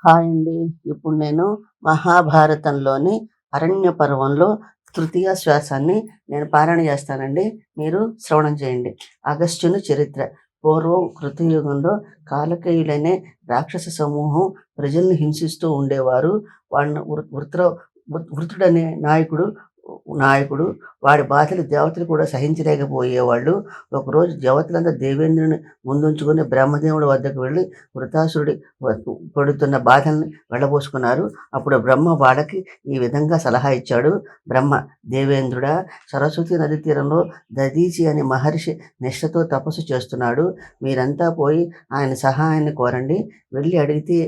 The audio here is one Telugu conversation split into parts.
హాయ్ అండి. ఇప్పుడు నేను మహాభారతంలోని అరణ్య పర్వంలో తృతీయ శ్వాసాన్ని నేను పారాయణ చేస్తానండి. మీరు శ్రవణం చేయండి. అగస్త్యుని చరిత్ర. పూర్వం కృతయుగంలో కాలకేయులనే రాక్షస సమూహం ప్రజల్ని హింసిస్తూ ఉండేవారు. వాళ్ళని వృత్రుడనే నాయకుడు వాడి బాధలు దేవతలు కూడా సహించలేకపోయేవాళ్ళు. ఒకరోజు దేవతలంతా దేవేంద్రుని ముందుంచుకొని బ్రహ్మదేవుడి వద్దకు వెళ్ళి వృతాసురుడి పడుతున్న బాధల్ని వెళ్ళబోసుకున్నారు. అప్పుడు బ్రహ్మ వాళ్ళకి ఈ విధంగా సలహా ఇచ్చాడు. బ్రహ్మ, దేవేంద్రుడా, సరస్వతి నది తీరంలో దదీచి అనే మహర్షి నిష్ఠతో తపస్సు చేస్తున్నాడు. మీరంతా పోయి ఆయన సహాయాన్ని కోరండి. వెళ్ళి అడిగితే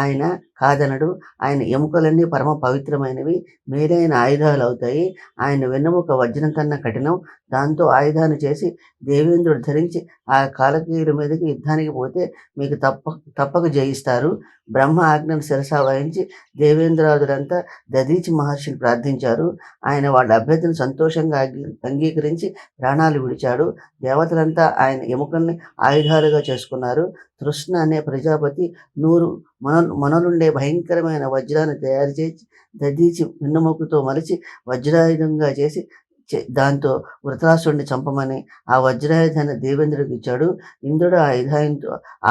ఆయన కాదనడు. ఆయన ఎముకలన్నీ పరమ పవిత్రమైనవి, మేలైన ఆయుధాలు అవుతాయి. ఆయన వెన్నెముక వజ్రం కన్నా కఠినం. దాంతో ఆయుధాన్ని చేసి దేవేంద్రుడు ధరించి ఆ కాలకేయుల మీదకి యుద్ధానికి పోతే మీకు తప్పక జయిస్తారు. బ్రహ్మ ఆజ్ఞను శిరసా వహించి దేవేంద్రాదులంతా దదీచి మహర్షిని ప్రార్థించారు. ఆయన వాళ్ళ అభ్యర్థిని సంతోషంగా అంగీకరించి ప్రాణాలు విడిచాడు. దేవతలంతా ఆయన ఎముకల్ని ఆయుధాలుగా చేసుకున్నారు. తృష్ణ అనే ప్రజాపతి 100 మనలుండే భయంకరమైన వజ్రాన్ని తయారు చేసి దదీచి వెన్నెముకతో మలిచి వజ్రాయుధంగా చేసి దాంతో వృత్రాసురుడిని చంపమని ఆ వజ్రాయుధాన్ని దేవేంద్రుడికి ఇచ్చాడు. ఇంద్రుడు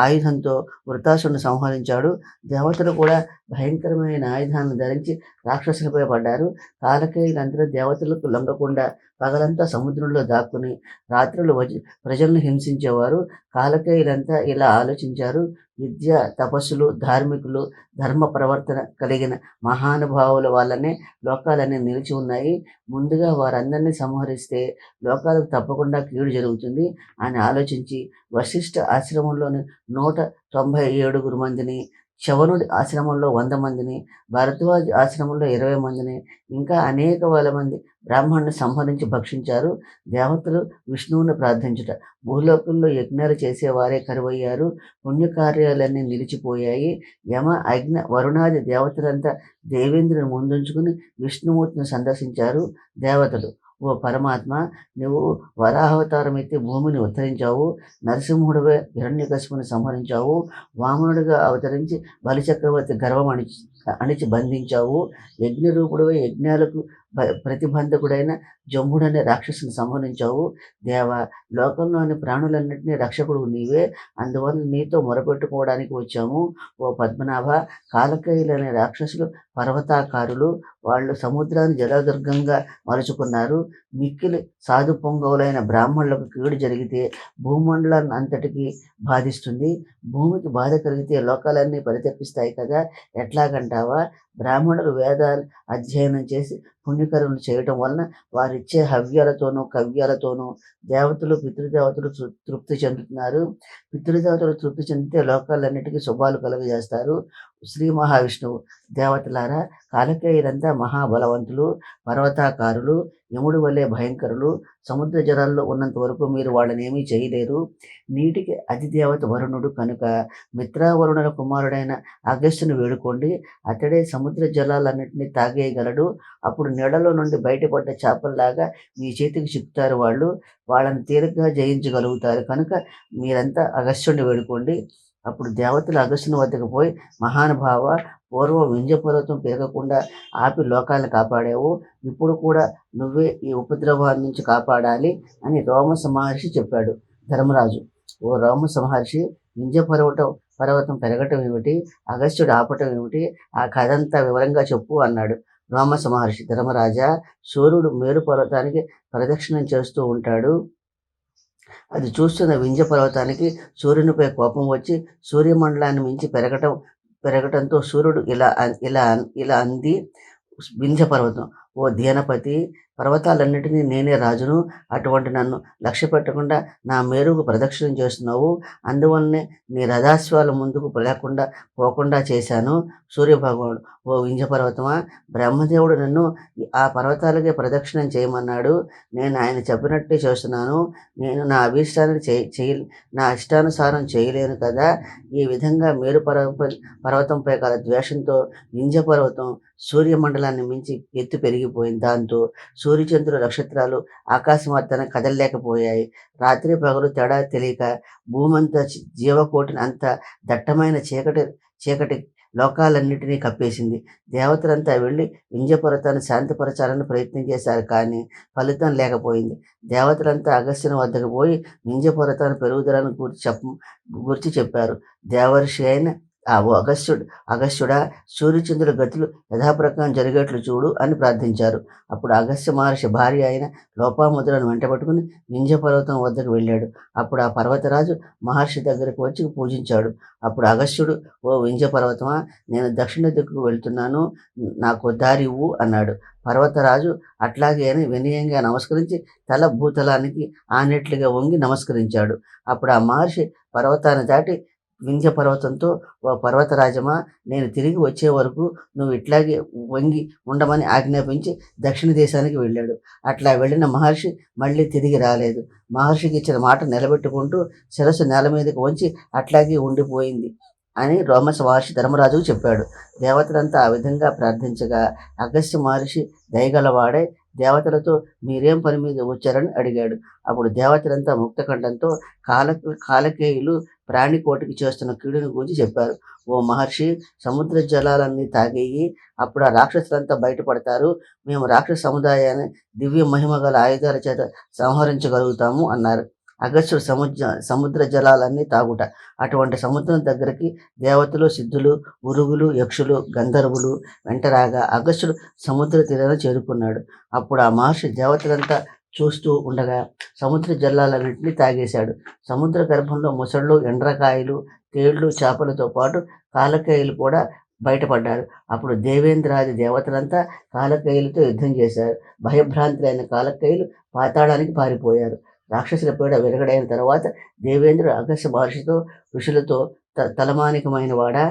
ఆయుధంతో వృత్రాసురుడిని సంహరించాడు. దేవతలు కూడా భయంకరమైన ఆయుధాన్ని ధరించి రాక్షసులపై పడ్డారు. కాలకేయులందరూ దేవతలకు లొంగకుండా పగలంతా సముద్రంలో దాక్కుని రాత్రులు ప్రజలను హింసించేవారు. కాలకేయులంతా ఇలా ఆలోచించారు: విద్య, తపస్సులు, ధార్మికులు, ధర్మ ప్రవర్తన కలిగిన మహానుభావుల వల్లనే లోకాలన్నీ నిలిచి ఉన్నాయి. ముందుగా వారందరినీ సంహరిస్తే లోకాలకు తప్పకుండా కీడు జరుగుతుంది అని ఆలోచించి వశిష్ఠ ఆశ్రమంలోని 197 మందిని, శవనుడి ఆశ్రమంలో 100 మందిని, భరద్వాజ్ ఆశ్రమంలో 20 మందిని, ఇంకా అనేక వేల మంది బ్రాహ్మణుని సంహరించి భక్షించారు. దేవతలు విష్ణువుని ప్రార్థించుట, భూలోకంలో యజ్ఞాలు చేసేవారే కరువయ్యారు. పుణ్యకార్యాలన్నీ నిలిచిపోయాయి. యమ, అగ్ని, వరుణాది దేవతలంతా దేవేంద్రుని ముందుంచుకుని విష్ణుమూర్తిని సందర్శించారు. దేవతలు: ఓ పరమాత్మ, నువ్వు వరాహవతారం ఎత్తి భూమిని ఉద్ధరించావు. నరసింహుడివే హిరణ్యకశిపుని సంహరించావు. వామనుడిగా అవతరించి బలిచక్రవర్తి గర్వం అణిచి బంధించావు. యజ్ఞరూపుడివై యజ్ఞాలకు ప్రతిబంధకుడైన జంబుడనే రాక్షసుని సంహరించావు. దేవ, లోకంలోని ప్రాణులన్నింటినీ రక్షకుడు నీవే. అందువల్ల నీతో మొరపెట్టుకోవడానికి వచ్చాము. ఓ పద్మనాభ, కాలకేయులనే రాక్షసులు పర్వతాకారులు. వాళ్ళు సముద్రాన్ని జలదుర్గంగా మలుచుకున్నారు. మిక్కిలి సాధు పొంగవులైన బ్రాహ్మణులకు కీడు జరిగితే భూమండలాన్ని అంతటికీ బాధిస్తుంది. భూమికి బాధ కలిగితే లోకాలన్నీ పరితపిస్తాయి కదా. ఎట్లాగంటావా? బ్రాహ్మణులు వేదాలు అధ్యయనం చేసి పుణ్యకర్మలు చేయటం వలన వారిచ్చే హవ్యాలతోనూ కవ్యాలతోనూ దేవతలు, పితృదేవతలు తృప్తి చెందుతున్నారు. పితృదేవతలు తృప్తి చెందితే లోకాలన్నిటికీ శుభాలు కలుగజేస్తారు. శ్రీ మహావిష్ణువు: దేవతలారా, కాలకేయులంతా మహాబలవంతులు, పర్వతాకారులు, యముడి వలె భయంకరులు. సముద్ర జలాల్లో ఉన్నంత వరకు మీరు వాళ్ళని ఏమీ చేయలేరు. నీటికి అధిదేవత వరుణుడు కనుక మిత్రావరుణుల కుమారుడైన అగస్త్యుని వేడుకోండి. అతడే సముద్ర జలాలన్నింటినీ తాగేయగలడు. అప్పుడు నీళ్లలో నుండి బయటపడ్డ చేపల్లాగా మీ చేతికి చిక్కుతారు. వాళ్ళని తేలిగ్గా జయించగలుగుతారు. కనుక మీరంతా అగస్త్యుని వేడుకోండి. అప్పుడు దేవతలు అగస్త్యుని వద్దకు పోయి: మహానుభావ, పూర్వం వింధ్యపర్వతం పెరగకుండా ఆపి లోకాలను కాపాడావు. ఇప్పుడు కూడా నువ్వే ఈ ఉపద్రవాల నుంచి కాపాడాలి అని రోమస మహర్షి చెప్పాడు. ధర్మరాజు: ఓ రోమస మహర్షి, పర్వతం పెరగటం ఏమిటి? అగస్త్యుడు ఆపటం ఏమిటి? ఆ కథంతా వివరంగా చెప్పు అన్నాడు. రోమస మహర్షి: ధర్మరాజా, సూర్యుడు మేరు పర్వతానికి ప్రదక్షిణం చేస్తూ ఉంటాడు. అది చూస్తున్న వింధ్య పర్వతానికి సూర్యునిపై కోపం వచ్చి సూర్యమండలాన్ని మించి పెరగటంతో సూర్యుడు ఇలా అంది వింధ్య పర్వతం: ఓ ధీనపతి, పర్వతాలన్నిటినీ నేనే రాజును. అటువంటి నన్ను లక్ష్య పెట్టకుండా నా మేరుకు ప్రదక్షిణం చేస్తున్నావు. అందువల్లనే నీ రథాశ్వాలు ముందుకు పోకుండా చేశాను. సూర్యభగవానుడు: ఓ వింధ్య పర్వతమా, బ్రహ్మదేవుడు నన్ను ఆ పర్వతాలకే ప్రదక్షిణం చేయమన్నాడు. నేను ఆయన చెప్పినట్టే చేస్తున్నాను. నేను నా ఇష్టానుసారం చేయలేను కదా. ఈ విధంగా మేరు పర్వతంపై గల ద్వేషంతో వింధ్య పర్వతం సూర్యమండలాన్ని మించి ఎత్తు పెరిగిపోయింది. దాంతో సూర్యచంద్రుల నక్షత్రాలు ఆకాశమార్తాన కదలలేకపోయాయి. రాత్రి పగలు తేడా తెలియక భూమంతా జీవకోటిని అంత దట్టమైన చీకటి లోకాలన్నిటినీ కప్పేసింది. దేవతలంతా వెళ్ళి వింధ్య పర్వతాన్ని శాంతిపరచాలని ప్రయత్నం చేశారు, కానీ ఫలితం లేకపోయింది. దేవతలంతా అగస్త్యుని వద్దకు పోయి వింధ్య పర్వతాన్ని పెరుగుదలను గురించి చెప్పారు. దేవర్షి అయిన ఓ అగస్త్యుడా, సూర్యచంద్రుల గతులు యథాప్రకారం జరిగేట్లు చూడు అని ప్రార్థించారు. అప్పుడు అగస్త్య మహర్షి భార్య అయిన లోపాముద్రను వెంటబెట్టుకుని వింధ్య పర్వతం వద్దకు వెళ్ళాడు. అప్పుడు ఆ పర్వతరాజు మహర్షి దగ్గరకు వచ్చి పూజించాడు. అప్పుడు అగస్త్యుడు, ఓ వింధ్య పర్వతమా, నేను దక్షిణ దిక్కుకు వెళ్తున్నాను, నాకు దారి ఇవ్వు అన్నాడు. పర్వతరాజు అట్లాగే అని వినయంగా నమస్కరించి తల భూతలానికి ఆనెట్లుగా వంగి నమస్కరించాడు. అప్పుడు ఆ మహర్షి పర్వతాన్ని దాటి వింధ్య పర్వతంతో, ఓ పర్వతరాజమా, నేను తిరిగి వచ్చే వరకు నువ్వు ఇట్లాగే వంగి ఉండమని ఆజ్ఞాపించి దక్షిణ దేశానికి వెళ్ళాడు. అట్లా వెళ్ళిన మహర్షి మళ్ళీ తిరిగి రాలేదు. మహర్షికి ఇచ్చిన మాట నిలబెట్టుకుంటూ శిరస్సు నేల మీదకి వంచి అట్లాగే ఉండిపోయింది అని రోమస మహర్షి ధర్మరాజుకు చెప్పాడు. దేవతలంతా ఆ విధంగా ప్రార్థించగా అగస్త్య మహర్షి దయగలవాడై దేవతలతో, మీరేం పని మీద వచ్చారని అడిగాడు. అప్పుడు దేవతలంతా ముక్తకంఠంతో కాలకేయులు ప్రాణికోటికి చేస్తున్న కీడుని గురించి చెప్పారు. ఓ మహర్షి, సముద్ర జలాలన్నీ తాగేయి, అప్పుడు ఆ రాక్షసులంతా బయటపడతారు. మేము రాక్షస సముదాయాన్ని దివ్య మహిమ గల ఆయుధాల చేత సంహరించగలుగుతాము అన్నారు. అగస్త్యుడు సముద్ర జలాలన్నీ తాగుట. అటువంటి సముద్రం దగ్గరికి దేవతలు, సిద్ధులు, ఉరుగులు, యక్షులు, గంధర్వులు వెంటరాగా అగస్త్యుడు సముద్ర తీరాన్ని చేరుకున్నాడు. అప్పుడు ఆ మహర్షి దేవతలంతా చూస్తూ ఉండగా సముద్ర జలాలన్నింటినీ తాగేశాడు. సముద్ర గర్భంలో ముసళ్ళు, ఎండ్రకాయలు, తేళ్లు, చేపలతో పాటు కాలకేయులు కూడా బయటపడ్డారు. అప్పుడు దేవేంద్రాది దేవతలంతా కాలకేయులతో యుద్ధం చేశారు. భయభ్రాంతులైన కాలకేయులు పాతాళానికి పారిపోయారు. రాక్షసుల పీడ విరగడైన తర్వాత దేవేంద్రుడు అగస్త్య మహర్షితో, ఋషులతో, తలమానికమైన వాడా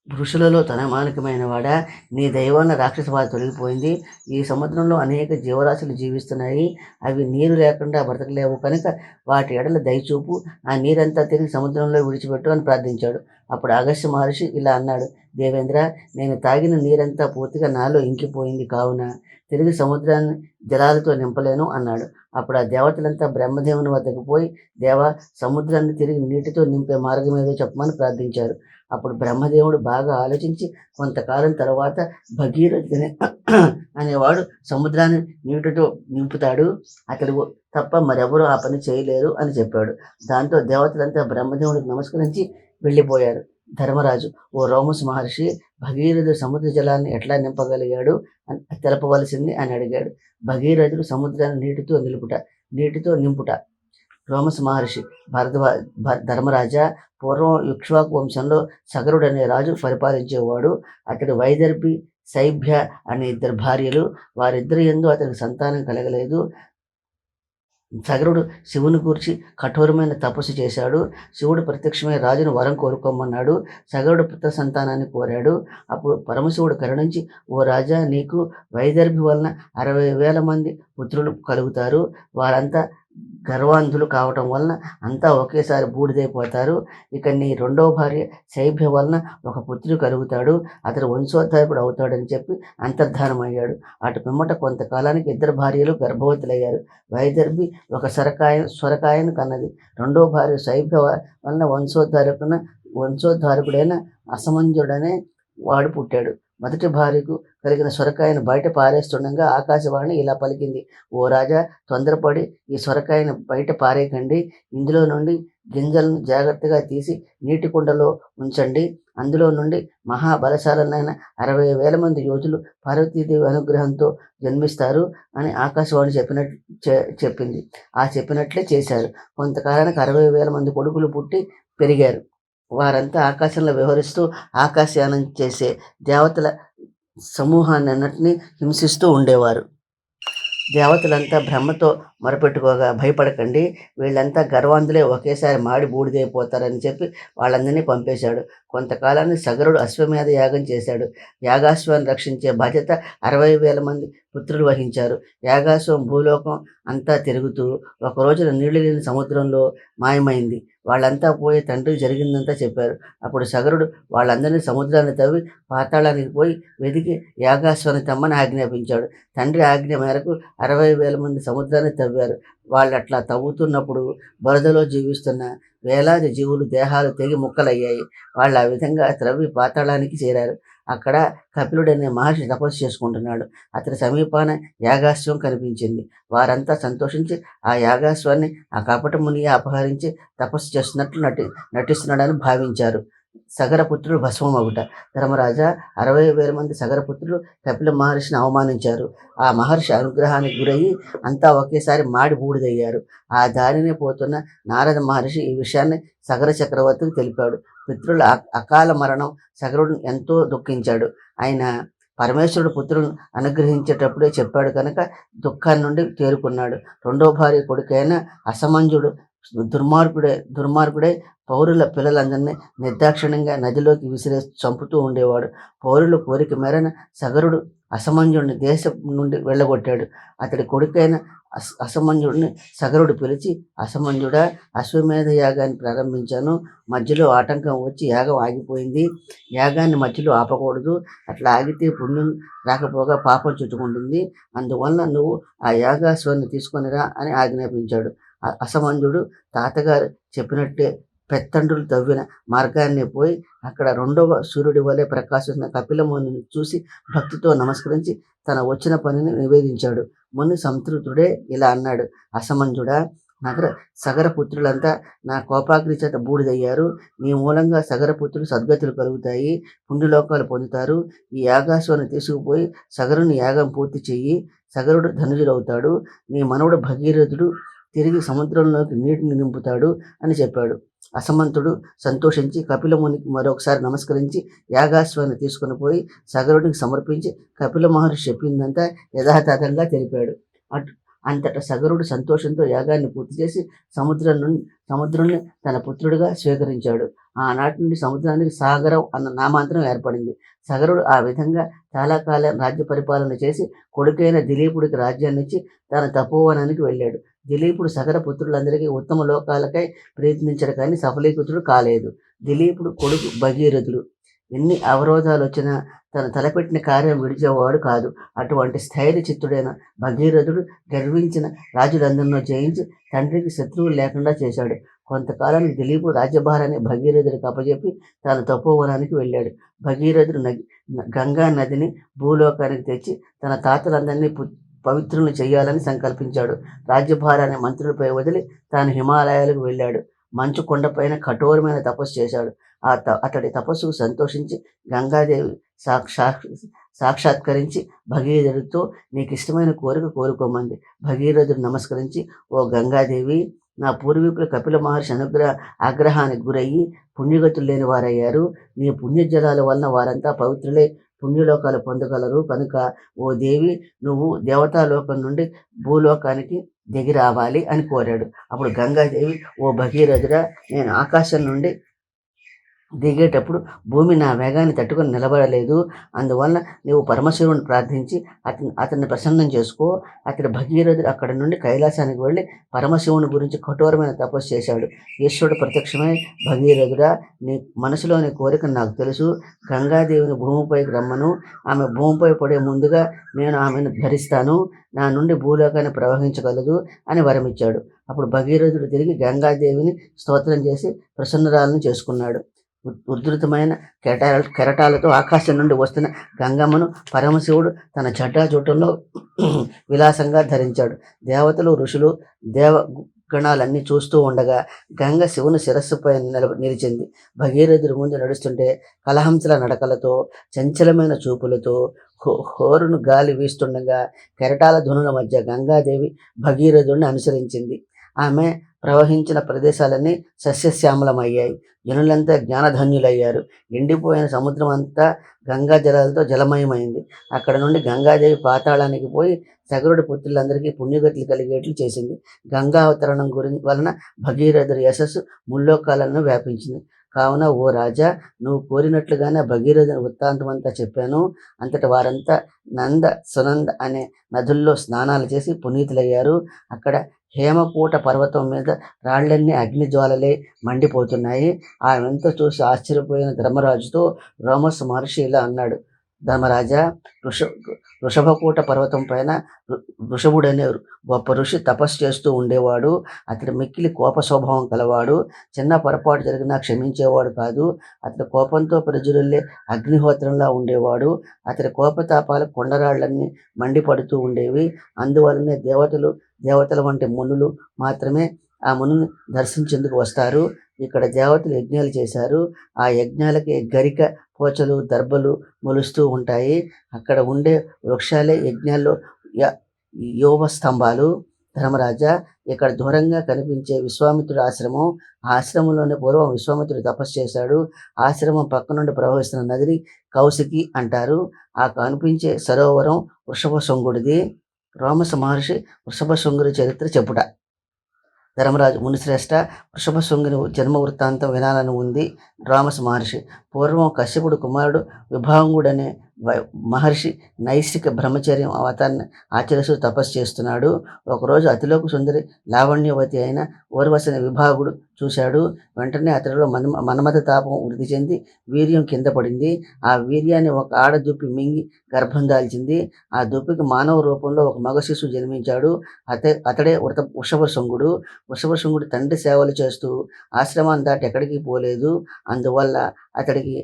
ఋషులలో తలమానికమైన వాడా, నీ దైవాన రాక్షస బాధ తొలగిపోయింది. ఈ సముద్రంలో అనేక జీవరాశులు జీవిస్తున్నాయి. అవి నీరు లేకుండా బ్రతకలేవు కనుక వాటి ఎడల దయచూపు, ఆ నీరంతా తిరిగి సముద్రంలో విడిచిపెట్టు అని ప్రార్థించాడు. అప్పుడు అగస్త్య మహర్షి ఇలా అన్నాడు, దేవేంద్ర, నేను తాగిన నీరంతా పూర్తిగా నాలో ఇంకిపోయింది కావున తిరిగి సముద్రాన్ని జలాలతో నింపలేను అన్నాడు. అప్పుడు ఆ దేవతలంతా బ్రహ్మదేవుని వద్దకు పోయి, దేవ, సముద్రాన్ని తిరిగి నీటితో నింపే మార్గం ఏదో చెప్పమని ప్రార్థించారు. అప్పుడు బ్రహ్మదేవుడు బాగా ఆలోచించి కొంతకాలం తర్వాత భగీరథుని అనేవాడు సముద్రాన్ని నీటితో నింపుతాడు, అతడు తప్ప మరెవరూ ఆ పని చేయలేరు అని చెప్పాడు. దాంతో దేవతలంతా బ్రహ్మదేవుడికి నమస్కరించి వెళ్ళిపోయారు. ధర్మరాజు, ఓ రోమస్ మహర్షి, భగీరథుడు సముద్ర జలాన్ని ఎట్లా నింపగలిగాడు అని తెలపవలసింది అని అడిగాడు. భగీరథుడు సముద్రాన్ని నీటితో నింపుట. రోమస్ మహర్షి, ధర్మరాజా, పూర్వం ఇక్ష్వాకు వంశంలో సగరుడు అనే రాజు పరిపాలించేవాడు. అతడు వైదర్భి, శైభ్య అనే ఇద్దరు భార్యలు. వారిద్దరి యందు అతనికి సంతానం కలగలేదు. సగరుడు శివుని గూర్చి కఠోరమైన తపస్సు చేశాడు. శివుడు ప్రత్యక్షమై రాజును వరం కోరుకోమన్నాడు. సగరుడు పుత్ర సంతానాన్ని కోరాడు. అప్పుడు పరమశివుడు కరుణించి, ఓ రాజా, నీకు వైదర్భి వలన 60,000 మంది పుత్రులు కలుగుతారు. వారంతా గర్వాంధులు కావటం వలన అంతా ఒకేసారి బూడిదైపోతారు. ఇక నీ రెండవ భార్య శైభ్య వలన ఒక పుత్రుడు కలుగుతాడు, అతడు వంశోద్ధారకుడు అవుతాడని చెప్పి అంతర్ధానమయ్యాడు. అటు పిమ్మట కొంతకాలానికి ఇద్దరు భార్యలు గర్భవతులయ్యారు. వైదర్భి ఒక స్వరకాయను కన్నది. రెండో భార్య శైభ్య వలన వంశోద్ధారకుడైన అసమంజుడనే వాడు పుట్టాడు. మొదటి భార్యకు కలిగిన సొరకాయను బయట పారేస్తుండగా ఆకాశవాణి ఇలా పలికింది, ఓ రాజా, తొందరపడి ఈ సొరకాయను బయట పారేయకండి. ఇందులో నుండి గింజలను జాగ్రత్తగా తీసి నీటి కుండలో ఉంచండి. అందులో నుండి మహాబలశాలైన 60,000 మంది యోధులు పార్వతీదేవి అనుగ్రహంతో జన్మిస్తారు అని ఆకాశవాణి చెప్పింది. ఆ చెప్పినట్లే చేశారు. కొంతకాలానికి 60,000 మంది కొడుకులు పుట్టి పెరిగారు. వారంతా ఆకాశంలో విహరిస్తూ ఆకాశయానం చేసే దేవతల సమూహాన్ని అన్నిటినీ హింసిస్తూ ఉండేవారు. దేవతలంతా బ్రహ్మతో మొరపెట్టుకోగా, భయపడకండి, వీళ్ళంతా గర్వాంధులే, ఒకేసారి మాడి బూడిదైపోతారని చెప్పి వాళ్ళందరినీ పంపేశాడు. కొంతకాలానికి సగరుడు అశ్వమేధ యాగం చేశాడు. యాగాశ్వాన్ని రక్షించే బాధ్యత 60,000 మంది పుత్రులు వహించారు. యాగాశ్వం భూలోకం అంతా తిరుగుతూ ఒక రోజున నీళ్లు లేని సముద్రంలో మాయమైంది. వాళ్ళంతా పోయి తండ్రికి జరిగిందంతా చెప్పారు. అప్పుడు సగరుడు వాళ్ళందరినీ సముద్రాన్ని తవ్వి పాతాళానికి పోయి వెతికి యాగాశ్వాన్ని తెమ్మని ఆజ్ఞాపించాడు. తండ్రి ఆజ్ఞ మేరకు 60,000 మంది సముద్రాన్ని తవ్వారు. వాళ్ళు అట్లా తవ్వుతున్నప్పుడు బురదలో జీవిస్తున్న వేలాది జీవులు దేహాలు తెగి ముక్కలయ్యాయి. వాళ్ళు ఆ విధంగా త్రవ్వి పాతాళానికి చేరారు. అక్కడ కపిలుడనే మహర్షి తపస్సు చేసుకుంటున్నాడు. అతని సమీపాన యాగాశ్వం కనిపించింది. వారంతా సంతోషించి ఆ యాగాశ్వాన్ని ఆ కపట ముని అపహరించి తపస్సు చేస్తున్నట్లు నటిస్తున్నాడని భావించారు. సగరపుత్రుడు భస్మమగుట. ధర్మరాజా, 60,000 మంది సగరపుత్రులు కపిల మహర్షిని అవమానించారు. ఆ మహర్షి అనుగ్రహానికి గురయ్యి అంతా ఒకేసారి మాడి బూడిదయ్యారు. ఆ దారినే పోతున్న నారద మహర్షి ఈ విషయాన్ని సగర చక్రవర్తికి తెలిపాడు. పితృల అకాల మరణం సగరుడు ఎంతో దుఃఖించాడు. ఆయన పరమేశ్వరుడు పుత్రులను అనుగ్రహించేటప్పుడే చెప్పాడు కనుక దుఃఖాన్ని నుండి తేరుకున్నాడు. రెండో భార్య కొడుకైన అసమంజుడు దుర్మార్గుడై పౌరుల పిల్లలందరినీ నిర్దాక్షిణ్యంగా నదిలోకి విసిరేసి చంపుతూ ఉండేవాడు. పౌరుల కోరిక మేరన సగరుడు అసమంజుడిని దేశం నుండి వెళ్ళగొట్టాడు. అతడి కొడుకైన అసమంజుడిని సగరుడు పిలిచి, అసమంజుడా, అశ్వమేధ యాగాన్ని ప్రారంభించాను. మధ్యలో ఆటంకం వచ్చి యాగం ఆగిపోయింది. యాగాన్ని మధ్యలో ఆపకూడదు. అట్లా ఆగితే పుణ్యం రాకపోగా పాపం చుట్టుకుంటుంది. అందువల్ల నువ్వు ఆ యాగాశ్వాన్ని తీసుకొనిరా అని ఆజ్ఞాపించాడు. అసమంజుడు తాతగారు చెప్పినట్టే పెత్తండ్రులు తవ్విన మార్గాన్ని పోయి అక్కడ రెండవ సూర్యుడి వలె ప్రకాశిస్తున్న కపిల మునిని చూసి భక్తితో నమస్కరించి తన వచ్చిన పనిని నివేదించాడు. ముని సంతృప్తుడే ఇలా అన్నాడు, అసమంజుడా, సగర పుత్రులంతా నా కోపాగ్ని చేత బూడిదయ్యారు. నీ మూలంగా సగర పుత్రులు సద్గతులు కలుగుతాయి, పుణ్యలోకాలు పొందుతారు. ఈ యాగాశ్వాన్ని తీసుకుపోయి సగరుని యాగం పూర్తి చెయ్యి. సగరుడు ధనుజుడవుతాడు. నీ మనవుడు భగీరథుడు తిరిగి సముద్రంలోకి నీటిని నింపుతాడు అని చెప్పాడు. అసమంతుడు సంతోషించి కపిలమునికి మరొకసారి నమస్కరించి యాగాశ్వాన్ని తీసుకుని పోయి సగరుడికి సమర్పించి కపిల మహర్షి చెప్పిందంతా యథాతథంగా తెలిపాడు. అంతటా సగరుడు సంతోషంతో యాగాన్ని పూర్తి చేసి సముద్రుని తన పుత్రుడిగా స్వీకరించాడు. ఆనాటి నుండి సముద్రానికి సాగరం అన్న నామాంతరం ఏర్పడింది. సగరుడు ఆ విధంగా చాలా కాలం రాజ్య పరిపాలన చేసి కొడుకైన దిలీపుడికి రాజ్యాన్నిచ్చి తన తపోవనానికి వెళ్ళాడు. దిలీపుడు సగర పుత్రులందరికీ ఉత్తమ లోకాలకై ప్రయత్నించడు కానీ సఫలీకృతుడు కాలేదు. దిలీపుడు కొడుకు భగీరథుడు ఎన్ని అవరోధాలు వచ్చినా తను తలపెట్టిన కార్యం విడిచేవాడు కాదు. అటువంటి స్థైర్య చిత్తుడైన భగీరథుడు గర్వించిన రాజులందరినో జయించి తండ్రికి శత్రువులు లేకుండా చేశాడు. కొంతకాలానికి దిలీపుడు రాజ్యభారాన్ని భగీరథుడికి అప్పచెప్పి తన తపోవనానికి వెళ్ళాడు. భగీరథుడు గంగా నదిని భూలోకానికి తెచ్చి తన తాతలందరినీ పవిత్రులను చేయాలని సంకల్పించాడు. రాజ్యభారాన్ని మంత్రులపై వదిలి తాను హిమాలయాలకు వెళ్ళాడు. మంచు కొండపైన కఠోరమైన తపస్సు చేశాడు. అతడి తపస్సుకు సంతోషించి గంగాదేవి సాక్షాత్కరించి భగీరథుడితో నీకు ఇష్టమైన కోరిక కోరుకోమంది. భగీరథుడు నమస్కరించి, ఓ గంగాదేవి, నా పూర్వీకులు కపిల మహర్షి ఆగ్రహానికి గురయ్యి పుణ్యగతులు లేని వారయ్యారు. నీ పుణ్యజలాల వలన వారంతా పవిత్రులై పుణ్యలోకాలు పొందగలరు కనుక ఓ దేవి, నువ్వు దేవతాలోకం నుండి భూలోకానికి దిగి రావాలి అని కోరాడు. అప్పుడు గంగాదేవి, ఓ భగీరథుడా, నేను ఆకాశం నుండి దిగేటప్పుడు భూమి నా వేగాన్ని తట్టుకొని నిలబడలేదు. అందువల్ల నీవు పరమశివుని ప్రార్థించి అతన్ని ప్రసన్నం చేసుకో. అతడి భగీరథుడు అక్కడి నుండి కైలాసానికి వెళ్ళి పరమశివుని గురించి కఠోరమైన తపస్సు చేశాడు. ఈశ్వరుడు ప్రత్యక్షమై, భగీరథుడా, నీ మనసులోని కోరిక నాకు తెలుసు. గంగాదేవిని భూమిపైకి రమ్మను. ఆమె భూమిపై పడే ముందుగా నేను ఆమెను ధరిస్తాను. నా నుండి భూలోకాన్ని ప్రవహించగలదు అని వరమిచ్చాడు. అప్పుడు భగీరథుడు తిరిగి గంగాదేవిని స్తోత్రం చేసి ప్రసన్నురాలను చేసుకున్నాడు. ఉధృతమైన కెరటాలతో ఆకాశం నుండి వస్తున్న గంగమ్మను పరమశివుడు తన జటాజూటంలో విలాసంగా ధరించాడు. దేవతలు, ఋషులు, దేవగణాలన్నీ చూస్తూ ఉండగా గంగ శివుని శిరస్సుపై నిలిచింది. భగీరథుడి ముందు నడుస్తుంటే కలహంసల నడకలతో, చంచలమైన చూపులతో, హోరును గాలి వీస్తుండగా కెరటాల ధ్వనుల మధ్య గంగాదేవి భగీరథుడిని అనుసరించింది. ఆమె ప్రవహించిన ప్రదేశాలన్నీ సస్యశ్యామలమయ్యాయి. జనులంతా జ్ఞానధన్యులయ్యారు. ఎండిపోయిన సముద్రం అంతా గంగా జలాలతో జలమయమైంది. అక్కడ నుండి గంగాదేవి పాతాళానికి పోయి సగరుడి పుత్రులందరికీ పుణ్యగతులు కలిగేట్లు చేసింది. గంగా అవతరణం వలన భగీరథుడి యశస్సు ముల్లోకాలను వ్యాపించింది. కావున ఓ రాజా, నువ్వు కోరినట్లుగానే భగీరథుని వృత్తాంతమంతా చెప్పాను. అంతటి వారంతా నంద, సునంద అనే నదుల్లో స్నానాలు చేసి పునీతులయ్యారు. అక్కడ హేమకూట పర్వతం మీద రాళ్ళన్నీ అగ్నిజ్వాలలే మండిపోతున్నాయి. ఆమెంత చూసి ఆశ్చర్యపోయిన ధర్మరాజుతో రోమస్ మహర్షి ఇలా అన్నాడు: ధర్మరాజా, వృష వృషభకూట పర్వతం పైన వృషభుడనే గొప్ప ఋషి తపస్సు చేస్తూ ఉండేవాడు. అతడు మిక్కిలి కోప స్వభావం కలవాడు. చిన్న పొరపాటు జరిగినా క్షమించేవాడు కాదు. అతడు కోపంతో ప్రజ్వరిల్లే అగ్నిహోత్రంలా ఉండేవాడు. అతడి కోపతాపాలకు కొండరాళ్ళన్నీ మండిపడుతూ ఉండేవి. అందువలనే దేవతల వంటి మునులు మాత్రమే ఆ మునిని దర్శించేందుకు వస్తారు. ఇక్కడ దేవతలు యజ్ఞాలు చేశారు. ఆ యజ్ఞాలకి గరిక, పోచలు, దర్భలు మొలుస్తూ ఉంటాయి. అక్కడ ఉండే వృక్షాలే యజ్ఞాల్లో యోవ స్తంభాలు. ధర్మరాజా, ఇక్కడ దూరంగా కనిపించే విశ్వామిత్రుడి ఆశ్రమం. ఆ ఆశ్రమంలోనే పూర్వం విశ్వామిత్రుడు తపస్సు చేశాడు. ఆశ్రమం పక్క నుండి ప్రవహిస్తున్న నదిని కౌశికి అంటారు. ఆ కనిపించే సరోవరం వృషభ శృంగుడిది. రోమస మహర్షి వృషభ శృంగుడి చరిత్ర చెప్పుట. ధర్మరాజు: మునిశ్రేష్ఠ, వృషభ శృంగుని జన్మ వృత్తాంతం వినాలని ఉంది. రోమస మహర్షి: పూర్వం కశ్యపుడు కుమారుడు విభాంగుడనే మహర్షి నైష్ఠిక బ్రహ్మచర్యం అవతాన్ని ఆచరిస్తూ తపస్సు చేస్తున్నాడు. ఒకరోజు అతిలోక సుందరి లావణ్యవతి అయిన ఊర్వశిని విభాగుడు చూశాడు. వెంటనే అతడిలో మన్మథ తాపం వృద్ధి చెంది వీర్యం కింద పడింది. ఆ వీర్యాన్ని ఒక ఆడ దుప్పి మింగి గర్భం దాల్చింది. ఆ దుప్పికి మానవ రూపంలో ఒక మగ శిశువు జన్మించాడు. అతడే వృషభ శృంగుడు. వృషభ శృంగుడు తండ్రి సేవలు చేస్తూ ఆశ్రమాన్ని దాటి ఎక్కడికి పోలేదు. అందువల్ల అతడికి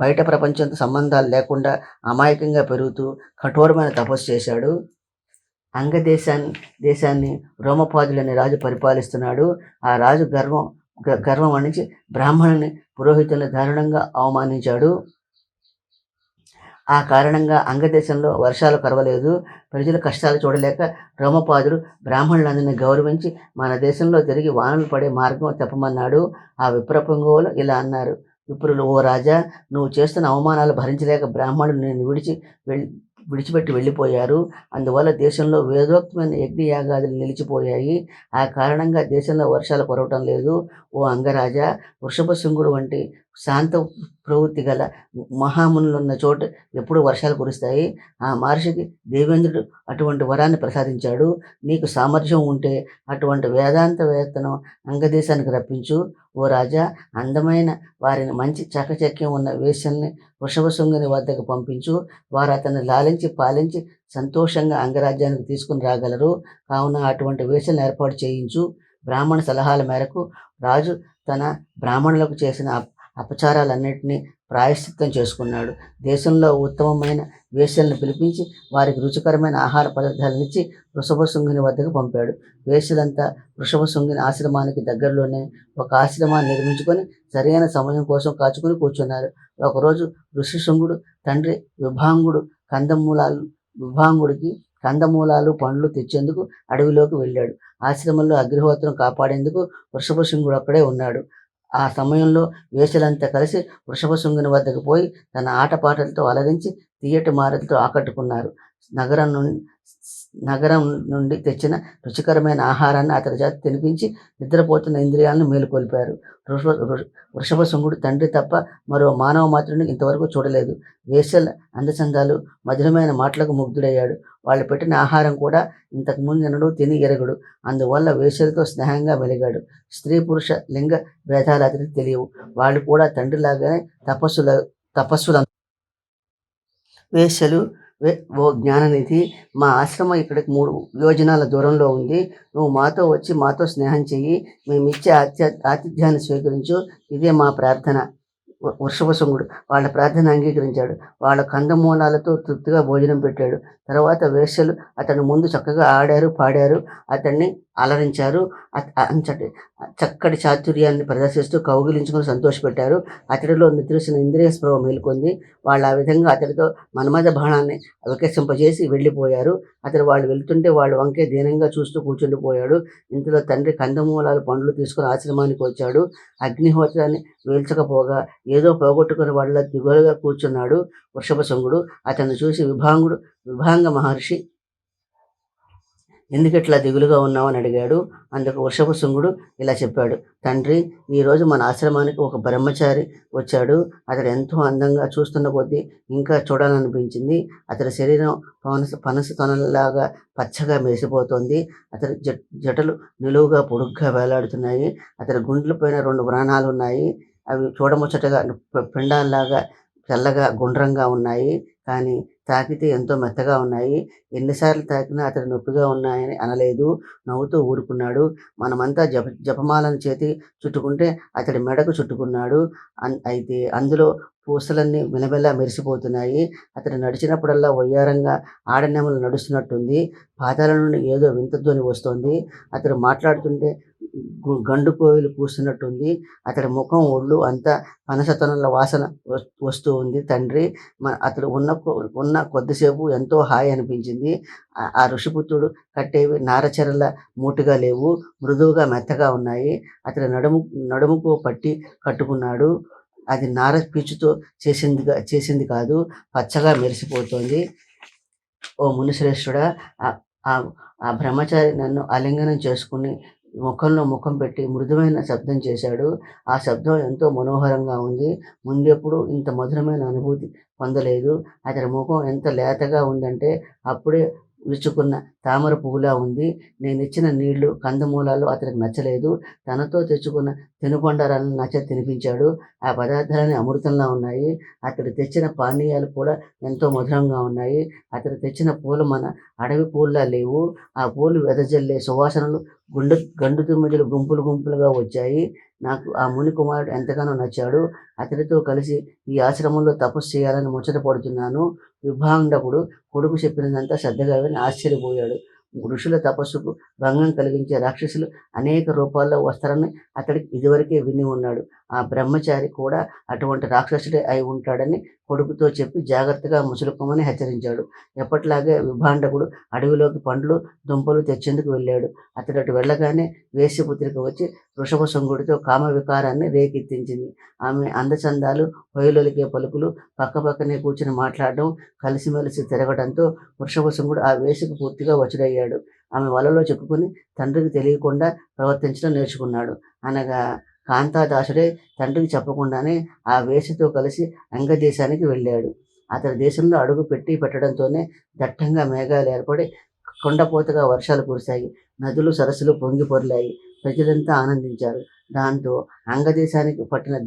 బయట ప్రపంచంతో సంబంధాలు లేకుండా అమాయకంగా పెరుగుతూ కఠోరమైన తపస్సు చేశాడు. దేశాన్ని రోమపాదులనే రాజు పరిపాలిస్తున్నాడు. ఆ రాజు గర్వం అణిచి బ్రాహ్మణుని పురోహితుల్ని దారుణంగా అవమానించాడు. ఆ కారణంగా అంగదేశంలో వర్షాలు కురవలేదు. ప్రజల కష్టాలు చూడలేక రోమపాదుడు బ్రాహ్మణులందరినీ గౌరవించి మన దేశంలో తిరిగి వానలు పడే మార్గం చెప్పమన్నాడు. ఆ విప్రపుంగవులు ఇలా అన్నారు: విప్రులు: ఓ రాజా, నువ్వు చేస్తున్న అవమానాలు భరించలేక బ్రాహ్మణులు నేను విడిచిపెట్టి వెళ్ళిపోయారు. అందువల్ల దేశంలో వేదోక్తమైన యజ్ఞయాగాదులు నిలిచిపోయాయి. ఆ కారణంగా దేశంలో వర్షాలు కురవటం లేదు. ఓ అంగరాజా, వృషభ శృంగుడు వంటి శాంత ప్రవృత్తి గల మహామునులున్న చోట ఎప్పుడు వర్షాలు కురుస్తాయి. ఆ మహర్షికి దేవేంద్రుడు అటువంటి వరాన్ని ప్రసాదించాడు. నీకు సామర్థ్యం ఉంటే అటువంటి వేదాంతవేత్తను అంగదేశానికి రప్పించు. ఓ రాజా, అందమైన వారిని మంచి చాకచక్యం ఉన్న వేశ్యల్ని వృషభ శృంగుని వద్దకు పంపించు. వారు అతన్ని లాలించి పాలించి సంతోషంగా అంగరాజ్యానికి తీసుకుని రాగలరు. కావున అటువంటి వేశ్యలను ఏర్పాటు చేయించు. బ్రాహ్మణ సలహాల మేరకు రాజు తన బ్రాహ్మణులకు చేసిన అపచారాలన్నింటినీ ప్రాయశ్చిత్తం చేసుకున్నాడు. దేశంలో ఉత్తమమైన వేశ్యలను పిలిపించి వారికి రుచికరమైన ఆహార పదార్థాలనిచ్చి వృషభ శృంగుని వద్దకు పంపాడు. వేశ్యలంతా వృషభ శృంగుని ఆశ్రమానికి దగ్గరలోనే ఒక ఆశ్రమాన్ని నిర్మించుకొని సరైన సమయం కోసం కాచుకుని కూర్చున్నారు. ఒకరోజు ఋషిశృంగుడు తండ్రి విభాంగుడికి కందమూలాలు, పండ్లు తెచ్చేందుకు అడవిలోకి వెళ్ళాడు. ఆశ్రమంలో అగ్నిహోత్రం కాపాడేందుకు వృషభ శృంగుడు అక్కడే ఉన్నాడు. ఆ సమయంలో వేశ్యలంతా కలిసి వృషభ శృంగుని వద్దకు పోయి తన ఆటపాటలతో అలరించి తీయటి మాటలతో ఆకట్టుకున్నారు. నగరం నుండి తెచ్చిన రుచికరమైన ఆహారాన్ని అతని చేత తినిపించి నిద్రపోతున్న ఇంద్రియాలను మేలుకొల్పారు. వృషభ శృంగుడు తండ్రి తప్ప మరో మానవ మాత్రుని ఇంతవరకు చూడలేదు. వేశ్యల అందచందాలు, మధురమైన మాటలకు ముగ్ధుడయ్యాడు. వాళ్ళు పెట్టిన ఆహారం కూడా ఇంతకుముందు ఎన్నడూ తిని ఎరగడు. అందువల్ల వేశ్యలతో స్నేహంగా వెలిగాడు. స్త్రీ పురుష లింగ భేదాలు అతనికి తెలియవు. వాళ్ళు కూడా తండ్రిలాగానే తపస్సుల వేశ్యలు: ఓ జ్ఞాననిధి, మా ఆశ్రమం ఇక్కడికి 3 యోజనాల దూరంలో ఉంది. నువ్వు మాతో వచ్చి మాతో స్నేహం చెయ్యి. మేమిచ్చే ఆతిథ్యాన్ని స్వీకరించు. ఇదే మా ప్రార్థన. వృషభ శృంగుడు వాళ్ళ ప్రార్థన అంగీకరించాడు. వాళ్ళ కందమూలాలతో తృప్తిగా భోజనం పెట్టాడు. తర్వాత వేశ్యలు అతని ముందు చక్కగా ఆడారు, పాడారు, అతన్ని అలరించారు. చక్కటి చాతుర్యాన్ని ప్రదర్శిస్తూ కౌగిలించుకొని సంతోషపెట్టారు. అతడిలో నిద్రిస్తున్న ఇంద్రియ స్పృహ మేల్కొంది. వాళ్ళు ఆ విధంగా అతడితో మన్మథ బాణాన్ని వికసింపజేసి వెళ్ళిపోయారు. అతడు వాళ్ళు వెళ్తుంటే వాళ్ళు వంకే దీనంగా చూస్తూ కూర్చుండిపోయాడు. ఇంతలో తండ్రి కందమూలాలు, పండ్లు తీసుకుని ఆశ్రమానికి వచ్చాడు. అగ్నిహోత్రాన్ని వేల్చకపోగా ఏదో పోగొట్టుకుని వాళ్ళ దిగులుగా కూర్చున్నాడు వృషభ శృంగుడు. అతన్ని చూసి విభాంగ మహర్షి ఎందుకిట్లా దిగులుగా ఉన్నావని అడిగాడు. అందుకు వృషభశృంగుడు ఇలా చెప్పాడు. తండ్రి, ఈరోజు మన ఆశ్రమానికి ఒక బ్రహ్మచారి వచ్చాడు. అతడు ఎంతో అందంగా చూస్తున్న కొద్దీ ఇంకా చూడాలనిపించింది. అతడి శరీరం పనస తొనలాగా పచ్చగా మెరిసిపోతోంది. అతడి జటలు నిలువుగా పొడుగ్గా వేలాడుతున్నాయి. అతడి గుండెల పైన 2 వ్రణాలున్నాయి. అవి చూడముచ్చటగా పిండాల్లాగా తెల్లగా గుండ్రంగా ఉన్నాయి. కానీ తాకితే ఎంతో మెత్తగా ఉన్నాయి. ఎన్నిసార్లు తాకినా అతడు నొప్పిగా ఉన్నాయని అనలేదు. నవ్వుతూ ఊరుకున్నాడు. మనమంతా జపమాలను చేతి చుట్టుకుంటే అతడి మెడకు చుట్టుకున్నాడు. అయితే అందులో పూసలన్నీ మిలమిలా మెరిసిపోతున్నాయి. అతడు నడిచినప్పుడల్లా వయ్యారంగా ఆడనెమలు నడుస్తున్నట్టుంది. పాదాల నుండి ఏదో వింత ధ్వని వస్తోంది. అతడు మాట్లాడుతుంటే గండు కోయిలు కూస్తున్నట్టుంది. అతడి ముఖం, ఒళ్ళు అంతా పనసతొనల వాసన వస్తూ ఉంది. తండ్రి, అతడు ఉన్న కొద్దిసేపు ఎంతో హాయి అనిపించింది. ఆ ఋషిపుత్రుడు కట్టేవి నారచరల మూటగా లేవు, మృదువుగా మెత్తగా ఉన్నాయి. అతడు నడుముకు పట్టి కట్టుకున్నాడు. అది నార పీచుతో చేసింది కాదు, పచ్చగా మెరిసిపోతోంది. ఓ మునిశ్రేష్ఠుడా, ఆ బ్రహ్మచారి నన్ను ఆలింగనం చేసుకుని ముఖంలో ముఖం పెట్టి మృదువైన శబ్దం చేశాడు. ఆ శబ్దం ఎంతో మనోహరంగా ఉంది. ముందెప్పుడు ఇంత మధురమైన అనుభూతి పొందలేదు. అతడి ముఖం ఎంత లేతగా ఉందంటే అప్పుడే విచ్చుకున్న తామర పువ్వులా ఉంది. నేనిచ్చిన నీళ్లు, కందమూలాలు అతనికి నచ్చలేదు. తనతో తెచ్చుకున్న తినుబండారాలను తినిపించాడు. ఆ పదార్థాలన్నీ అమృతంలా ఉన్నాయి. అతడు తెచ్చిన పానీయాలు కూడా ఎంతో మధురంగా ఉన్నాయి. అతడు తెచ్చిన పూలు మన అడవి పూల్లా లేవు. ఆ పూలు వెదజల్లే సువాసనలు గండు తుమ్మిదలు గుంపులుగా వచ్చాయి. నాకు ఆ ముని కుమారుడు ఎంతగానో నచ్చాడు. అతడితో కలిసి ఈ ఆశ్రమంలో తపస్సు చేయాలని ముచ్చట పడుతున్నాను. విభాండకుడు కొడుకు చెప్పినదంతా శ్రద్ధగా విని ఆశ్చర్యపోయాడు. ఋషుల తపస్సుకు భంగం కలిగించే రాక్షసులు అనేక రూపాల్లో వస్తారని అతడికి ఇదివరకే విని ఉన్నాడు. ఆ బ్రహ్మచారి కూడా అటువంటి రాక్షసుడే అయి ఉంటాడని కొడుకుతో చెప్పి జాగ్రత్తగా ముసులుకోమని హెచ్చరించాడు. ఎప్పటిలాగే విభాండకుడు అడవిలోకి పండ్లు, దుంపలు తెచ్చేందుకు వెళ్ళాడు. అతడు అటు వెళ్ళగానే వేశ్యపుత్రిక వచ్చి వృషభశృంగుడితో కామ వికారాన్ని రేకెత్తించింది. ఆమె అందచందాలు, పొయ్యిలొలికే పలుకులు, పక్కపక్కనే కూర్చుని మాట్లాడడం, కలిసిమెలిసి తిరగడంతో వృషభశృంగుడు ఆ వేశ్యకు పూర్తిగా వశుడయ్యాడు. ఆమె వలలో చిక్కుకుని తండ్రికి తెలియకుండా ప్రవర్తించడం నేర్చుకున్నాడు. అనగా కాంతాదాసుడే తండ్రికి చెప్పకుండానే ఆ వేశ్యతో కలిసి అంగదేశానికి వెళ్ళాడు. అతని దేశంలో అడుగు పెట్టడంతోనే దట్టంగా మేఘాలు ఏర్పడి కొండపోతగా వర్షాలు కురిశాయి. నదులు, సరస్సులు పొంగి పొర్లాయి. ప్రజలంతా ఆనందించారు. దాంతో అంగదేశానికి పట్టిన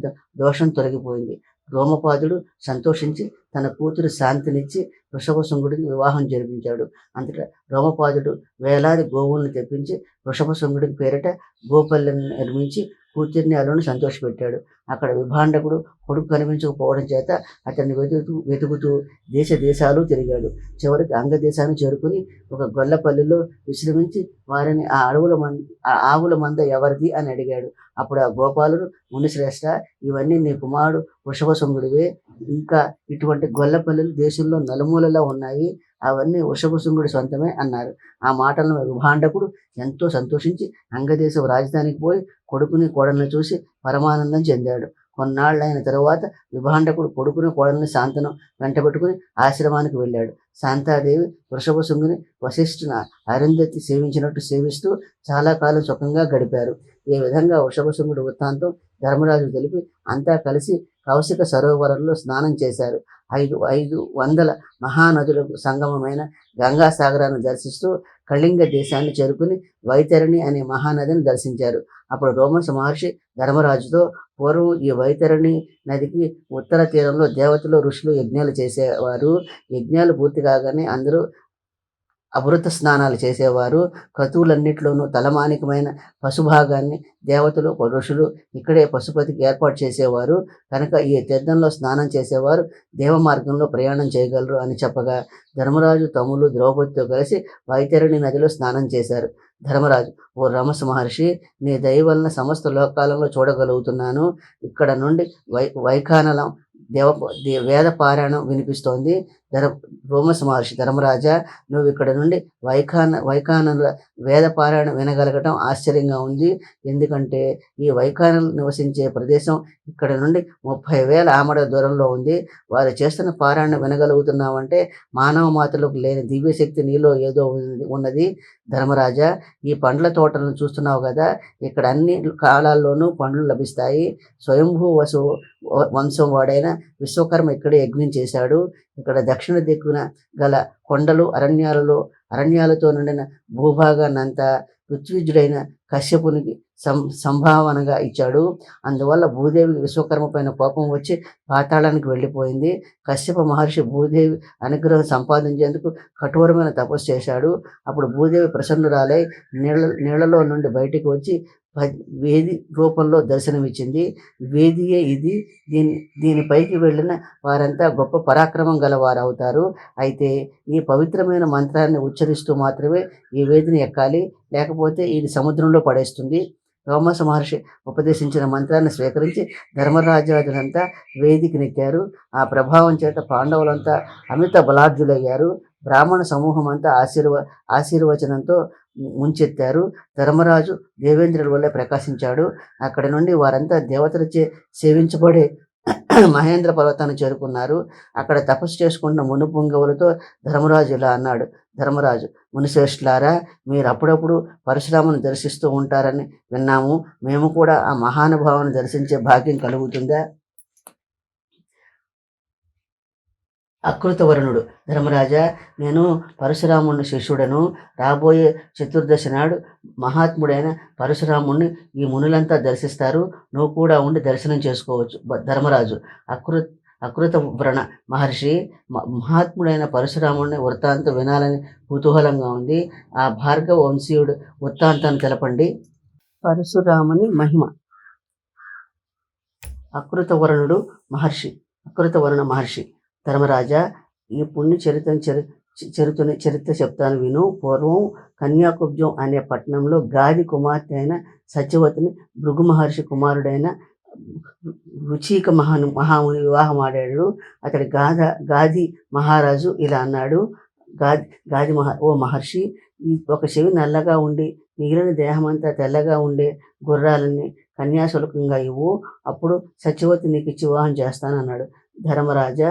దోషం తొలగిపోయింది. రోమపాదుడు సంతోషించి తన కూతురు శాంతినిచ్చి వృషభశృంగుడికి వివాహం జరిపించాడు. అంతటా రోమపాదుడు వేలాది గోవులను తెప్పించి వృషభశృంగుడికి పేరిట గోపల్లెను నిర్మించి కూతుర్ని అల్లుని సంతోషపెట్టాడు. అక్కడ విభాండకుడు కొడుకు కనిపించకపోవడం చేత అతన్ని వెతుకుతూ దేశాలు తిరిగాడు. చివరికి అంగదేశాన్ని చేరుకుని ఒక గొల్లపల్లిలో విశ్రమించి వారిని ఆ ఆవుల మంద ఎవరిది అని అడిగాడు. అప్పుడు ఆ గోపాలుడు, మునిశ్రేష్ఠ, ఇవన్నీ నీ కుమారుడు వృషభశృంగుడివే. ఇంకా ఇటువంటి గొల్లపల్లులు దేశంలో నలుమూలలా ఉన్నాయి. అవన్నీ వృషభశృంగుడి సొంతమే అన్నారు. ఆ మాటలను విభాండకుడు ఎంతో సంతోషించి అంగదేశం రాజధానికి పోయి కొడుకుని కోడల్ని చూసి పరమానందం చెందాడు. కొన్నాళ్ళైన తరువాత విభాండకుడు కొడుకుని కోడల్ని శాంతను వెంటబెట్టుకుని ఆశ్రమానికి వెళ్ళాడు. శాంతాదేవి వృషభశృంగుని వశిష్ఠుని అరుంధతి సేవించినట్టు సేవిస్తూ చాలా కాలం సుఖంగా గడిపారు. ఈ విధంగా వృషభశృంగుడి వృత్తాంతం ధర్మరాజు తెలిపి అంతా కలిసి కౌశిక సరోవరంలో స్నానం చేశారు. 500 మహానదులకు సంగమమైన గంగాసాగరాన్ని దర్శిస్తూ కళింగ దేశాన్ని చేరుకుని వైతరణి అనే మహానదిని దర్శించారు. అప్పుడు రోమన్స్ మహర్షి ధర్మరాజుతో, పూర్వం ఈ వైతరణి నదికి ఉత్తర తీరంలో దేవతలు, ఋషులు యజ్ఞాలు చేసేవారు. యజ్ఞాలు పూర్తి కాగానే అందరూ అమృత స్నానాలు చేసేవారు. క్రతువులన్నింటిలోనూ తలమానికమైన పశుభాగాన్ని దేవతలు, ఋషులు ఇక్కడే పశుపతికి ఏర్పాటు చేసేవారు. కనుక ఈ తీర్థంలో స్నానం చేసేవారు దేవ మార్గంలో ప్రయాణం చేయగలరు అని చెప్పగా ధర్మరాజు తమ్ములు ద్రౌపదితో కలిసి వైతరణి నదిలో స్నానం చేశారు. ధర్మరాజు, ఓ రమస మహర్షి, నీ దయ వలన సమస్త లోకాలలో చూడగలుగుతున్నాను. ఇక్కడ నుండి వైఖానలం వేద పారాయణం వినిపిస్తోంది. ధర రోమస్ మహర్షి, ధర్మరాజా, నువ్వు ఇక్కడ నుండి వైఖానల వేద పారాయణం వినగలగటం ఆశ్చర్యంగా ఉంది. ఎందుకంటే ఈ వైఖానలు నివసించే ప్రదేశం ఇక్కడ నుండి 30,000 ఆమడ దూరంలో ఉంది. వారు చేస్తున్న పారాయణం వినగలుగుతున్నావంటే మానవ మాతలకు లేని దివ్యశక్తి నీలో ఏదో ఉన్నది. ధర్మరాజా, ఈ పండ్ల తోటలను చూస్తున్నావు కదా, ఇక్కడ అన్ని కాలాల్లోనూ పండ్లు లభిస్తాయి. స్వయంభూ వంశం వాడైన విశ్వకర్మ ఇక్కడే యజ్ఞం చేశాడు. ఇక్కడ దక్షిణ దిక్కున గల కొండలు అరణ్యాలతో నిండిన భూభాగాన్నంతా పృథ్వీజుడైన కశ్యపునికి సంభావనగా ఇచ్చాడు. అందువల్ల భూదేవి విశ్వకర్మ పైన కోపం వచ్చి పాతాళానికి వెళ్ళిపోయింది. కశ్యప మహర్షి భూదేవి అనుగ్రహం సంపాదించేందుకు కఠోరమైన తపస్సు చేశాడు. అప్పుడు భూదేవి ప్రసన్నురాలై నీళ్లలో నుండి బయటికి వచ్చి వేది రూపంలో దర్శనమిచ్చింది. వేదియే ఇది. దీనిపైకి వెళ్ళిన వారంతా గొప్ప పరాక్రమం గలవారు అవుతారు. అయితే ఈ పవిత్రమైన మంత్రాన్ని ఉచ్చరిస్తూ మాత్రమే ఈ వేదిని ఎక్కాలి, లేకపోతే ఇది సముద్రంలో పడేస్తుంది. రోమస మహర్షి ఉపదేశించిన మంత్రాన్ని స్వీకరించి ధర్మరాజాదులంతా వేదికి నెక్కారు. ఆ ప్రభావం చేత పాండవులంతా అమిత బలాఢ్యులయ్యారు. బ్రాహ్మణ సమూహం అంతా ఆశీర్వచనంతో ముంచెత్తారు. ధర్మరాజు దేవేంద్రుల వల్లే ప్రకాశించాడు. అక్కడి నుండి వారంతా దేవతలచే సేవించబడే మహేంద్ర పర్వతాన్ని చేరుకున్నారు. అక్కడ తపస్సు చేసుకున్న మునుపుంగవులతో ధర్మరాజు ఇలా అన్నాడు. ధర్మరాజు, మునిశ్రేష్ఠులారా, మీరు అప్పుడప్పుడు పరశురామును దర్శిస్తూ ఉంటారని విన్నాము. మేము కూడా ఆ మహానుభావాన్ని దర్శించే భాగ్యం కలుగుతుందా? అకృతవర్ణుడు, ధర్మరాజా, నేను పరశురాముని శిష్యుడను. రాబోయే చతుర్దశి నాడు మహాత్ముడైన పరశురాముణ్ణి ఈ మునులంతా దర్శిస్తారు. నువ్వు కూడా ఉండి దర్శనం చేసుకోవచ్చు. ధర్మరాజు, అకృత వ్రణ మహర్షి, మహాత్ముడైన పరశురాముడిని వృత్తాంతం వినాలని కుతూహలంగా ఉంది. ఆ భార్గవ వంశీయుడు వృత్తాంతాన్ని తెలపండి. పరశురాముని మహిమ. అకృతవర్ణ మహర్షి, ధర్మరాజా, ఈ పుణ్య చరిత్ర చెప్తాను విను. పూర్వం కన్యాకుబ్జం అనే పట్టణంలో గాది కుమార్తె అయిన సత్యవతిని భృగు మహర్షి కుమారుడైన రుచిక మహాముని వివాహం ఆడాడు. అతడి గాది మహారాజు ఇలా అన్నాడు. ఓ మహర్షి, ఒక చెవి నల్లగా ఉండి మిగిలిన దేహమంతా తెల్లగా ఉండే గుర్రాలని కన్యాశుల్కంగా ఇవ్వు, అప్పుడు సత్యవతి నీకు ఇచ్చి వివాహం చేస్తానన్నాడు. ధర్మరాజా,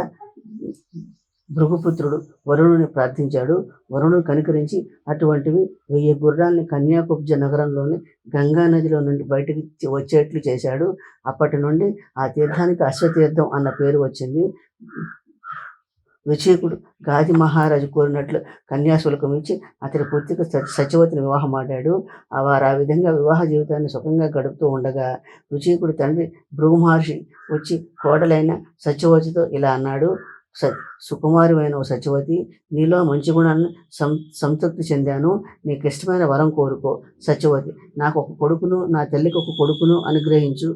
భృగుపుత్రుడు వరుణుని ప్రార్థించాడు. వరుణుడు కనికరించి అటువంటివి 1000 గుర్రాల్ని కన్యాకుబ్జ నగరంలోని గంగా నదిలో నుండి బయటికి వచ్చేట్లు చేశాడు. అప్పటి నుండి ఆ తీర్థానికి అశ్వతీర్థం అన్న పేరు వచ్చింది. రుచీకుడు గాది మహారాజు కోరినట్లు కన్యాశుల్కం ఇచ్చి అతడి పుత్రిక సత్యవతిని వివాహం ఆడాడు. వారు ఆ విధంగా వివాహ జీవితాన్ని సుఖంగా గడుపుతూ ఉండగా రుచీకుడు తండ్రి భృగు మహర్షి వచ్చి కోడలైన సత్యవతితో ఇలా అన్నాడు. సుకుమారమైన ఓ సత్యవతి, నీలో మంచి గుణాన్ని సంతృప్తి చెందాను. నీకు ఇష్టమైన వరం కోరుకో. సత్యవతి, నాకు ఒక కొడుకును, నా తల్లికి ఒక కొడుకును అనుగ్రహించు.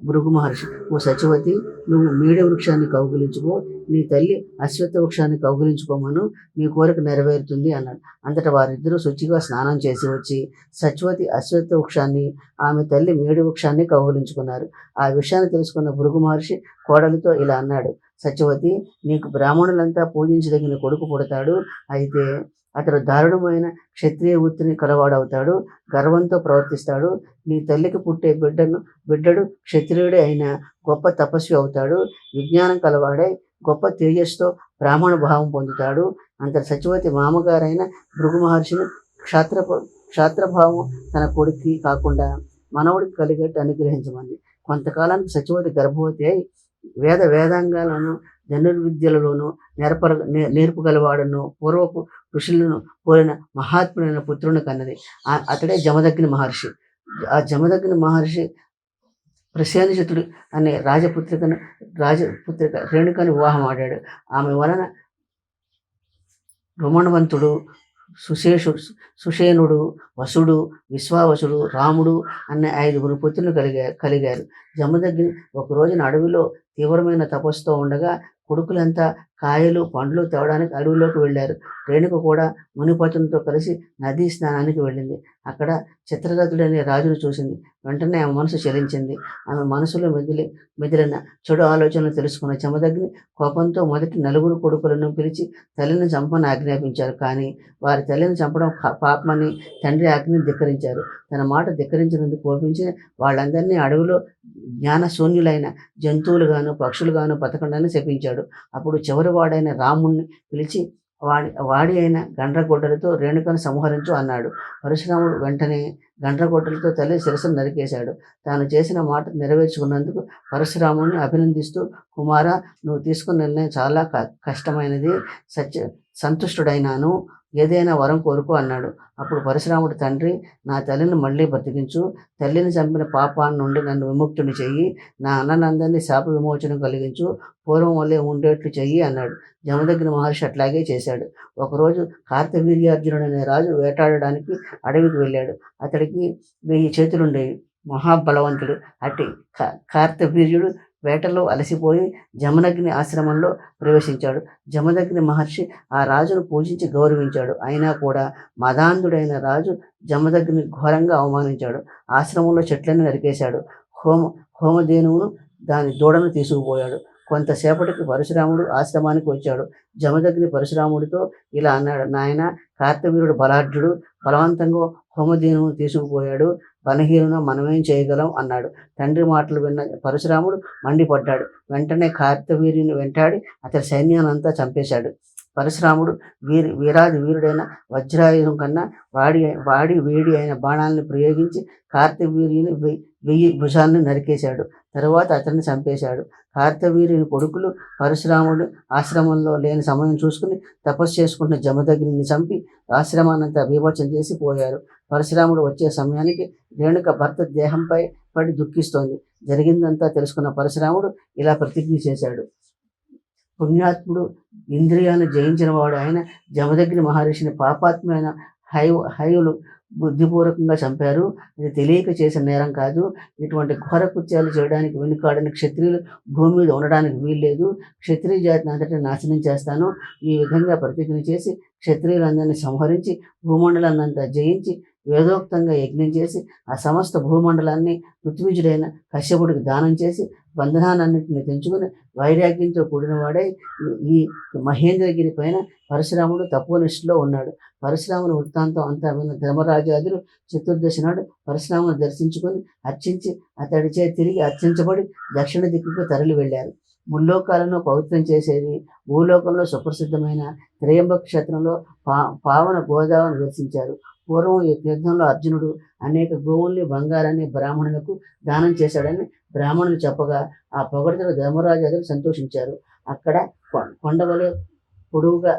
భృగు మహర్షి, ఓ సత్యవతి, నువ్వు మీడ వృక్షాన్ని కౌగిలించుకో, నీ తల్లి అశ్వత్థ వృక్షాన్ని కౌగిలించుకోమను, మీ కోరిక నెరవేరుతుంది అన్నాడు. అంతటా వారిద్దరూ శుచిగా స్నానం చేసి వచ్చి సత్యవతి అశ్వత్థ వృక్షాన్ని, ఆమె తల్లి మేడి వృక్షాన్ని కౌగిలించుకున్నారు. ఆ విషయాన్ని తెలుసుకున్న భృగు మహర్షి కోడలితో ఇలా అన్నాడు. సత్యవతి, నీకు బ్రాహ్మణులంతా పూజించదగిన కొడుకు పుడతాడు. అయితే అతడు దారుణమైన క్షత్రియ వృత్తిని కలవాడవుతాడు. గర్వంతో ప్రవర్తిస్తాడు. నీ తల్లికి పుట్టే బిడ్డడు క్షత్రియుడే అయిన గొప్ప తపస్వి అవుతాడు. విజ్ఞానం కలవాడై గొప్ప తేజస్సుతో బ్రాహ్మణ భావం పొందుతాడు. అంతటి సత్యవతి మామగారైన భృగు మహర్షిని క్షాత్రభావం తన కొడుక్కి కాకుండా మనవుడికి కలిగేట్టు అనుగ్రహించమంది. కొంతకాలానికి సత్యవతి గర్భవతి అయి వేదాంగాలను ధనుర్విద్యలలోనూ నేర్పగలవాడను పూర్వపు ఋషులను పోలిన మహాత్ముడైన పుత్రుని కన్నది. అతడే జమదగ్ని మహర్షి. ఆ జమదగ్ని మహర్షి ప్రసేనజితుడు అనే రాజపుత్రిక రేణుకని వివాహం ఆడాడు. ఆమె వలన రుమణవంతుడు, సుషేనుడు, వసుడు, విశ్వావసుడు, రాముడు అనే 5 పుత్రులు కలిగారు. జమదగ్ని ఒక రోజున అడవిలో తీవ్రమైన తపస్సుతో ఉండగా కొడుకులంతా కాయలు పండ్లు తేవడానికి అడవిలోకి వెళ్ళారు. రేణుక కూడా మునిపతునితో కలిసి నదీ స్నానానికి వెళ్ళింది. అక్కడ చిత్రరథుడనే రాజును చూసింది. వెంటనే ఆమె మనసు చలించింది. ఆమె మనసులో మెదిలిన చెడు ఆలోచనలు తెలుసుకున్న జమదగ్ని కోపంతో మొదటి నలుగురు కొడుకులను పిలిచి తల్లిని చంపని ఆజ్ఞాపించారు. కానీ వారి తల్లిని చంపడం పాపమని తండ్రి ఆజ్ఞని ధిక్కరించారు. తన మాట ధిక్కరించినందుకు కోపించి వాళ్ళందరినీ అడవిలో జ్ఞానశూన్యులైన జంతువులుగాను పక్షులుగాను బతకండని శపించాడు. అప్పుడు చివరి వాడైన రాముణ్ణి పిలిచి వాడి అయిన గండ్రగొడ్డలతో రేణుకను సంహరించు అన్నాడు. పరశురాముడు వెంటనే గండ్రగొడ్డలతో తల్లి శిరస్సును నరికేశాడు. తాను చేసిన మాట నెరవేర్చుకున్నందుకు పరశురాముడిని అభినందిస్తూ, కుమారా, నువ్వు తీసుకున్న నిర్ణయం చాలా కష్టమైనది, సంతుష్టుడైనాను, ఏదైనా వరం కోరుకో అన్నాడు. అప్పుడు పరశురాముడు తండ్రి, నా తల్లిని మళ్ళీ బ్రతికించు, తల్లిని చంపిన పాపాన్ని నుండి నన్ను విముక్తుని చెయ్యి, నా అన్ననందరినీ శాప విమోచనం కలిగించు, పూర్వం వల్లే ఉండేట్లు చెయ్యి అన్నాడు. జమదగ్ని మహర్షి అట్లాగే చేశాడు. ఒకరోజు కార్తవీర్యార్జునుడు అనే రాజు వేటాడడానికి అడవికి వెళ్ళాడు. అతడికి 1000 చేతులుండేవి. మహాబలవంతుడు. అట్టి కార్తవీర్యుడు వేటలో అలసిపోయి జమదగ్ని ఆశ్రమంలో ప్రవేశించాడు. జమదగ్ని మహర్షి ఆ రాజును పూజించి గౌరవించాడు. అయినా కూడా మదాంధుడైన రాజు జమదగ్ని ఘోరంగా అవమానించాడు. ఆశ్రమంలో చెట్లను నరికేశాడు. హోమధేనువును దాని దూడను తీసుకుపోయాడు. కొంతసేపటికి పరశురాముడు ఆశ్రమానికి వచ్చాడు. జమదగ్ని పరశురాముడితో ఇలా అన్నాడు, నాయన, కార్తవీరుడు బలాఢ్యుడు, బలవంతంగా హోమధేనువును తీసుకుపోయాడు, బలహీనున మనమేం చేయగలం అన్నాడు. తండ్రి మాటలు విన్న పరశురాముడు మండిపడ్డాడు. వెంటనే కార్తవీర్యుని వెంటాడి అతడి సైన్యానంతా చంపేశాడు. పరశురాముడు వీరాది వీరుడైన వజ్రాయుధం కన్నా వేడి అయిన బాణాలను ప్రయోగించి కార్తవీర్యుని 1000 భుజాలను నరికేశాడు. తరువాత అతన్ని చంపేశాడు. కార్తవీర్యుని కొడుకులు పరశురాముడు ఆశ్రమంలో లేని సమయం చూసుకుని తపస్సు చేసుకుంటున్న జమదగ్ని చంపి ఆశ్రమాన్నంతా బీభత్సం చేసి పోయారు. పరశురాముడు వచ్చే సమయానికి రేణుక భర్త దేహంపై పడి దుఃఖిస్తోంది. జరిగిందంతా తెలుసుకున్న పరశురాముడు ఇలా ప్రతిజ్ఞ చేశాడు. పుణ్యాత్ముడు, ఇంద్రియాలను జయించిన వాడు ఆయన జమదగ్ని మహర్షిని పాపాత్మైన హైవులు బుద్ధిపూర్వకంగా చంపారు. ఇది తెలియక చేసిన నేరం కాదు. ఇటువంటి ఘోర కృత్యాలు చేయడానికి వెనుకాడని క్షత్రియులు భూమి మీద ఉండడానికి వీల్లేదు. క్షత్రియ జాతిని అంతటా నాశనం చేస్తాను. ఈ విధంగా ప్రతిజ్ఞ చేసి క్షత్రియులందరినీ సంహరించి భూమండలాన్నంతా జయించి వేదోక్తంగా యజ్ఞం చేసి ఆ సమస్త భూమండలాన్ని ఋత్విజుడైన కశ్యపుడికి దానం చేసి బంధనాన్నింటిని తెంచుకుని వైరాగ్యంతో కూడినవాడై ఈ మహేంద్రగిరి పైన పరశురాముడు తపోనిష్ఠలో ఉన్నాడు. పరశురాముని వృత్తాంతం అంతా విన్న ధర్మరాజాదులు చతుర్దశి నాడు పరశురామును దర్శించుకొని అర్చించి అతడిచే తిరిగి అర్చించబడి దక్షిణ దిక్కుకు తరలి వెళ్ళారు. ముల్లోకాలను పవిత్రం చేసేది భూలోకంలో సుప్రసిద్ధమైన త్రయంబక క్షేత్రంలో పావన గోదావరిని దర్శించారు. పూర్వం ఈ తీర్థంలో అర్జునుడు అనేక గోవుల్ని, బంగారాన్ని బ్రాహ్మణులకు దానం చేశాడని బ్రాహ్మణులు చెప్పగా ఆ పొగడ్తలు ధర్మరాజాదులు సంతోషించారు. అక్కడ కొండవలే పొడవుగా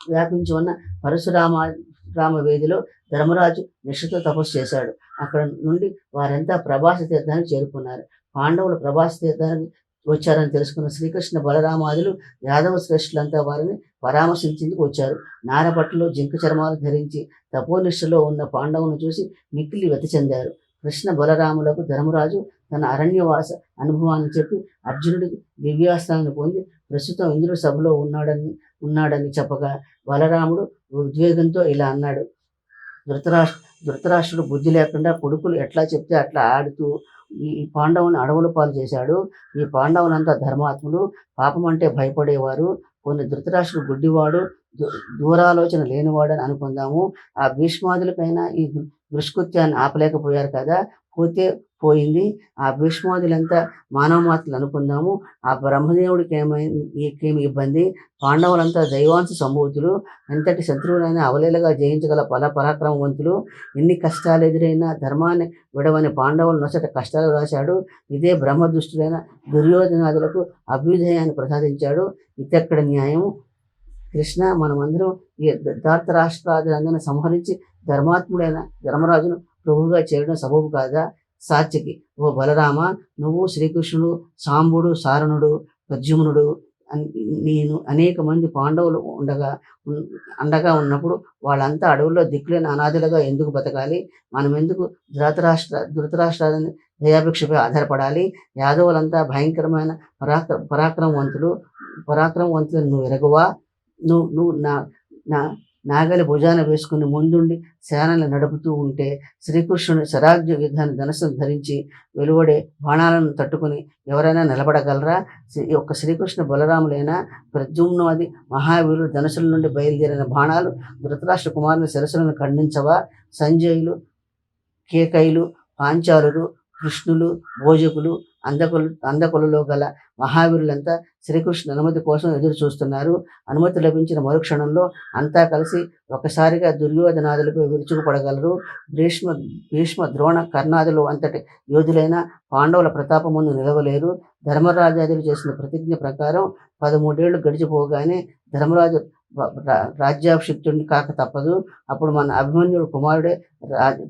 వ్యాపించి ఉన్న పరశురామ వేదిలో ధర్మరాజు నిష్ఠతో తపస్సు చేశాడు. అక్కడ నుండి వారంతా ప్రభాస తీర్థానికి చేరుకున్నారు. పాండవులు ప్రభాస తీర్థానికి వచ్చారని తెలుసుకున్న శ్రీకృష్ణ బలరామాదులు యాదవ శ్రేష్ఠులంతా వారిని పరామర్శించేందుకు వచ్చారు. నారబట్టలు, జింక చర్మాలు ధరించి తపోనిష్టలో ఉన్న పాండవులను చూసి మిక్కిలి వ్యతి చెందారు. కృష్ణ బలరాములకు ధర్మరాజు తన అరణ్యవాస అనుభవాన్ని చెప్పి అర్జునుడికి దివ్యాస్త్రాన్ని పొంది ప్రస్తుతం ఇంద్రుడి సభలో ఉన్నాడని చెప్పగా బలరాముడు ఉద్వేగంతో ఇలా అన్నాడు, ధృతరాష్ట్రుడు బుద్ధి లేకుండా కొడుకులు ఎట్లా చెప్తే అట్లా ఆడుతూ ఈ పాండవుని అడవుల పాలు చేశాడు. ఈ పాండవులంతా ధర్మాత్ములు, పాపం అంటే భయపడేవారు. కొన్ని ధృతరాష్ట్రుడు గుడ్డివాడు, దూరాలోచన లేనివాడని అనుకుందాము. ఆ భీష్మాదులకైనా ఈ దుష్కృత్యాన్ని ఆపలేకపోయారు కదా, పోతే పోయింది. ఆ భీష్మాదులంతా మానవ మాత్రలు అనుకుందాము. ఆ బ్రహ్మదేవుడికి ఏమి ఇబ్బంది? పాండవులంతా దైవాంశ సంభూతులు, ఎంతటి శత్రువులైనా అవలేలగా జయించగల పరాక్రమవంతులు. ఎన్ని కష్టాలు ఎదురైనా ధర్మాన్ని విడవని పాండవులు నొసట కష్టాలు రాశాడు. ఇదే బ్రహ్మదుష్టులైన దుర్యోధనాదులకు అభ్యుదయాన్ని ప్రసాదించాడు. ఇతెక్కడ న్యాయము? కృష్ణ, మనమందరం ఈ ధార్తరాష్ట్రాదులందరినీ సంహరించి ధర్మాత్ముడైన ధర్మరాజును ప్రభువుగా చేయడం సబబు కాదా? సాత్యకి, ఓ బలరామ, నువ్వు, శ్రీకృష్ణుడు, సాంబుడు, సారణుడు, ప్రద్యుమ్నుడు, నేను అనేక మంది పాండవులు అండగా ఉన్నప్పుడు వాళ్ళంతా అడవుల్లో దిక్కులేని అనాథులుగా ఎందుకు బతకాలి? మనం ఎందుకు ధృతరాష్ట్రాన్ని దయాభిక్షపై ఆధారపడాలి? యాదవులంతా భయంకరమైన పరాక్రమవంతులను నువ్వు ఎరగవా? నా నాగలి భుజాన వేసుకుని ముందుండి సేనలు నడుపుతూ ఉంటే శ్రీకృష్ణుని శరాగ్య యుద్ధాన్ని ధనస్సును ధరించి వెలువడే బాణాలను తట్టుకుని ఎవరైనా నిలబడగలరా? ఈ ఒక్క శ్రీకృష్ణ బలరాములైనా ప్రద్యుమ్నాది మహావీరులు ధనుసుల నుండి బయలుదేరిన బాణాలు ధృతరాష్ట్ర కుమారుని శిరస్సులను ఖండించవా? సంజయులు, కేకయులు, పాంచాలురు, కృష్ణులు, భోజకులు, అందకులలో గల మహావీరులంతా శ్రీకృష్ణ అనుమతి కోసం ఎదురు చూస్తున్నారు. అనుమతి లభించిన మరుక్షణంలో అంతా కలిసి ఒకసారిగా దుర్యోధనాదులపై విరుచుకుపడగలరు. భీష్మ, ద్రోణ, కర్ణాదులు అంతటి యోధులైన పాండవుల ప్రతాపం ముందు నిలవలేరు. ధర్మరాజాదులు చేసిన ప్రతిజ్ఞ ప్రకారం 13 ఏళ్లు గడిచిపోగానే ధర్మరాజు రాజ్యాభిషిక్తుడిని కాక తప్పదు. అప్పుడు మన అభిమన్యుడు కుమారుడే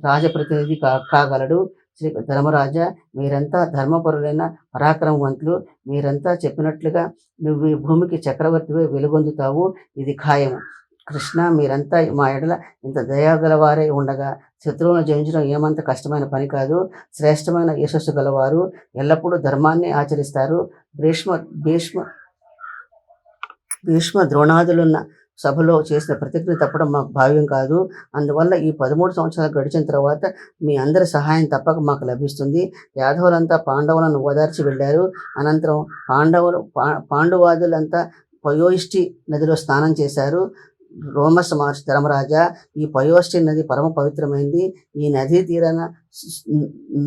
రాజప్రతినిధి కాగలడు. శ్రీ ధర్మరాజా, మీరంతా ధర్మపరులైన పరాక్రమవంతులు. మీరంతా చెప్పినట్లుగా నువ్వు ఈ భూమికి చక్రవర్తివై వెలుగొందుతావు, ఇది ఖాయము. కృష్ణ, మీరంతా మా ఎడల ఇంత దయాగలవారై ఉండగా శత్రువులను జయించడం ఏమంత కష్టమైన పని కాదు. శ్రేష్టమైన యశస్సు గలవారు, ఎల్లప్పుడూ ధర్మాన్ని ఆచరిస్తారు. భీష్మ ద్రోణాదులున్న సభలో చేసిన ప్రతిజ్ఞ తప్పడం మాకు భావ్యం కాదు. అందువల్ల ఈ 13 సంవత్సరాలు గడిచిన తర్వాత మీ అందరి సహాయం తప్పక మాకు లభిస్తుంది. యాదవులంతా పాండవులను ఓదార్చి వెళ్ళారు. అనంతరం పాండువాదులంతా పయోష్టి నదిలో స్నానం చేశారు. రోమస్ మహర్షి, ధర్మరాజా, ఈ పయోష్టి నది పరమ పవిత్రమైంది. ఈ నదీ తీరాన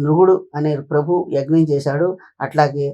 నృగుడు అనే ప్రభు యజ్ఞం చేశాడు. అట్లాగే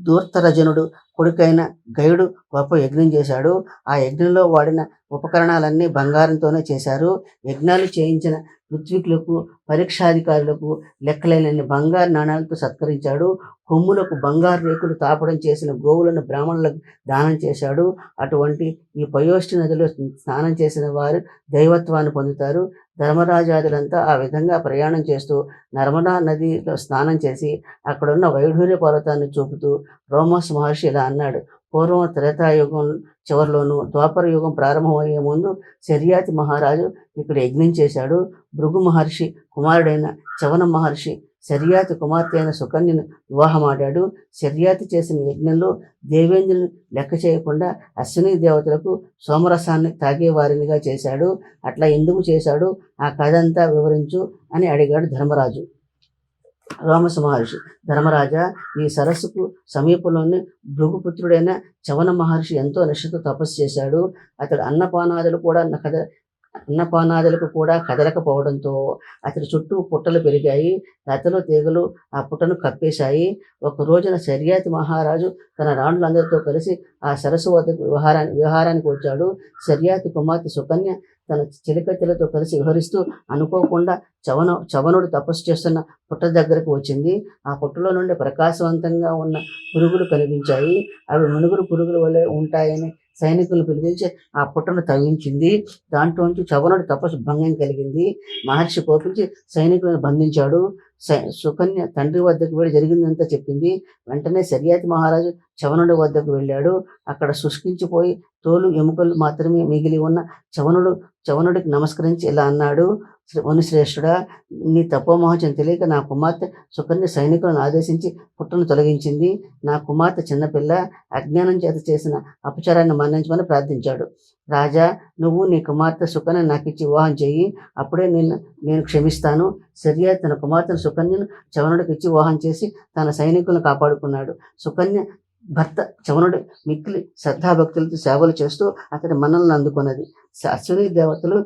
దూర్తరజనుడు కొడుకైన గయుడు గొప్ప యజ్ఞం చేశాడు. ఆ యజ్ఞంలో వాడిన ఉపకరణాలన్నీ బంగారంతోనే చేశారు. యజ్ఞాలు చేయించిన ఋత్వికులకు, పరీక్షాధికారులకు లెక్కలేని బంగారు నాణాలతో సత్కరించాడు. కొమ్ములకు బంగారు రేకులు తాపడం చేసిన గోవులను బ్రాహ్మణులకు దానం చేశాడు. అటువంటి ఈ పయోష్టి నదిలో స్నానం చేసిన వారు దైవత్వాన్ని పొందుతారు. ధర్మరాజాదులంతా ఆ విధంగా ప్రయాణం చేస్తూ నర్మదా నదిలో స్నానం చేసి అక్కడున్న వైఢూర్య పర్వతాన్ని చూపుతూ రోమస్ మహర్షి ఇలా అన్నాడు. పూర్వం త్రేతాయుగం చివరిలోనూ ద్వాపర యుగం ప్రారంభమయ్యే ముందు శర్యాతి మహారాజు ఇక్కడ యజ్ఞం చేశాడు. భృగు మహర్షి కుమారుడైన చవన మహర్షి శర్యాతి కుమార్తె అయిన సుకన్యను వివాహమాడాడు. శర్యాతి చేసిన యజ్ఞంలో దేవేంద్రుని లెక్క చేయకుండా అశ్విని దేవతలకు సోమరసాన్ని తాగేవారినిగా చేశాడు. అట్లా ఎందుకు చేశాడు? ఆ కథ అంతా వివరించు అని అడిగాడు ధర్మరాజు. రోమస మహర్షి, ధర్మరాజా, ఈ సరస్సుకు సమీపంలోని భృగుపుత్రుడైన చవన మహర్షి ఎంతో నిష్ఠతో తపస్సు చేశాడు. అతడు అన్నపానాదులకు కూడా కదలకపోవడంతో అతడి చుట్టూ పుట్టలు పెరిగాయి. లతలు తీగలు ఆ పుట్టను కప్పేశాయి. ఒక రోజున శర్యాతి మహారాజు తన రాణులందరితో కలిసి ఆ సరస్సు వద్దకు విహారానికి వచ్చాడు. శర్యాతి కుమార్తె సుకన్య తన చెలికత్తెలతో కలిసి విహరిస్తూ అనుకోకుండా చవనుడు తపస్సు చేస్తున్న పుట్ట దగ్గరకు వచ్చింది. ఆ పుట్టలో నుండి ప్రకాశవంతంగా ఉన్న పురుగులు కనిపించాయి. అవి మనుగురు పురుగుల వలె ఉంటాయని సైనికులను పిలిపించి ఆ పుట్టను తవ్వించింది. దాంట్లోంచి చవనుడి తపస్సు భంగం కలిగింది. మహర్షి కోపించి సైనికులను బంధించాడు. సుకన్య తండ్రి వద్దకు వెళ్ళి జరిగిందంతా చెప్పింది. వెంటనే శర్యాతి మహారాజు చవనుడి వద్దకు వెళ్ళాడు. అక్కడ శుష్కించిపోయి తోలు ఎముకలు మాత్రమే మిగిలి ఉన్న చవనుడికి నమస్కరించి ఇలా అన్నాడు. మునిశ్రేష్ఠుడా, నీ తపోమోహం తెలియక నా కుమార్తె సుకన్య సైనికులను ఆదేశించి పుట్టను తొలగించింది. నా కుమార్తె చిన్నపిల్ల, అజ్ఞానం చేత చేసిన అపచారాన్ని మన్నించమని ప్రార్థించాడు. రాజా, నువ్వు నీ కుమార్తె సుకన్య నాకు ఇచ్చి వివాహం చెయ్యి, అప్పుడే నేను క్షమిస్తాను. శర్యాతి తన కుమార్తెను సుకన్యను చవనుడికి ఇచ్చి వివాహం చేసి తన సైనికులను కాపాడుకున్నాడు. సుకన్య భర్త చవనుడు మిక్కిలి శ్రద్ధాభక్తులతో సేవలు చేస్తూ అతడి మన్నలను అందుకున్నది. అశ్విని దేవతలు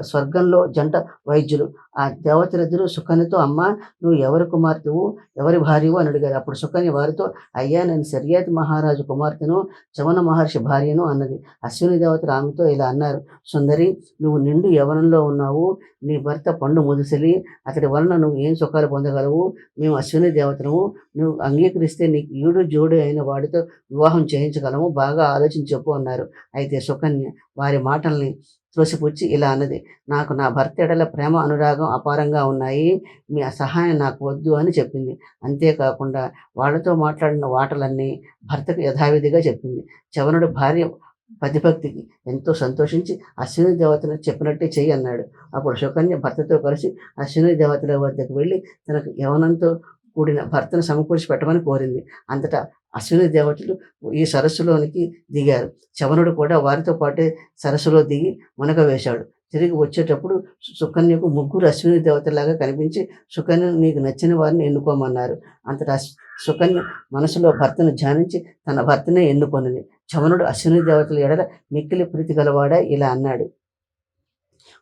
స్వర్గంలో జంట వైద్యులు. ఆ దేవతలిద్దరూ సుకన్యతో, అమ్మ, నువ్వు ఎవరి కుమార్తెవు, ఎవరి భార్యవు అని అడిగారు. అప్పుడు సుకన్య వారితో, అయ్యా, నేను శర్యాతి మహారాజు కుమార్తెను, చవన మహర్షి భార్యను అన్నది. అశ్విని దేవతలు ఆమెతో ఇలా అన్నారు. సుందరి, నువ్వు నిండు యవనంలో ఉన్నావు. నీ భర్త పండు ముదుసలి, అతడి వలన నువ్వు ఏం సుఖాలు పొందగలవు? మేము అశ్విని దేవతలము. నువ్వు అంగీకరిస్తే నీకు ఈడు జోడు అయిన వాడితో వివాహం చేయించగలము. బాగా ఆలోచించి చెప్పు అన్నారు. అయితే సుకన్య వారి మాటల్ని త్రోసిపుచ్చి ఇలా అన్నది. నాకు నా భర్త ఎడల ప్రేమ అనురాగం అపారంగా ఉన్నాయి. మీ సహాయం నాకు వద్దు అని చెప్పింది. అంతేకాకుండా వాళ్ళతో మాట్లాడిన వాటలన్నీ భర్తకు యథావిధిగా చెప్పింది. చవనుడి భార్య పతిభక్తికి ఎంతో సంతోషించి అశ్విని దేవతను చెప్పినట్టే చెయ్యి అన్నాడు. అప్పుడు సుకన్య భర్తతో కలిసి అశ్విని దేవతల వద్దకు వెళ్ళి తనకు యవనంతో కూడిన భర్తను సమకూర్చి పెట్టమని కోరింది. అంతటా అశ్విని దేవతలు ఈ సరస్సులోనికి దిగారు. చవనుడు కూడా వారితో పాటే సరస్సులో దిగి మునక వేశాడు. తిరిగి వచ్చేటప్పుడు సుకన్యకు ముగ్గురు అశ్విని దేవతలాగా కనిపించి, సుకన్య నీకు నచ్చిన వారిని ఎన్నుకోమన్నారు. అంతటా సుకన్య మనసులో భర్తను ధ్యానించి తన భర్తనే ఎన్నుకొన్నది. చవనుడు అశ్విని దేవతల ఎడల మిక్కిలి ప్రీతి గలవాడా ఇలా అన్నాడు: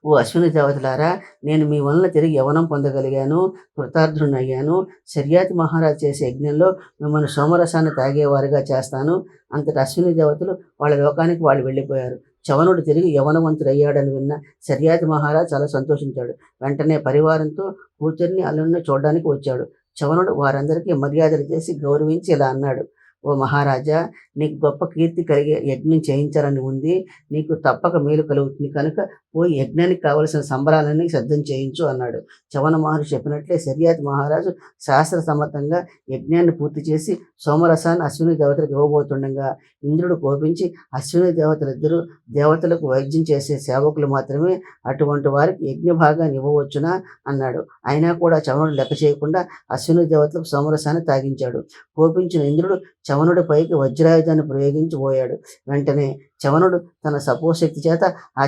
ఓ అశ్విని దేవతలారా, నేను మీ వలన తిరిగి యవనం పొందగలిగాను, కృతార్థుడనయ్యాను. శర్యాతి మహారాజు చేసే యజ్ఞంలో మిమ్మల్ని సోమరసాన్ని తాగేవారుగా చేస్తాను. అంతటి అశ్విని దేవతలు వాళ్ళ లోకానికి వాళ్ళు వెళ్ళిపోయారు. చవనుడు తిరిగి యవనవంతుడయ్యాడని విన్న శర్యాతి మహారాజు చాలా సంతోషించాడు. వెంటనే పరివారంతో కూతుర్ని అల్లుడిని చూడడానికి వచ్చాడు. చవనుడు వారందరికీ మర్యాదలు చేసి గౌరవించి ఇలా అన్నాడు: ఓ మహారాజా, నీకు గొప్ప కీర్తి కలిగే యజ్ఞం చేయించాలని ఉంది. నీకు తప్పక మేలు కలుగుతుంది కనుక పోయి యజ్ఞానికి కావలసిన సంబరాలన్నీ సిద్ధం చేయించు అన్నాడు. చవన మహర్షి చెప్పినట్లే శర్యాతి మహారాజు శాస్త్ర సమ్మతంగా యజ్ఞాన్ని పూర్తి చేసి సోమరసాన్ని అశ్విని దేవతలకు ఇవ్వబోతుండగా ఇంద్రుడు కోపించి, అశ్విని దేవతలిద్దరూ దేవతలకు వైద్యం చేసే సేవకులు మాత్రమే, అటువంటి వారికి యజ్ఞ భాగాన్ని ఇవ్వవచ్చునా అన్నాడు. అయినా కూడా చవనుడు లెక్క చేయకుండా అశ్విని దేవతలకు సోమరసాన్ని తాగించాడు. కోపించిన ఇంద్రుడు చవనుడి పైకి వజ్రాయుధాన్ని ప్రయోగించబోయాడు. వెంటనే చవనుడు తన సపోశక్తి చేత ఆ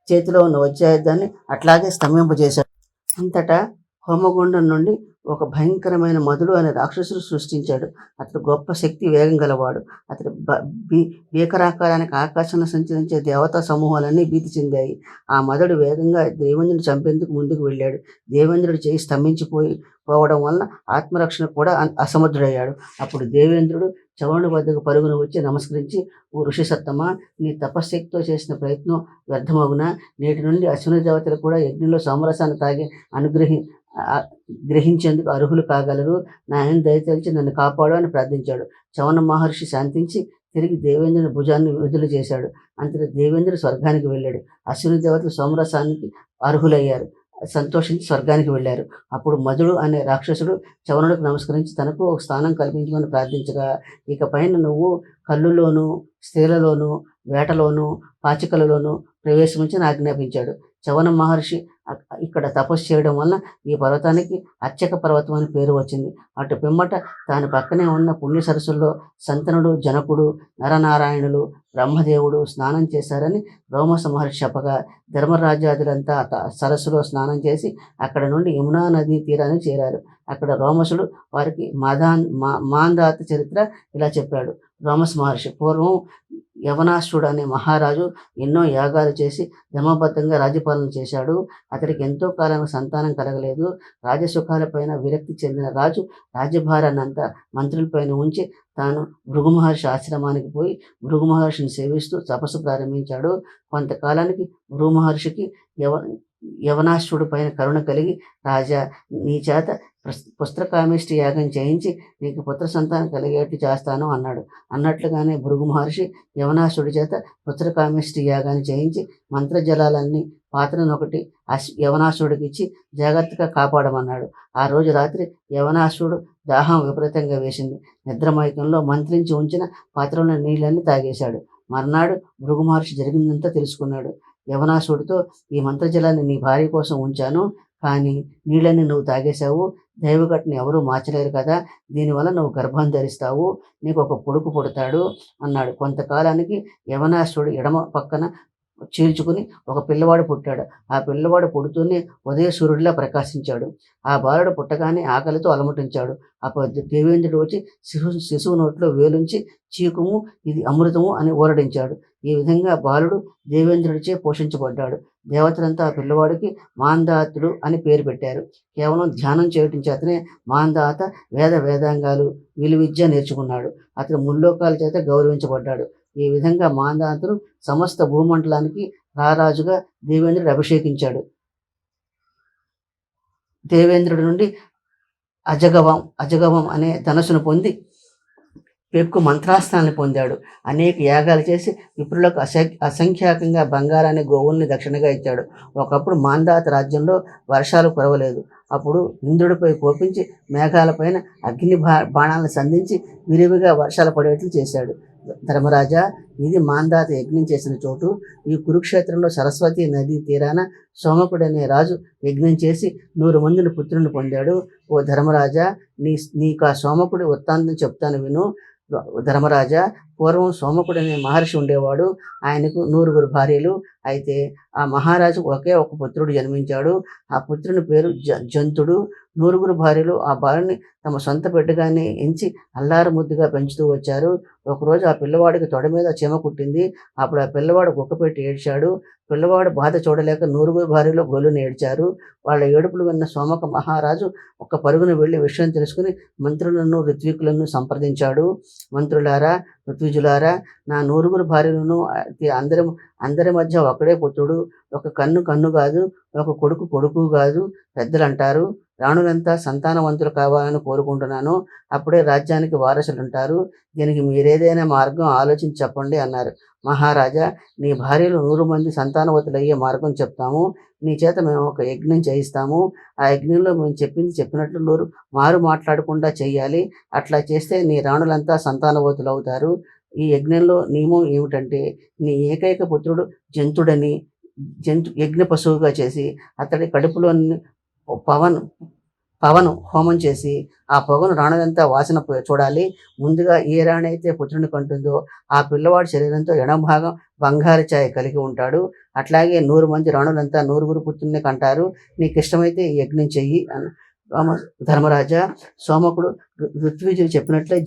చేతిలో ఉన్న వజ్రాయుధాన్ని అట్లాగే స్తంభింపజేశాడు. అంతటా హోమగుండం నుండి ఒక భయంకరమైన మధుడు అనే రాక్షసుడు సృష్టించాడు. అతడు గొప్ప శక్తి, వేగం గలవాడు. అతడు భీకరాకారానికి ఆకాశంలో సంచరించే దేవతా సమూహాలన్నీ భీతి చెందాయి. ఆ మధుడు వేగంగా దేవేంద్రుడు చంపేందుకు ముందుకు వెళ్ళాడు. దేవేంద్రుడు చేయి పోవడం వలన ఆత్మరక్షణ కూడా అసమర్థుడయ్యాడు. అప్పుడు దేవేంద్రుడు చవనుడి వద్దకు పరుగున వచ్చి నమస్కరించి, ఓ ఋషి సత్తమా, నీ తపశ్శక్తితో చేసిన ప్రయత్నం వ్యర్థమగునా? నేటి నుండి అశ్విని దేవతలు కూడా యజ్ఞంలో సమరసాన్ని తాగి గ్రహించేందుకు అర్హులు కాగలరు. నాయన దయతలిచి నన్ను కాపాడు అని ప్రార్థించాడు. చవన మహర్షి శాంతించి తిరిగి దేవేంద్రుని భుజాన్ని విడుదల చేశాడు. అంతటి దేవేంద్రుడు స్వర్గానికి వెళ్ళాడు. అశ్విని దేవతలు సోమరసానికి అర్హులయ్యారు. సంతోషించి స్వర్గానికి వెళ్ళారు. అప్పుడు మధుడు అనే రాక్షసుడు చవనుడికి నమస్కరించి తనకు ఒక స్థానం కల్పించమని ప్రార్థించగా, ఇక పైన నువ్వు కళ్ళులోను, స్త్రీలలోను, వేటలోను, పాచికలలోను ప్రవేశించని ఆజ్ఞాపించాడు. చవన మహర్షి ఇక్కడ తపస్సు చేయడం వలన ఈ పర్వతానికి అర్చక పర్వతం అని పేరు వచ్చింది. అటు పిమ్మట దాని పక్కనే ఉన్న పుణ్య సరస్సుల్లో సంతనుడు, జనకుడు, నరనారాయణులు, బ్రహ్మదేవుడు స్నానం చేశారని రోమస మహర్షి చెప్పగా ధర్మరాజాదులంతా సరస్సులో స్నానం చేసి అక్కడ నుండి యమునా నదీ తీరానికి చేరారు. అక్కడ రోమసుడు వారికి మాందాత చరిత్ర ఇలా చెప్పాడు. రోమస్ మహర్షి: పూర్వం యవనాసుడు అనే మహారాజు ఎన్నో యాగాలు చేసి ధర్మబద్ధంగా రాజ్యపాలన చేశాడు. అతడికి ఎంతో కాలానికి సంతానం కలగలేదు. రాజసుఖాలపైన విరక్తి చెందిన రాజు రాజ్యభారాన్నంతా మంత్రులపైన ఉంచి తాను భృగు మహర్షి ఆశ్రమానికి పోయి భృగు మహర్షిని సేవిస్తూ తపస్సు ప్రారంభించాడు. కొంతకాలానికి భృగు మహర్షికి యవనాసుడు పైన కరుణ కలిగి, రాజా, నీ చేత పుత్రకామేష్టి యాగం చేయించి నీకు పుత్ర సంతానం కలిగేట్టు చేస్తాను అన్నాడు. అన్నట్లుగానే భృగు మహర్షి యవనాసుడి చేత పుత్రకామేష్టి యాగాన్ని చేయించి మంత్రజలాలన్నీ పాత్రనొకటి యవనాసుడికి ఇచ్చి జాగ్రత్తగా కాపాడమన్నాడు. ఆ రోజు రాత్రి యవనాసుడు దాహం విపరీతంగా వేసింది. నిద్రమైకంలో మంత్రించి ఉంచిన పాత్రలో నీళ్ళన్నీ తాగేశాడు. మర్నాడు భృగు మహర్షి జరిగిందంతా తెలుసుకున్నాడు. యవనాసుడితో, ఈ మంత్రజలాన్ని నీ భార్య కోసం ఉంచాను, కానీ నీళ్ళని నువ్వు తాగేశావు. దైవఘటన ఎవరూ మార్చలేరు కదా, దీనివల్ల నువ్వు గర్భం ధరిస్తావు, నీకు ఒక కొడుకు పుడతాడు అన్నాడు. కొంతకాలానికి యవనాసుడు ఎడమ పక్కన చీల్చుకుని ఒక పిల్లవాడు పుట్టాడు. ఆ పిల్లవాడు పుడుతూనే ఉదయ సూర్యుడిలా ప్రకాశించాడు. ఆ బాలుడు పుట్టగానే ఆకలితో అలమటించాడు. అప్పుడు దేవేంద్రుడు వచ్చి శిశువు నోట్లో వేలుంచి, చీకుము, ఇది అమృతము అని ఊరడించాడు. ఈ విధంగా బాలుడు దేవేంద్రుడిచే పోషించబడ్డాడు. దేవతలంతా ఆ పిల్లవాడికి మాందాతుడు అని పేరు పెట్టారు. కేవలం ధ్యానం చేయటం చేతనే మాందాత వేదాంగాలు, విలువిద్య నేర్చుకున్నాడు. అతడు ముల్లోకాల చేత గౌరవించబడ్డాడు. ఈ విధంగా మాందాతుడు సమస్త భూమండలానికి రారాజుగా దేవేంద్రుడు అభిషేకించాడు. దేవేంద్రుడి నుండి అజగవం అనే ధనస్సును పొంది పెక్కు మంత్రాస్త్రాన్ని పొందాడు. అనేక యాగాలు చేసి విప్రులకు అసంఖ్యాకంగా బంగారాన్ని, గోవుల్ని దక్షిణగా ఇచ్చాడు. ఒకప్పుడు మాందాత రాజ్యంలో వర్షాలు కురవలేదు. అప్పుడు ఇంద్రుడిపై కోపించి మేఘాలపైన అగ్ని బాణాలను సంధించి విరివిగా వర్షాలు పడేట్లు చేశాడు. ధర్మరాజా, ఇది మాందాత యజ్ఞం చేసిన చోటు. ఈ కురుక్షేత్రంలో సరస్వతి నదీ తీరాన సోమకుడు అనే రాజు యజ్ఞం చేసి 100 మందిని పుత్రులను పొందాడు. ఓ ధర్మరాజా, నీకు ఆ సోమకుడి వృత్తాంతం చెప్తాను విను. ధర్మరాజా, పూర్వం సోమకుడు అనే మహర్షి ఉండేవాడు. ఆయనకు 100 భార్యలు. అయితే ఆ మహారాజు ఒకే ఒక పుత్రుడు జన్మించాడు. ఆ పుత్రుని పేరు జంతుడు. 100 భార్యలు ఆ బాలుని తమ సొంత బిడ్డగానే ఎంచి అల్లారు ముద్దుగా పెంచుతూ వచ్చారు. ఒకరోజు ఆ పిల్లవాడికి తొడ మీద చీమ కుట్టింది. అప్పుడు ఆ పిల్లవాడు గుక్కపెట్టి ఏడ్చాడు. పిల్లవాడు బాధ చూడలేక 100 భార్యలు గొల్లున ఏడ్చారు. వాళ్ళ ఏడుపులు విన్న సోమక మహారాజు ఒక్క పరుగున వెళ్ళి విషయం తెలుసుకుని మంత్రులను ఋత్వికులను సంప్రదించాడు. మంత్రులారా, ఋత్విజులారా, నా 100 భార్యలను అందరి అందరి మధ్య ఒకడే పుత్రుడు. ఒక కన్ను కన్ను కాదు, ఒక కొడుకు కొడుకు కాదు. పెద్దలు అంటారు, రాణులంతా సంతానవంతులు కావాలని కోరుకుంటున్నాను. అప్పుడే రాజ్యానికి వారసులుంటారు. దీనికి మీరేదైనా మార్గం ఆలోచించి చెప్పండి అన్నారు. మహారాజా, నీ భార్యలు 100 మంది సంతానవతులయ్యే మార్గం చెప్తాము. నీ చేత మేము ఒక యజ్ఞం చేయిస్తాము. ఆ యజ్ఞంలో మేము చెప్పింది చెప్పినట్లు నోరు మారు మాట్లాడకుండా చెయ్యాలి. అట్లా చేస్తే నీ రాణులంతా సంతానవతులు అవుతారు. ఈ యజ్ఞంలో నియమం ఏమిటంటే, నీ ఏకైక పుత్రుడు జంతుడని యజ్ఞ పశువుగా చేసి అతడి కడుపులోని పవన్ పవను హోమం చేసి ఆ పొగను రాణులంతా వాసన చూడాలి. ముందుగా ఏ రాణి అయితే పుత్రుని కంటుందో ఆ పిల్లవాడి శరీరంతో ఎడమ భాగం బంగారు ఛాయ కలిగి ఉంటాడు. అట్లాగే 100 మంది రాణులంతా 100 పుత్రుల్ని కంటారు. నీకు ఇష్టమైతే ఈ యజ్ఞం చెయ్యి అని ధర్మరాజా, సోమకుడు ఋత్విజుడు చెప్పినట్లే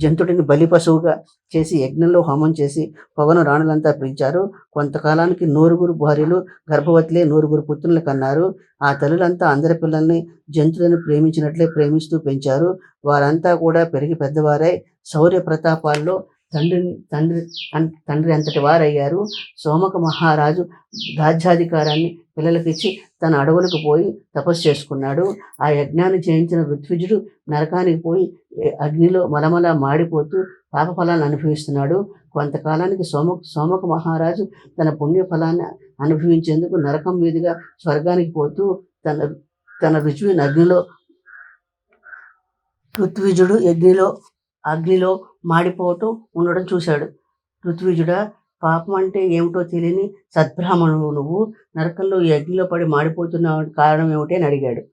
జంతుడిని బలి పశువుగా చేసి యజ్ఞంలో హోమం చేసి పొగను రాణులంతా పిలిచారు. కొంతకాలానికి 100 భార్యలు గర్భవతిలే 100 పుత్రులను కన్నారు. ఆ తల్లులంతా అందరి పిల్లల్ని జంతువులను ప్రేమించినట్లే ప్రేమిస్తూ పెంచారు. వారంతా కూడా పెరిగి పెద్దవారై శౌర్య ప్రతాపాల్లో తండ్రి అంతటి వారయ్యారు. సోమక మహారాజు రాజ్యాధికారాన్ని పిల్లలకిచ్చి తన అడవులకు పోయి తపస్సు చేసుకున్నాడు. ఆ యజ్ఞాన్ని చేయించిన ఋత్విజుడు నరకానికి పోయి అగ్నిలో మలమల మాడిపోతూ పాపఫలాన్ని అనుభవిస్తున్నాడు. కొంతకాలానికి సోమక మహారాజు తన పుణ్యఫలాన్ని అనుభవించేందుకు నరకం మీదుగా స్వర్గానికి పోతూ తన ఋత్విజుడు అగ్నిలో మాడిపోవటం ఉండడం చూశాడు. ఋత్విజుడా, పాపం అంటే ఏమిటో తెలియని సద్బ్రాహ్మణువు నువ్వు నరకంలో ఈ అగ్నిలో పడి మాడిపోతున్న కారణం ఏమిటి అని అడిగాడు.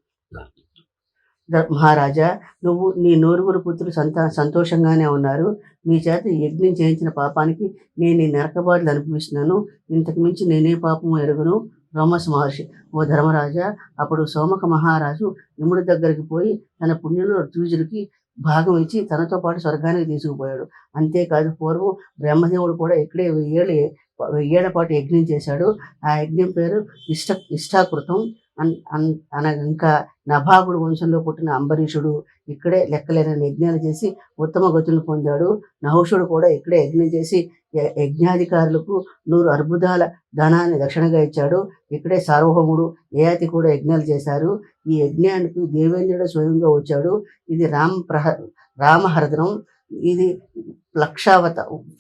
మహారాజా, నువ్వు నీ 100 పుత్రులు సంతోషంగానే ఉన్నారు. మీ చేత యజ్ఞం చేయించిన పాపానికి నేను ఈ నరక బాధలు అనుభవిస్తున్నాను. ఇంతకు మించి నేనే పాపము ఎరుగును. రోమస్ మహర్షి, ఓ ధర్మరాజా, అప్పుడు సోమక మహారాజు యముడి దగ్గరికి పోయి తన పుణ్యంలో ఋత్విజుడికి భాగం ఇచ్చి తనతో పాటు స్వర్గానికి తీసుకుపోయాడు. అంతేకాదు, పూర్వం బ్రహ్మదేవుడు కూడా ఇక్కడే 1000 ఏళ్ల పాటు యజ్ఞం చేశాడు. ఆ యజ్ఞం పేరు ఇష్టాకృతం. ఇంకా నభాగుడు వంశంలో పుట్టిన అంబరీషుడు ఇక్కడే లెక్కలేని యజ్ఞాలు చేసి ఉత్తమ గతులను పొందాడు. నహుషుడు కూడా ఇక్కడే యజ్ఞం చేసి యజ్ఞాధికారులకు 100 అర్బుదాల ధనాన్ని దక్షిణగా ఇచ్చాడు. ఇక్కడే సార్వభౌముడు యయాతి కూడా యజ్ఞాలు చేశారు. ఈ యజ్ఞానికి దేవేంద్రుడు స్వయంగా వచ్చాడు. ఇది రామహరదనం. ఇది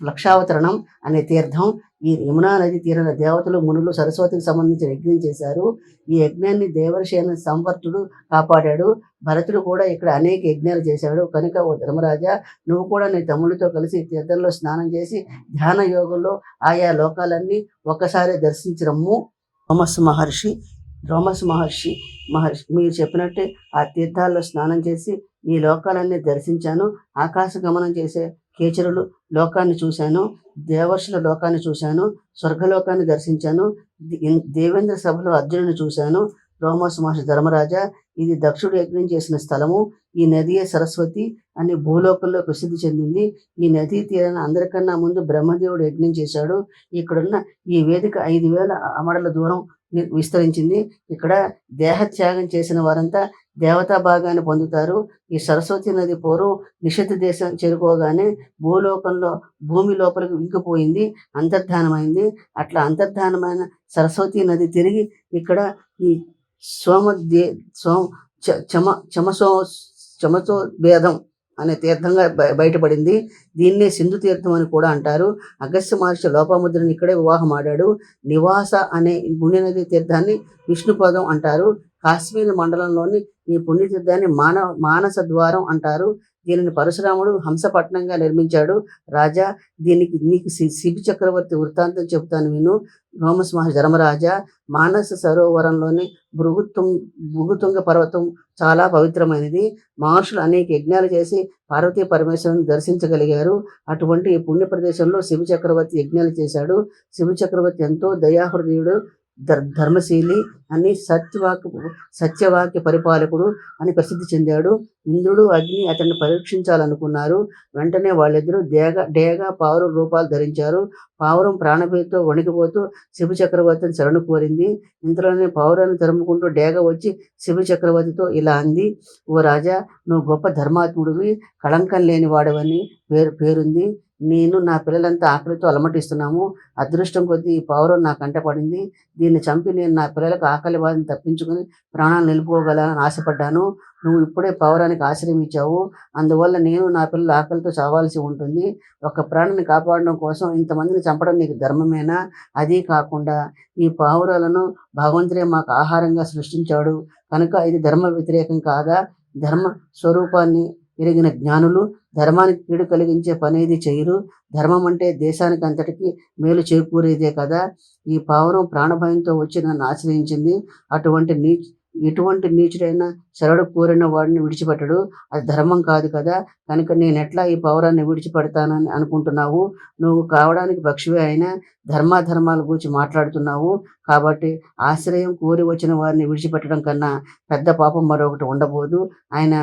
లక్షావతరణం అనే తీర్థం. ఈ యమునా నది తీరాన దేవతలు, మునులు సరస్వతికి సంబంధించిన యజ్ఞం చేశారు. ఈ యజ్ఞాన్ని దేవర్షి అయిన సంవర్తుడు కాపాడాడు. భరతుడు కూడా ఇక్కడ అనేక యజ్ఞాలు చేశాడు. కనుక ఓ ధర్మరాజా, నువ్వు కూడా నీ తమ్ముడితో కలిసి తీర్థంలో స్నానం చేసి ధ్యాన యోగంలో ఆయా లోకాలన్నీ ఒక్కసారి దర్శించరమ్ము. రోమస్ మహర్షి మీరు చెప్పినట్టే ఆ తీర్థాల్లో స్నానం చేసి ఈ లోకాలన్నీ దర్శించాను. ఆకాశ గమనం చేసే కేచరులు లోకాన్ని చూశాను. దేవర్షుల లోకాన్ని చూశాను. స్వర్గలోకాన్ని దర్శించాను. దేవేంద్ర సభలో అర్జునుని చూశాను. రోమస్ మహర్షి, ధర్మరాజా, ఇది దక్షుడు యజ్ఞం చేసిన స్థలము. ఈ నదియే సరస్వతి అని భూలోకంలో ప్రసిద్ధి చెందింది. ఈ నదీ తీరాన అందరికన్నా ముందు బ్రహ్మదేవుడు యజ్ఞం చేశాడు. ఇక్కడున్న ఈ వేదిక 5000 అమడల దూరం విస్తరించింది. ఇక్కడ దేహత్యాగం చేసిన వారంతా దేవతా భాగాన్ని పొందుతారు. ఈ సరస్వతి నది పూర్వం నిషిద్ధ దేశం చేరుకోగానే భూమి లోపలికి ఇంకిపోయింది, అంతర్ధానమైంది. అట్లా అంతర్ధానమైన సరస్వతి నది తిరిగి ఇక్కడ ఈ చమసో భేదం అనే తీర్థంగా బయటపడింది. దీన్నే సింధు తీర్థం అని కూడా అంటారు. అగస్త్య మహర్షి లోపాముద్రని ఇక్కడే వివాహం ఆడాడు. నివాస అనే పుణ్యనది తీర్థాన్ని విష్ణుపదం అంటారు. కాశ్మీర్ మండలంలోని ఈ పుణ్యతీర్థాన్ని మానస ద్వారం అంటారు. దీనిని పరశురాముడు హంసపట్నంగా నిర్మించాడు. రాజా, దీనికి నీకు శిబి చక్రవర్తి వృత్తాంతం చెబుతాను విను. రోమస్ మహర్షి, ధర్మరాజా, మానస సరోవరంలోని భృగుతుంగ పర్వతం చాలా పవిత్రమైనది. మహర్షులు అనేక యజ్ఞాలు చేసి పార్వతీ పరమేశ్వరుని దర్శించగలిగారు. అటువంటి ఈ పుణ్య ప్రదేశంలో శివ చక్రవర్తి యజ్ఞాలు చేశాడు. శివ చక్రవర్తి ఎంతో దయాహృదయుడు, ధర్మశీలి అని సత్యవాక్య పరిపాలకుడు అని ప్రసిద్ధి చెందాడు. ఇంద్రుడు, అగ్ని అతన్ని పరీక్షించాలనుకున్నారు. వెంటనే వాళ్ళిద్దరూ డేగ పావురం రూపాలు ధరించారు. పావురం ప్రాణభీతితో వణికిపోతూ శివ చక్రవర్తిని శరణు కోరింది. ఇంతలోనే పావురాన్ని తరుముకుంటూ డేగ వచ్చి శివ చక్రవర్తితో ఇలా అంది: ఓ రాజా, నువ్వు గొప్ప ధర్మాత్ముడివి, కళంకం లేని వాడవని పేరుంది. నేను నా పిల్లలంతా ఆకలితో అలమటిస్తున్నాము. అదృష్టం కొద్దీ ఈ పావురం నా కంట పడింది. దీన్ని చంపి నేను నా పిల్లలకు ఆకలి బాధను తప్పించుకుని ప్రాణాలు నిలుపుకోగలని ఆశపడ్డాను. నువ్వు ఇప్పుడే పావురానికి ఆశ్రయం ఇచ్చావు. అందువల్ల నేను నా పిల్లలు ఆకలితో చావాల్సి ఉంటుంది. ఒక ప్రాణిని కాపాడడం కోసం ఇంతమందిని చంపడం నీకు ధర్మమేనా? అదీ కాకుండా ఈ పావురాలను భగవంతుడే మాకు ఆహారంగా సృష్టించాడు కనుక ఇది ధర్మ వ్యతిరేకం కాదా? ధర్మ స్వరూపాన్ని ఎరిగిన జ్ఞానులు ధర్మానికి కీడు కలిగించే పనేది చేయరు. ధర్మం అంటే దేశానికి అంతటికి మేలు చేకూరేదే కదా. ఈ పావురం ప్రాణభయంతో వచ్చి నన్ను ఆశ్రయించింది. ఎటువంటి నీచుడైనా శరణు కోరిన వాడిని విడిచిపెట్టడు. అది ధర్మం కాదు కదా. కనుక నేనెట్లా ఈ పావురాన్ని విడిచిపెడతానని అనుకుంటున్నావు? నువ్వు కావడానికి పక్షివే అయినా ధర్మాధర్మాల గురించి మాట్లాడుతున్నావు. కాబట్టి ఆశ్రయం కోరి వచ్చిన వారిని విడిచిపెట్టడం కన్నా పెద్ద పాపం మరొకటి ఉండబోదు. ఆయన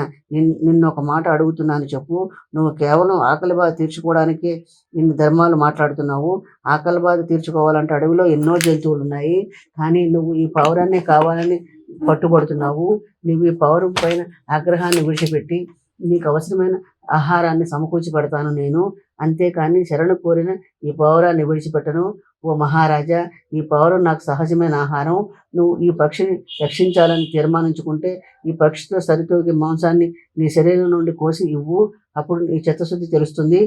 నిన్ను ఒక మాట అడుగుతున్నాను చెప్పు. నువ్వు కేవలం ఆకలి బాధ తీర్చుకోవడానికి ఇన్ని ధర్మాలు మాట్లాడుతున్నావు. ఆకలి బాధ తీర్చుకోవాలంటే అడవిలో ఎన్నో జంతువులు ఉన్నాయి. కానీ నువ్వు ఈ పావురాన్నే కావాలని పట్టుబడుతున్నావు. నువ్వు ఈ పావురం పైన ఆగ్రహాన్ని విడిచిపెట్టి నీకు అవసరమైన ఆహారాన్ని సమకూర్చి పెడతాను నేను. అంతేకాని శరణు కోరిన ఈ పావురాన్ని విడిచిపెట్టను. ఓ మహారాజా, ఈ పావురం నాకు సహజమైన ఆహారం. నువ్వు ఈ పక్షిని రక్షించాలని తీర్మానించుకుంటే ఈ పక్షితో సరితూగే మాంసాన్ని నీ శరీరం నుండి కోసి ఇవ్వు. అప్పుడు నీ చిత్తశుద్ధి తెలుస్తుంది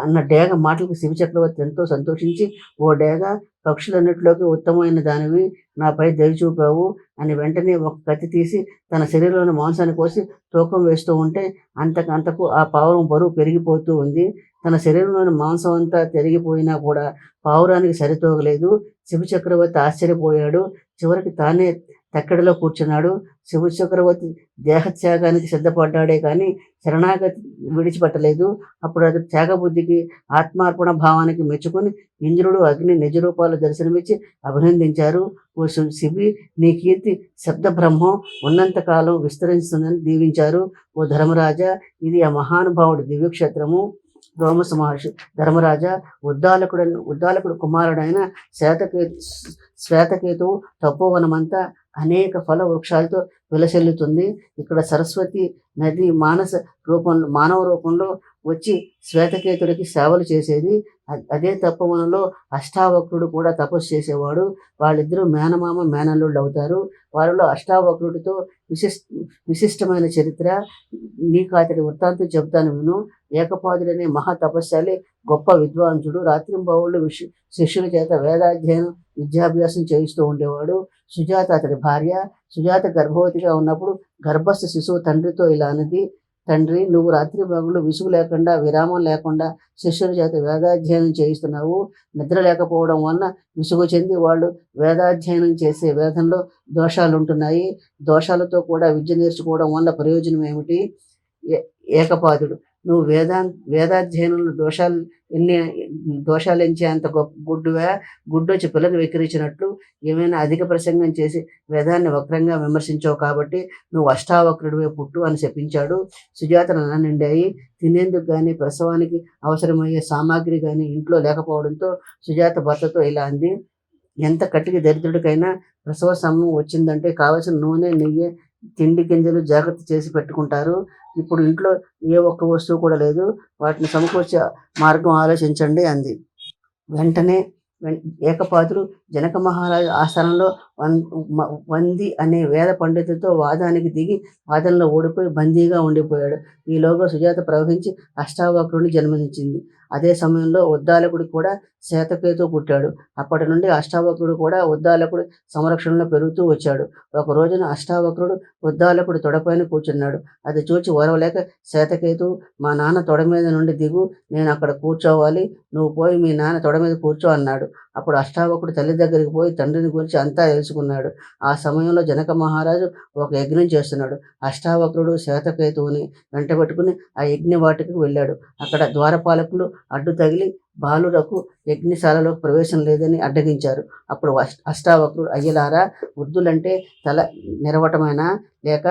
అన్న డేగ మాటలకు శివ చక్రవర్తి ఎంతో సంతోషించి, ఓ డేగ, పక్షులన్నిటిలోకి ఉత్తమమైన దానివి, నాపై దయ చూపావు అని వెంటనే ఒక కత్తి తీసి తన శరీరంలోని మాంసాన్ని కోసి తూకం వేస్తూ ఉంటే అంతకంతకు ఆ పావురం బరువు పెరిగిపోతూ ఉంది. తన శరీరంలోని మాంసం అంతా తిరిగిపోయినా కూడా పావురానికి సరితూగలేదు. శివ చక్రవర్తి ఆశ్చర్యపోయాడు. చివరికి తానే తక్కెడలో కూర్చున్నాడు. శివ చక్రవర్తి దేహత్యాగానికి సిద్ధపడ్డాడే కానీ శరణాగతి విడిచిపెట్టలేదు. అప్పుడు అది త్యాగబుద్ధికి, ఆత్మార్పణ భావానికి మెచ్చుకొని ఇంద్రుడు, అగ్ని నిజ రూపాలు దర్శనమిచ్చి అభినందించారు. ఓ శిబి, నీ కీర్తి శబ్ద బ్రహ్మం ఉన్నంతకాలం విస్తరిస్తుందని దీవించారు. ఓ ధర్మరాజా, ఇది ఆ మహానుభావుడి దివ్యక్షేత్రము. రోమస మహర్షి, ధర్మరాజా, ఉద్దాలకుడు కుమారుడైన శ్వేతకేతువు తపోవనమంతా అనేక ఫల వృక్షాలతో విలసిల్లుతుంది. ఇక్కడ సరస్వతి నది మానవ రూపంలో వచ్చి శ్వేతకేతుడికి సేవలు చేసేది. అదే తపోవనంలో అష్టావక్రుడు కూడా తపస్సు చేసేవాడు. వాళ్ళిద్దరూ మేనమామ మేనల్లుళ్ళు అవుతారు. వారిలో అష్టావక్రుడితో విశిష్టమైన చరిత్ర. నీకు అతడి వృత్తాంతం చెబుతాను విను. ఏకపాదుడనే మహా తపస్శాలి, గొప్ప విద్వాంసుడు. రాత్రింబవళ్ళు శిష్యుల చేత వేదాధ్యయనం, విద్యాభ్యాసం చేయిస్తూ ఉండేవాడు. సుజాత అతడి భార్య. సుజాత గర్భవతిగా ఉన్నప్పుడు గర్భస్థ శిశువు తండ్రితో ఇలా అన్నది: తండ్రి, నువ్వు రాత్రి పగలు విసుగు లేకుండా, విరామం లేకుండా శిష్యుల చేత వేదాధ్యయనం చేయిస్తున్నావు. నిద్ర లేకపోవడం వలన విసుగు చెంది వాళ్ళు వేదాధ్యయనం చేసే వేదంలో దోషాలుంటున్నాయి. దోషాలతో కూడా విద్య నేర్చుకోవడం వల్ల ప్రయోజనం ఏమిటి? ఏకపాదుడు, నువ్వు వేదాధ్యయనంలో దోషాలు ఎంచే అంత గుడ్డువా? గుడ్డొచ్చి పిల్లని వెక్కిరించినట్లు ఏమైనా అధిక ప్రసంగం చేసి వేదాన్ని వక్రంగా విమర్శించావు కాబట్టి నువ్వు అష్టావక్రుడివే పుట్టు అని చెప్పించాడు. సుజాత నిండాయి. తినేందుకు కానీ ప్రసవానికి అవసరమయ్యే సామాగ్రి కానీ ఇంట్లో లేకపోవడంతో సుజాత భర్తతో ఇలా అంది: ఎంత కట్టికి దరిద్రుడికైనా ప్రసవ సమయం వచ్చిందంటే కావలసిన నూనె, నెయ్యి, తిండి గింజలు జాగ్రత్త చేసి పెట్టుకుంటారు. ఇప్పుడు ఇంట్లో ఏ ఒక్క వస్తువు కూడా లేదు. వాటిని సమకూర్చే మార్గం ఆలోచించండి అంది. వెంటనే ఏకపాదుడు జనక మహారాజు ఆస్థానంలో వంది అనే వేద పండితుడితో వాదానికి దిగి వాదనలో ఓడిపోయి బందీగా ఉండిపోయాడు. ఈలోగా సుజాత ప్రవహించి అష్టావక్రుడిని జన్మనిచ్చింది. అదే సమయంలో ఉద్దాలకుడు కూడా శ్వేతకేతువు పుట్టాడు. అప్పటి నుండి అష్టావక్రుడు కూడా ఉద్దాలకుడి సంరక్షణలో పెరుగుతూ వచ్చాడు. ఒక రోజున అష్టావక్రుడు ఉద్దాలకుడు తొడపైన కూర్చున్నాడు. అది చూచి ఓర్వలేక శ్వేతకేతువు, మా నాన్న తొడ మీద నుండి దిగు, నేను అక్కడ కూర్చోవాలి, నువ్వు పోయి మీ నాన్న తొడ మీద కూర్చో అన్నాడు. అప్పుడు అష్టావక్రుడు తల్లి దగ్గరికి పోయి తండ్రిని గురించి అంతా తెలుసుకున్నాడు. ఆ సమయంలో జనక మహారాజు ఒక యజ్ఞం చేస్తున్నాడు. అష్టావక్రుడు శ్వేతకేతువుని వెంటబెట్టుకుని ఆ యజ్ఞ వాటికి వెళ్ళాడు. అక్కడ ద్వారపాలకులు అడ్డు తగిలి బాలురకు యజ్ఞశాలలోకి ప్రవేశం లేదని అడ్డగించారు. అప్పుడు అష్టావక్రుడు, అయ్యలారా, వృద్ధులంటే తల నిరవటమేనా, లేక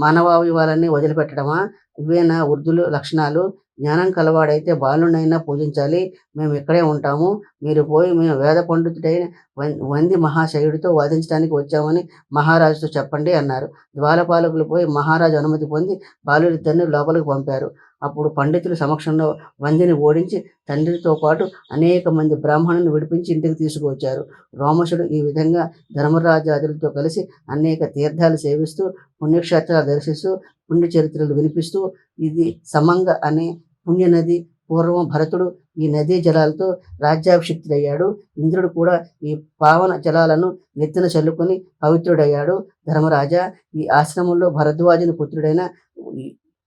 మానవావయవాలన్నీ వదిలిపెట్టడమా? ఇవేనా వృద్ధుల లక్షణాలు? జ్ఞానం కలవాడైతే బాలునైనా పూజించాలి. మేము ఇక్కడే ఉంటాము. మీరు పోయి మేము వేద పండితుడైన వంది మహాశయుడితో వాదించడానికి వచ్చామని మహారాజుతో చెప్పండి అన్నారు. ద్వారపాలకులు పోయి మహారాజు అనుమతి పొంది బాలుడిద్దరిని లోపలికి పంపారు. అప్పుడు పండితుల సమక్షంలో వందిని ఓడించి తండ్రితో పాటు అనేక మంది బ్రాహ్మణులను విడిపించి ఇంటికి తీసుకువచ్చారు. రోమశుడు ఈ విధంగా ధర్మరాజాదులతో కలిసి అనేక తీర్థాలు సేవిస్తూ పుణ్యక్షేత్రాలు దర్శిస్తూ పుణ్య చరిత్రలు వినిపిస్తూ, ఇది సమంగ అనే పుణ్యనది. పూర్వం భరతుడు ఈ నదీ జలాలతో రాజ్యాభిషిక్తుడయ్యాడు. ఇంద్రుడు కూడా ఈ పావన జలాలను నెత్తిన చల్లుకొని పవిత్రుడయ్యాడు. ధర్మరాజా, ఈ ఆశ్రమంలో భరద్వాజుని పుత్రుడైన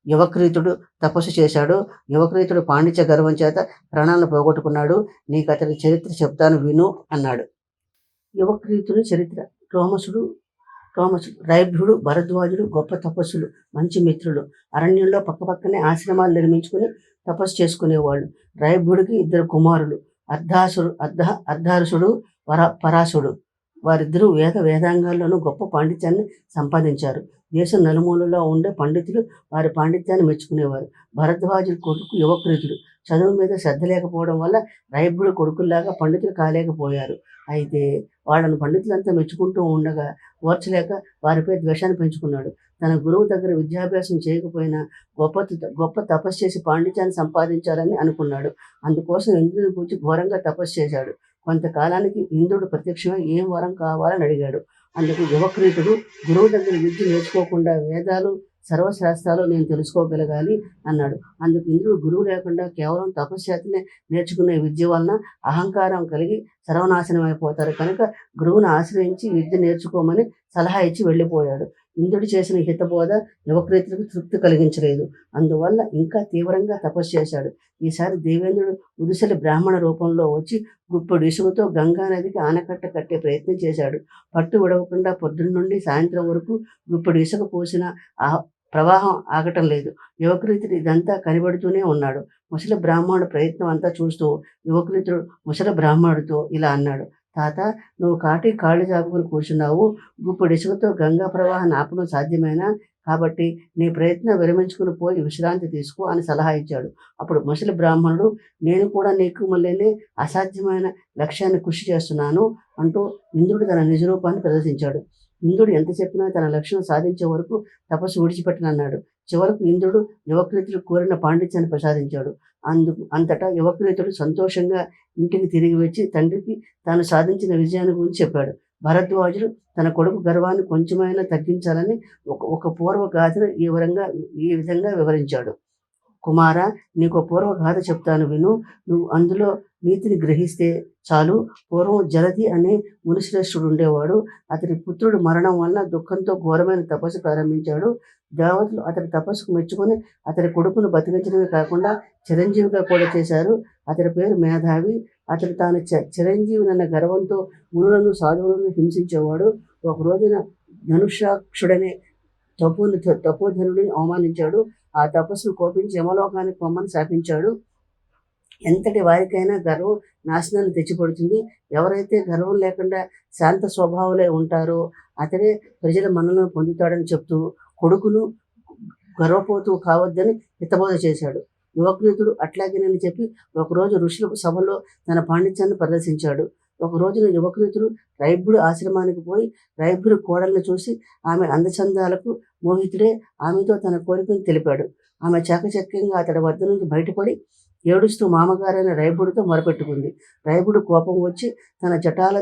యువక్రీతుడు తపస్సు చేశాడు. యువక్రీతుడు పాండిత్య గర్వం చేత ప్రాణాలను పోగొట్టుకున్నాడు. నీకు అతని చరిత్ర చెప్తాను విను అన్నాడు. యువక్రీతుని చరిత్ర. రోమసుడు, రైభ్యుడు, భరద్వాజుడు గొప్ప తపస్సులు, మంచి మిత్రులు. అరణ్యంలో పక్కపక్కనే ఆశ్రమాలు నిర్మించుకుని తపస్సు చేసుకునేవాళ్ళు. రైభ్యుడికి 2 కుమారులు, అర్ధారుషుడు, పరాశుడు. వారిద్దరూ వేదాంగాల్లోనూ గొప్ప పాండిత్యాన్ని సంపాదించారు. దేశం నలుమూలలో ఉండే పండితులు వారి పాండిత్యాన్ని మెచ్చుకునేవారు. భరద్వాజుడి కొడుకు యువక్రీతుడు చదువు మీద శ్రద్ధ లేకపోవడం వల్ల రైభ్యుడి కొడుకుల్లాగా పండితులు కాలేకపోయారు. అయితే వాళ్ళను పండితులంతా మెచ్చుకుంటూ ఉండగా ఓర్చలేక వారిపై ద్వేషాన్ని పెంచుకున్నాడు. తన గురువు దగ్గర విద్యాభ్యాసం చేయకపోయినా గొప్ప తపస్సు చేసి పాండిత్యాన్ని సంపాదించాలని అనుకున్నాడు. అందుకోసం ఇంద్రుని గురించి ఘోరంగా తపస్సు చేశాడు. కొంతకాలానికి ఇంద్రుడు ప్రత్యక్షమై ఏం వరం కావాలని అడిగాడు. అందుకు యువక్రీతుడు, గురువు దగ్గర విద్య నేర్చుకోకుండా వేదాలు సర్వశాస్త్రాలు నేను తెలుసుకోగలగాలి అన్నాడు. అందుకు ఇంద్రుడు, గురువు లేకుండా కేవలం తపస్సు చేతనే నేర్చుకునే విద్య వలన అహంకారం కలిగి సర్వనాశనం అయిపోతారు కనుక గురువును ఆశ్రయించి విద్య నేర్చుకోమని సలహా ఇచ్చి వెళ్ళిపోయాడు. ఇంద్రుడు చేసిన హితబోధ యువక్రీతుడికి తృప్తి కలిగించలేదు. అందువల్ల ఇంకా తీవ్రంగా తపస్సు చేశాడు. ఈసారి దేవేంద్రుడు ఉదిసలి బ్రాహ్మణ రూపంలో వచ్చి గుప్పెడు ఇసుకతో గంగా నదికి ఆనకట్ట కట్టే ప్రయత్నం చేశాడు. పట్టు విడవకుండా పొద్దున్న నుండి సాయంత్రం వరకు గుప్పెడు ఇసుక పోసిన ప్రవాహం ఆగటం లేదు. యువక్రీతుడు ఇదంతా కనిపెడుతూనే ఉన్నాడు. ముసలి బ్రాహ్మణుడు ప్రయత్నం అంతా చూస్తూ యువక్రీతుడు ముసలి బ్రాహ్మణుడితో ఇలా అన్నాడు. తాత, నువ్వు కాళ్ళు చాపుకుని కూర్చున్నావు. గుప్పెడు ఇసుకతో గంగా ప్రవాహాన్ని ఆపడం సాధ్యమేనా? కాబట్టి నీ ప్రయత్నం విరమించుకుని పోయి విశ్రాంతి తీసుకో అని సలహా ఇచ్చాడు. అప్పుడు ముసలి బ్రాహ్మణుడు, నేను కూడా నీకు మళ్ళీ అసాధ్యమైన లక్ష్యాన్ని కృషి చేస్తున్నాను అంటూ ఇంద్రుడు తన నిజరూపాన్ని ప్రదర్శించాడు. ఇంద్రుడు ఎంత చెప్పినా తన లక్ష్యం సాధించే వరకు తపస్సు విడిచిపెట్టనన్నాడు. చివరకు ఇంద్రుడు యువక్రీతుడు కోరిన పాండిత్యాన్ని ప్రసాదించాడు. అంతటా యువక్రీతుడు సంతోషంగా ఇంటికి తిరిగి వచ్చి తండ్రికి తాను సాధించిన విజయాన్ని గురించి చెప్పాడు. భరద్వాజుడు తన కొడుకు గర్వాన్ని కొంచెమైనా తగ్గించాలని ఒక పూర్వగాథను ఈ విధంగా వివరించాడు. కుమార, నీకు పూర్వగాథ చెప్తాను విను. నువ్వు అందులో నీతిని గ్రహిస్తే చాలు. పూర్వం జలధి అనే మునిశ్రేష్ఠుడు ఉండేవాడు. అతని పుత్రుడు మరణం వలన దుఃఖంతో ఘోరమైన తపస్సు ప్రారంభించాడు. దేవతలు అతని తపస్సుకు మెచ్చుకొని అతని కొడుకును బతికించడమే కాకుండా చిరంజీవిగా కూడా చేశారు. అతని పేరు మేధావి. అతడు తాను చిరంజీవినన్న గర్వంతో మునులను సాధువులను హింసించేవాడు. ఒక రోజున ధనుషాక్షుడనే తపోధనుడిని అవమానించాడు. ఆ తపస్సును కోపించి యమలోకానికి పొమ్మని శాపించాడు. ఎంతటి వారికైనా గర్వం నాశనాన్ని తెచ్చిపడుతుంది. ఎవరైతే గర్వం లేకుండా శాంత స్వభావులే ఉంటారో అతడే ప్రజల మన్నలను పొందుతాడని చెప్తూ కొడుకును గర్వపోతూ కావద్దని హితబోధ చేశాడు. యువక్రీతుడు అట్లాగేనని చెప్పి ఒకరోజు ఋషుల సభలో తన పాండిత్యాన్ని ప్రదర్శించాడు. ఒక రోజున యువక్రీతుడు రైభ్యుడి ఆశ్రమానికి పోయి రైభ్యుడి కోడలను చూసి ఆమె అందచందాలకు మోహితుడే ఆమెతో తన కోరికను తెలిపాడు. ఆమె చాకచక్యంగా అతడి వద్ద నుంచి బయటపడి ఏడుస్తూ మామగారైన రైభుడితో మొరపెట్టుకుంది. రైభుడు కోపం వచ్చి తన జటాల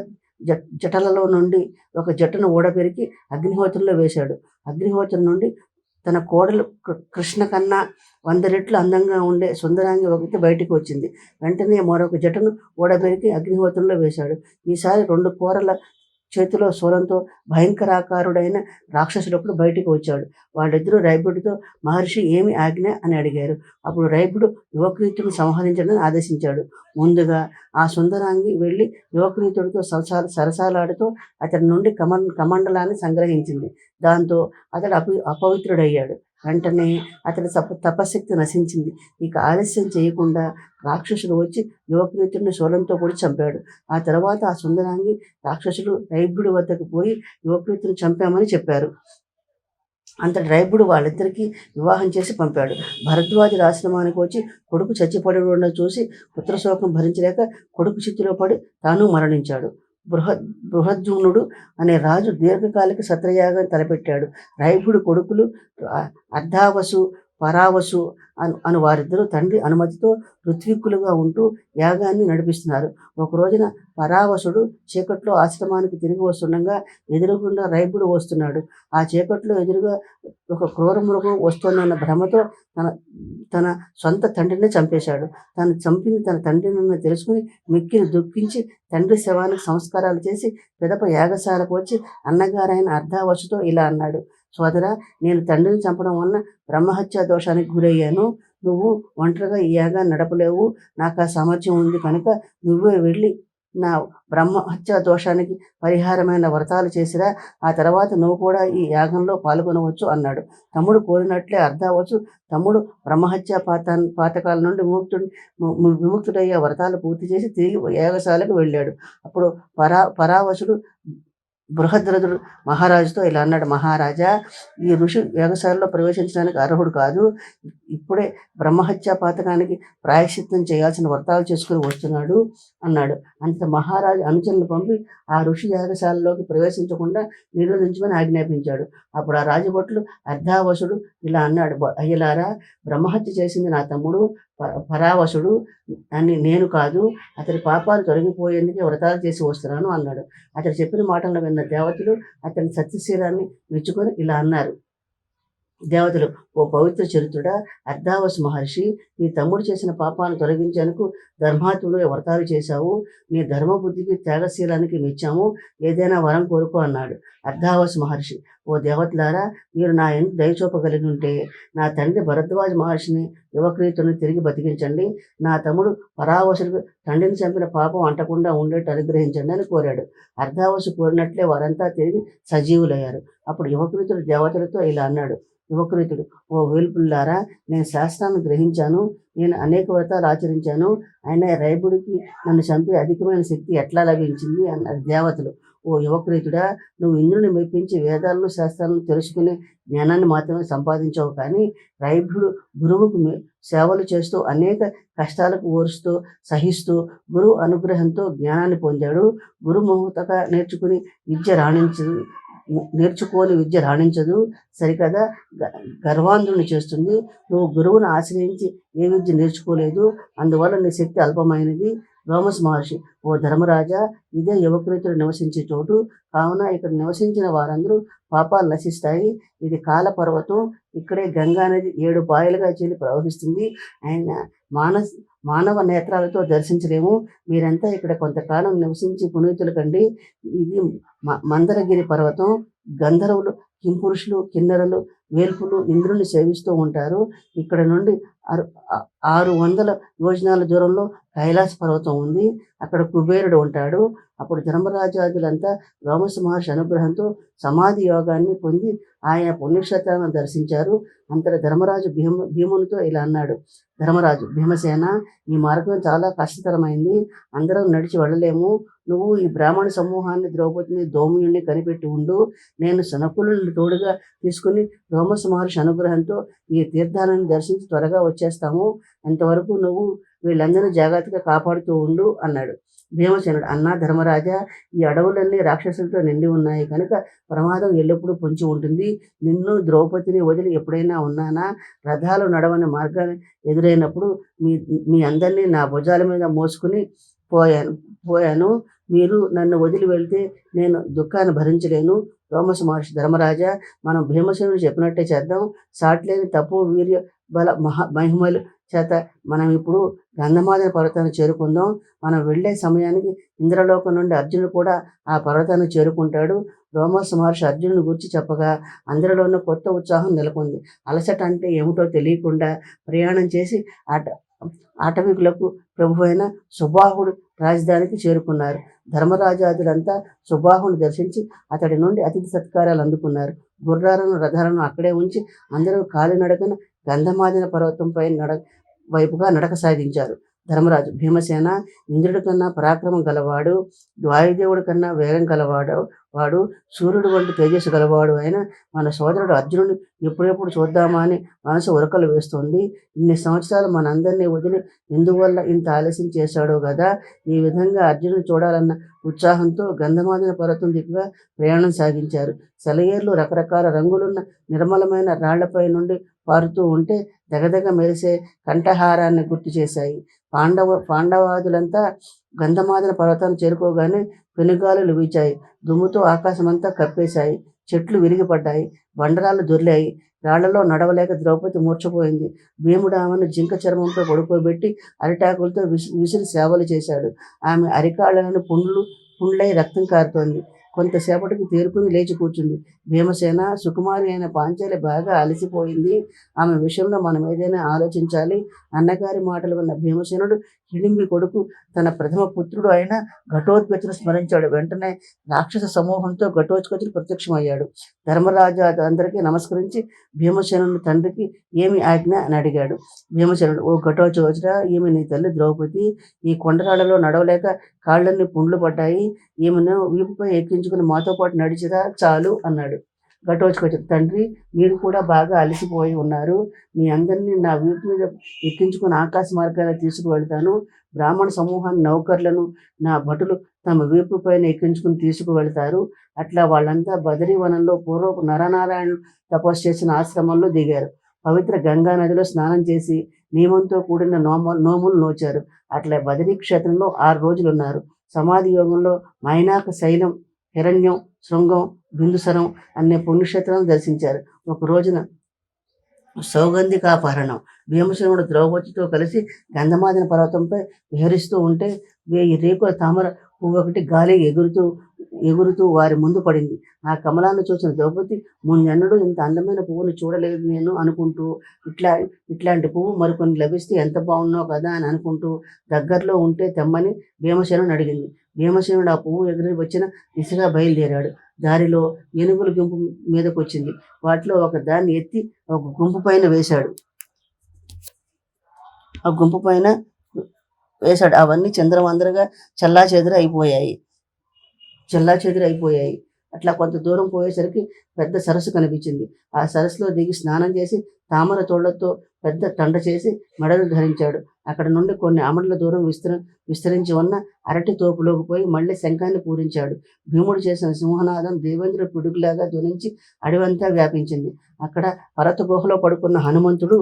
జటలలో నుండి ఒక జటను ఊడబెరికి అగ్నిహోత్రంలో వేశాడు. అగ్నిహోత్రం నుండి తన కోడలు కృష్ణ కన్నా 100 రెట్లు అందంగా ఉండే సుందరాంగి ఒకటి బయటికి వచ్చింది. వెంటనే మరొక జటను ఊడబెరికి అగ్నిహోత్రంలో వేశాడు. ఈసారి 2 కూరల చేతిలో శూలంతో భయంకరాకారుడైన రాక్షసుడప్పుడు బయటికి వచ్చాడు. వాళ్ళిద్దరూ రైభుడితో, మహర్షి ఏమి ఆజ్ఞ అని అడిగారు. అప్పుడు రైభుడు యువక్రీతుని సంహరించడానికి ఆదేశించాడు. ముందుగా ఆ సుందరాంగి వెళ్ళి యువక్రీతుడితో సరసాలాడుతూ అతని నుండి కమండలాన్ని సంగ్రహించింది. దాంతో అతడు అపవిత్రుడయ్యాడు. వెంటనే అతడి తపశక్తి నశించింది. ఇక ఆలస్యం చేయకుండా రాక్షసుడు వచ్చి యువక్రీతుడిని శూలంతో పొడి చంపాడు. ఆ తర్వాత ఆ సుందరాంగి రాక్షసుడు రైభుడి వద్దకు పోయి యువక్రీతుని చంపామని చెప్పారు. అంతటి రైభుడు వాళ్ళిద్దరికీ వివాహం చేసి పంపాడు. భరద్వాజుడి ఆశ్రమానికి వచ్చి కొడుకు చచ్చిపడి ఉండడం చూసి పుత్రశోకం భరించలేక కొడుకు చిత్తులో పడి తాను మరణించాడు. బృహద్యుమ్నుడు అనే రాజు దీర్ఘకాలిక సత్రయాగం తలపెట్టాడు. రైభుడు కొడుకులు అర్ధావసు, పరావసు అను వారిద్దరూ తండ్రి అనుమతితో ఋత్విక్కులుగా ఉంటూ యాగాన్ని నడిపిస్తున్నారు. ఒక రోజున పరావసుడు చీకట్లో ఆశ్రమానికి తిరిగి వస్తుండగా ఎదురుగుండా రైభుడు వస్తున్నాడు. ఆ చీకట్లో ఎదురుగా ఒక క్రూర మృగం వస్తున్న భ్రమతో తన సొంత తండ్రిని చంపేశాడు. తను చంపింది తన తండ్రిని తెలుసుకుని మిక్కిలి దుఃఖించి తండ్రి శవానికి సంస్కారాలు చేసి పిదప యాగశాలకు వచ్చి అన్నగారైన అర్ధావసుతో ఇలా అన్నాడు: సోదరా, నేను తండ్రిని చంపడం వలన బ్రహ్మహత్యా దోషానికి గురయ్యాను. నువ్వు ఒంటరిగా ఈ యాగాన్ని నడపలేవు. నాకు ఆ సామర్థ్యం ఉంది కనుక నువ్వే వెళ్ళి నా బ్రహ్మహత్యా దోషానికి పరిహారమైన వ్రతాలు చేసిరా. ఆ తర్వాత నువ్వు కూడా ఈ యాగంలో పాల్గొనవచ్చు అన్నాడు. తమ్ముడు కోరినట్లే అర్ధావచ్చు తమ్ముడు బ్రహ్మహత్యా పాతకాల నుండి విముక్తుడయ్యే వ్రతాలు పూర్తి చేసి తిరిగి యాగశాలకు వెళ్ళాడు. అప్పుడు పరావసుడు బృహద్రథుడు మహారాజుతో ఇలా అన్నాడు: మహారాజా, ఈ ఋషి యాగశాలలో ప్రవేశించడానికి అర్హుడు కాదు. ఇప్పుడే బ్రహ్మహత్యా పాతకానికి ప్రాయశ్చిత్తం చేయాల్సిన వ్రతాలు చేసుకుని వస్తున్నాడు అన్నాడు. అంత మహారాజు అనుచరులు పంపి ఆ ఋషి యాగశాలలోకి ప్రవేశించకుండా నిరోధించమని ఆజ్ఞాపించాడు. అప్పుడు ఆ రాజభటులు అర్ధావసుడు ఇలా అన్నాడు: అయ్యలారా, బ్రహ్మహత్య చేసింది నా తమ్ముడు పరావసుడు అని నేను కాదు. అతడి పాపాలు తొలగిపోయేందుకే వ్రతాలు చేసి వస్తున్నాను అన్నాడు. అతడు చెప్పిన మాటలను విన్న దేవతలు అతని సత్యశీలాన్ని మెచ్చుకొని ఇలా అన్నారు: దేవతలు, ఓ పవిత్ర చరిత్రుడా, అర్ధావసు మహర్షి, నీ తమ్ముడు చేసిన పాపాలను తొలగించేందుకు ధర్మాత్ముడు వ్రతాలు చేశావు. నీ ధర్మబుద్ధికి త్యాగశీలానికి మెచ్చాము. ఏదైనా వరం కోరుకో అన్నాడు. అర్ధావసు మహర్షి: ఓ దేవతలారా, మీరు నా ఎందుకు దయ చూపగలిగి ఉంటే నా తండ్రి భరద్వాజ మహర్షిని యువక్రీతుని తిరిగి బతికించండి. నా తమ్ముడు పరావసుడికి తండ్రిని చంపిన పాపం అంటకుండా ఉండేట్టు అనుగ్రహించండి అని కోరాడు. అర్ధావసు కోరినట్లే వారంతా తిరిగి సజీవులయ్యారు. అప్పుడు యువక్రీతుడు దేవతలతో ఇలా అన్నాడు: యువక్రీతుడు: ఓ వేల్పుల్లారా, నేను శాస్త్రాన్ని గ్రహించాను. నేను అనేక వ్రతాలు ఆచరించాను. అయినా రైభుడికి నన్ను చంపే అధికమైన శక్తి ఎట్లా లభించింది అన్నారు దేవతలు. ఓ యువక్రీతుడా, నువ్వు ఇంద్రుని మెప్పించి వేదాలను శాస్త్రాలను తెలుసుకునే జ్ఞానాన్ని మాత్రమే సంపాదించావు. కానీ రైభుడు గురువుకు సేవలు చేస్తూ అనేక కష్టాలకు ఓర్చుతూ సహిస్తూ గురువు అనుగ్రహంతో జ్ఞానాన్ని పొందాడు. గురుముహూర్తగా నేర్చుకోని విద్య రాణించదు, సరికదా గర్వాంధుని చేస్తుంది. నువ్వు గురువును ఆశ్రయించి ఏ విద్య నేర్చుకోలేదు, అందువల్ల నీ శక్తి అల్పమైనది. లోమస్ మహర్షి: ఓ ధర్మరాజా, ఇదే యువక్రీతుడు నివసించే చోటు. కావున ఇక్కడ నివసించిన వారందరూ పాపాలు నశిస్తాయి. ఇది కాల పర్వతం. ఇక్కడే గంగా నది 7 పాయలుగా చీలి ప్రవహిస్తుంది. ఆయన మానవ నేత్రాలతో దర్శించలేము. మీరంతా ఇక్కడ కొంతకాలం నివసించి పునీతులు కండి. ఇది మందరగిరి పర్వతం. గంధర్వులు, కింపురుషులు, కిన్నెరలు, వేల్పులు ఇంద్రుని సేవిస్తూ ఉంటారు. ఇక్కడ నుండి 600 యోజనాల దూరంలో కైలాస పర్వతం ఉంది. అక్కడ కుబేరుడు ఉంటాడు. అప్పుడు ధర్మరాజాదులంతా లోమస మహర్షి అనుగ్రహంతో సమాధి యోగాన్ని పొంది ఆయన పుణ్యక్షేత్రాలను దర్శించారు. అంతట ధర్మరాజు భీమునితో ఇలా అన్నాడు: ధర్మరాజు, భీమసేన, ఈ మార్గం చాలా కష్టతరమైంది. అందరం నడిచి వెళ్ళలేము. నువ్వు ఈ బ్రాహ్మణ సమూహాన్ని, ద్రౌపదిని, దౌమ్యుణ్ణి కనిపెట్టి ఉండు. నేను సనకులను తోడుగా తీసుకుని లోమస మహర్షి అనుగ్రహంతో ఈ తీర్థాలను దర్శించి త్వరగా వచ్చేస్తాము. అంతవరకు నువ్వు వీళ్ళందరినీ జాగ్రత్తగా కాపాడుతూ ఉండు అన్నాడు. భీమసేనుడు: అన్నా ధర్మరాజా, ఈ అడవులన్నీ రాక్షసులతో నిండి ఉన్నాయి కనుక ప్రమాదం ఎల్లప్పుడూ పొంచి ఉంటుంది. నిన్ను, ద్రౌపదిని వదిలి ఎప్పుడైనా ఉన్నానా? రథాలు నడవని మార్గాన్ని ఎదురైనప్పుడు మీ అందరినీ నా భుజాల మీద మోసుకుని పోయాను. మీరు నన్ను వదిలి వెళ్తే నేను దుఃఖాన్ని భరించలేను. రోమస మహర్షి ధర్మరాజా, మనం భీమసేనుడు చెప్పినట్టే చేద్దాం. సాటిలేని తపో వీర్య బల మహిమలు చేత మనం ఇప్పుడు గంధమాదన పర్వతాన్ని చేరుకుందాం. మనం వెళ్ళే సమయానికి ఇంద్రలోకం నుండి అర్జునుడు కూడా ఆ పర్వతాన్ని చేరుకుంటాడు. రోమస మహర్షి అర్జునుని గురించి చెప్పగా అందరిలోనూ కొత్త ఉత్సాహం నెలకొంది. అలసట అంటే ఏమిటో తెలియకుండా ప్రయాణం చేసి ఆటవికులకు ప్రభువైన సుబాహుడు రాజధానికి చేరుకున్నారు. ధర్మరాజాదులంతా సుబాహుని దర్శించి అతడి నుండి అతిథి సత్కారాలు అందుకున్నారు. గుర్రాలను రథాలను అక్కడే ఉంచి అందరూ కాలినడకన గంధమాదన పర్వతంపై వైపుగా నడక సాగించారు. ధర్మరాజు, భీమసేన ఇంద్రుడి కన్నా పరాక్రమం గలవాడు, వాయుదేవుడి కన్నా వేగం వాడు సూర్యుడు వంటి తేజస్సు గలవాడు అయిన మన సోదరుడు అర్జునుడిని ఎప్పుడెప్పుడు చూద్దామా అని మనసు ఉరకలు వేస్తుంది. ఇన్ని సంవత్సరాలు మనందరినీ వదిలి ఎందువల్ల ఇంత ఆలస్యం చేశాడో కదా. ఈ విధంగా అర్జునుడిని చూడాలన్న ఉత్సాహంతో గంధమాదన పర్వతం దిక్కుగా ప్రయాణం సాగించారు. సెలయేర్లు రకరకాల రంగులున్న నిర్మలమైన రాళ్లపై నుండి పారుతూ ఉంటే దగదగ మెరిసే కంఠహారాన్ని గుర్తు చేశాయి. పాండవాదులంతా గంధమాదన పర్వతాన్ని చేరుకోగానే పెనుగాలులు వీచాయి. దుమ్ముతో ఆకాశమంతా కప్పేశాయి. చెట్లు విరిగిపడ్డాయి. బండరాలు దొర్లాయి. రాళ్లలో నడవలేక ద్రౌపది మూర్ఛపోయింది. భీముడు ఆమెను జింక చర్మంపై పడుకోబెట్టి అరిటాకులతో విసిరి సేవలు చేశాడు. ఆమె అరికాళ్లను పుండ్లై రక్తం కారుతోంది. కొంతసేపటికి తేరుకుని లేచి కూర్చుంది. భీమసేన, సుకుమారి అయిన పాంచాలి బాగా అలసిపోయింది. ఆమె విషయంలో మనం ఏదైనా ఆలోచించాలి. అన్నగారి మాటలు విన్న భీమసేనుడు హిడింబి కొడుకు తన ప్రథమ పుత్రుడు అయిన ఘటోత్కచును స్మరించాడు. వెంటనే రాక్షస సమూహంతో ఘటోత్కచుడు ప్రత్యక్షమయ్యాడు. ధర్మరాజు అందరికీ నమస్కరించి భీమసేనుని తండ్రికి ఏమి ఆజ్ఞ అని అడిగాడు. భీమసేనుడు, ఓ ఘటోత్కచుడా, ఈమె నీ తల్లి ద్రౌపది. ఈ కొండరాళ్లలో నడవలేక కాళ్ళన్నీ పుండ్లు పడ్డాయి. ఈమెను వీపుపై ఎక్కించుకుని మాతో పాటు నడిచిరా చాలు అన్నాడు. ఘటోత్కచుడు, తండ్రి, మీరు కూడా బాగా అలసిపోయి ఉన్నారు. మీ అందరినీ నా వీపు మీద ఎక్కించుకుని ఆకాశ మార్గాన్ని తీసుకువెళ్తాను. బ్రాహ్మణ సమూహాన్ని, నౌకర్లను నా భటులు తమ వీపు పైన ఎక్కించుకుని తీసుకువెళ్తారు. అట్లా వాళ్ళంతా బదరీవనంలో పూర్వపు నరనారాయణులు తపస్సు చేసిన ఆశ్రమంలో దిగారు. పవిత్ర గంగా నదిలో స్నానం చేసి నియమంతో కూడిన నోములు నోచారు. అట్లా బదరీ క్షేత్రంలో 6 రోజులున్నారు. సమాధి యోగంలో మైనాక శైలం, హిరణ్యం, శృంగం, బిందుసరం అనే పుణ్యక్షేత్రాలను దర్శించారు. ఒక రోజున సౌగంధికాపహరణం. భీమసేనుడు ద్రౌపదితో కలిసి గంధమాదన పర్వతంపై విహరిస్తూ ఉంటే 1000 రేకుల తామర పువ్వు ఒకటి గాలి ఎగురుతూ వారి ముందు పడింది. ఆ కమలాన్ని చూసిన ద్రౌపది, ముందెన్నడూ ఇంత అందమైన పువ్వును చూడలేదు నేను అనుకుంటూ, ఇట్లాంటి పువ్వు మరికొన్ని లభిస్తే ఎంత బాగున్నో కదా అని అనుకుంటూ దగ్గరలో ఉంటే తెమ్మని భీమసేనుని అడిగింది. భీమసేనుడు ఆ పువ్వు ఎగిరి వచ్చిన దిశగా బయలుదేరాడు. దారిలో ఏనుగుల గుంపు మీదకొచ్చింది. వాటిలో ఒక దాన్ని ఎత్తి ఒక గుంపు పైన వేశాడు. అవన్నీ చంద్రవందరగా చెల్లాచెదురు అయిపోయాయి. అట్లా కొంత దూరం పోయేసరికి పెద్ద సరస్సు కనిపించింది. ఆ సరస్సులో దిగి స్నానం చేసి తామర తోళ్లతో పెద్ద తండ చేసి మెడలు ధరించాడు. అక్కడ నుండి కొన్ని అమడల దూరం విస్తరించి ఉన్న అరటి తోపులోకి పోయి మళ్ళీ శంఖాన్ని పూరించాడు. భీముడు చేసిన సింహనాదం దేవేంద్ర పిడుగులాగా ధ్వనించి అడవంతా వ్యాపించింది. అక్కడ పర్వత గుహలో పడుకున్న హనుమంతుడు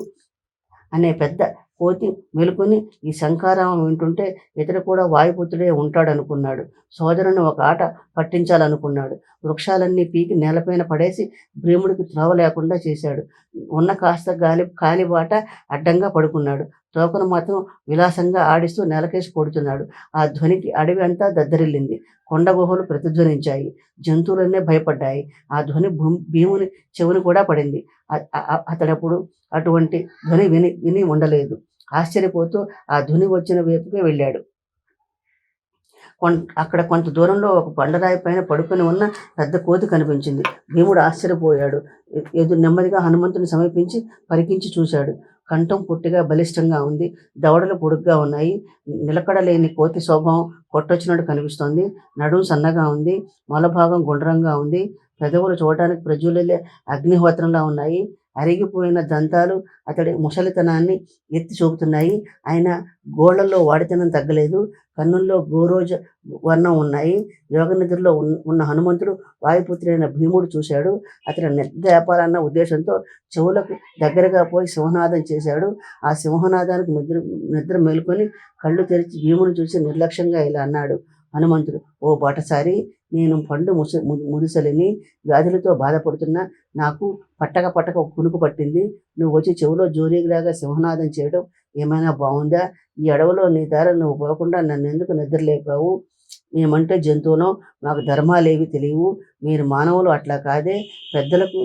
అనే పెద్ద కోతి మేలుకొని ఈ శంఖారావం వింటుంటే ఇతడు కూడా వాయుపుత్రుడే ఉంటాడనుకున్నాడు. సోదరుని ఒక ఆట పట్టించాలనుకున్నాడు. వృక్షాలన్నీ పీకి నేలపైన పడేసి భీముడికి త్రోవ లేకుండా చేశాడు. ఉన్న కాస్త కాలిబాట అడ్డంగా పడుకున్నాడు. తోకను మాత్రం విలాసంగా ఆడిస్తూ నేలకేసి కొడుతున్నాడు. ఆ ధ్వనికి అడవి అంతా దద్దరిల్లింది. కొండ గుహలు ప్రతిధ్వనించాయి. జంతువులన్నీ భయపడ్డాయి. ఆ ధ్వని భీముని చెవుని కూడా పడింది. అతడప్పుడు అటువంటి ధ్వని విని ఉండలేదు. ఆశ్చర్యపోతూ ఆ ధ్వని వచ్చిన వైపుకే వెళ్ళాడు. అక్కడ కొంత దూరంలో ఒక బండరాయి పైన పడుకొని ఉన్న పెద్ద కోతి కనిపించింది. భీముడు ఆశ్చర్యపోయాడు. నెమ్మదిగా హనుమంతుని సమీపించి పరికించి చూశాడు. కంఠం పొట్టిగా బలిష్టంగా ఉంది. దవడలు పొడుగ్గా ఉన్నాయి. నిలకడలేని కోతి స్వభావం కొట్టొచ్చినట్టు కనిపిస్తోంది. నడుము సన్నగా ఉంది. మొలభాగం గుండ్రంగా ఉంది. పెదవులు చూడటానికి ప్రజ్వలిల్లే అగ్నిహోత్రంలా ఉన్నాయి. అరిగిపోయిన దంతాలు అతడి ముసలితనాన్ని ఎత్తి చూపుతున్నాయి. ఆయన గోళ్లలో వాడితనం తగ్గలేదు. కన్నుల్లో గోరోజ వర్ణం ఉన్నాయి. యోగ నిద్రలో ఉన్న హనుమంతుడు వాయుపుత్రుడైన భీముడు చూశాడు. అతని నిద్రలేపాలన్న ఉద్దేశంతో చెవులకు దగ్గరగా పోయి సింహనాదం చేశాడు. ఆ సింహనాదానికి నిద్ర మేలుకొని కళ్ళు తెరిచి భీముని చూసి నిర్లక్ష్యంగా ఇలా అన్నాడు. హనుమంతుడు, ఓ బాటసారి, నేను పండు ముదుసలిని, వ్యాధులతో బాధపడుతున్నా, నాకు పట్టక పట్టక ఒక కునుకు పట్టింది. నువ్వు వచ్చి చెవిలో జోరీలాగా సింహనాదం చేయడం ఏమైనా బాగుందా? ఈ అడవిలో నీ దారి నువ్వు పోకుండా నన్నెందుకు నిద్రలేపావు? మేమంటే జంతువులం, మాకు ధర్మాలేవి తెలియవు. మీరు మానవులు అట్లా కాదే, పెద్దలకు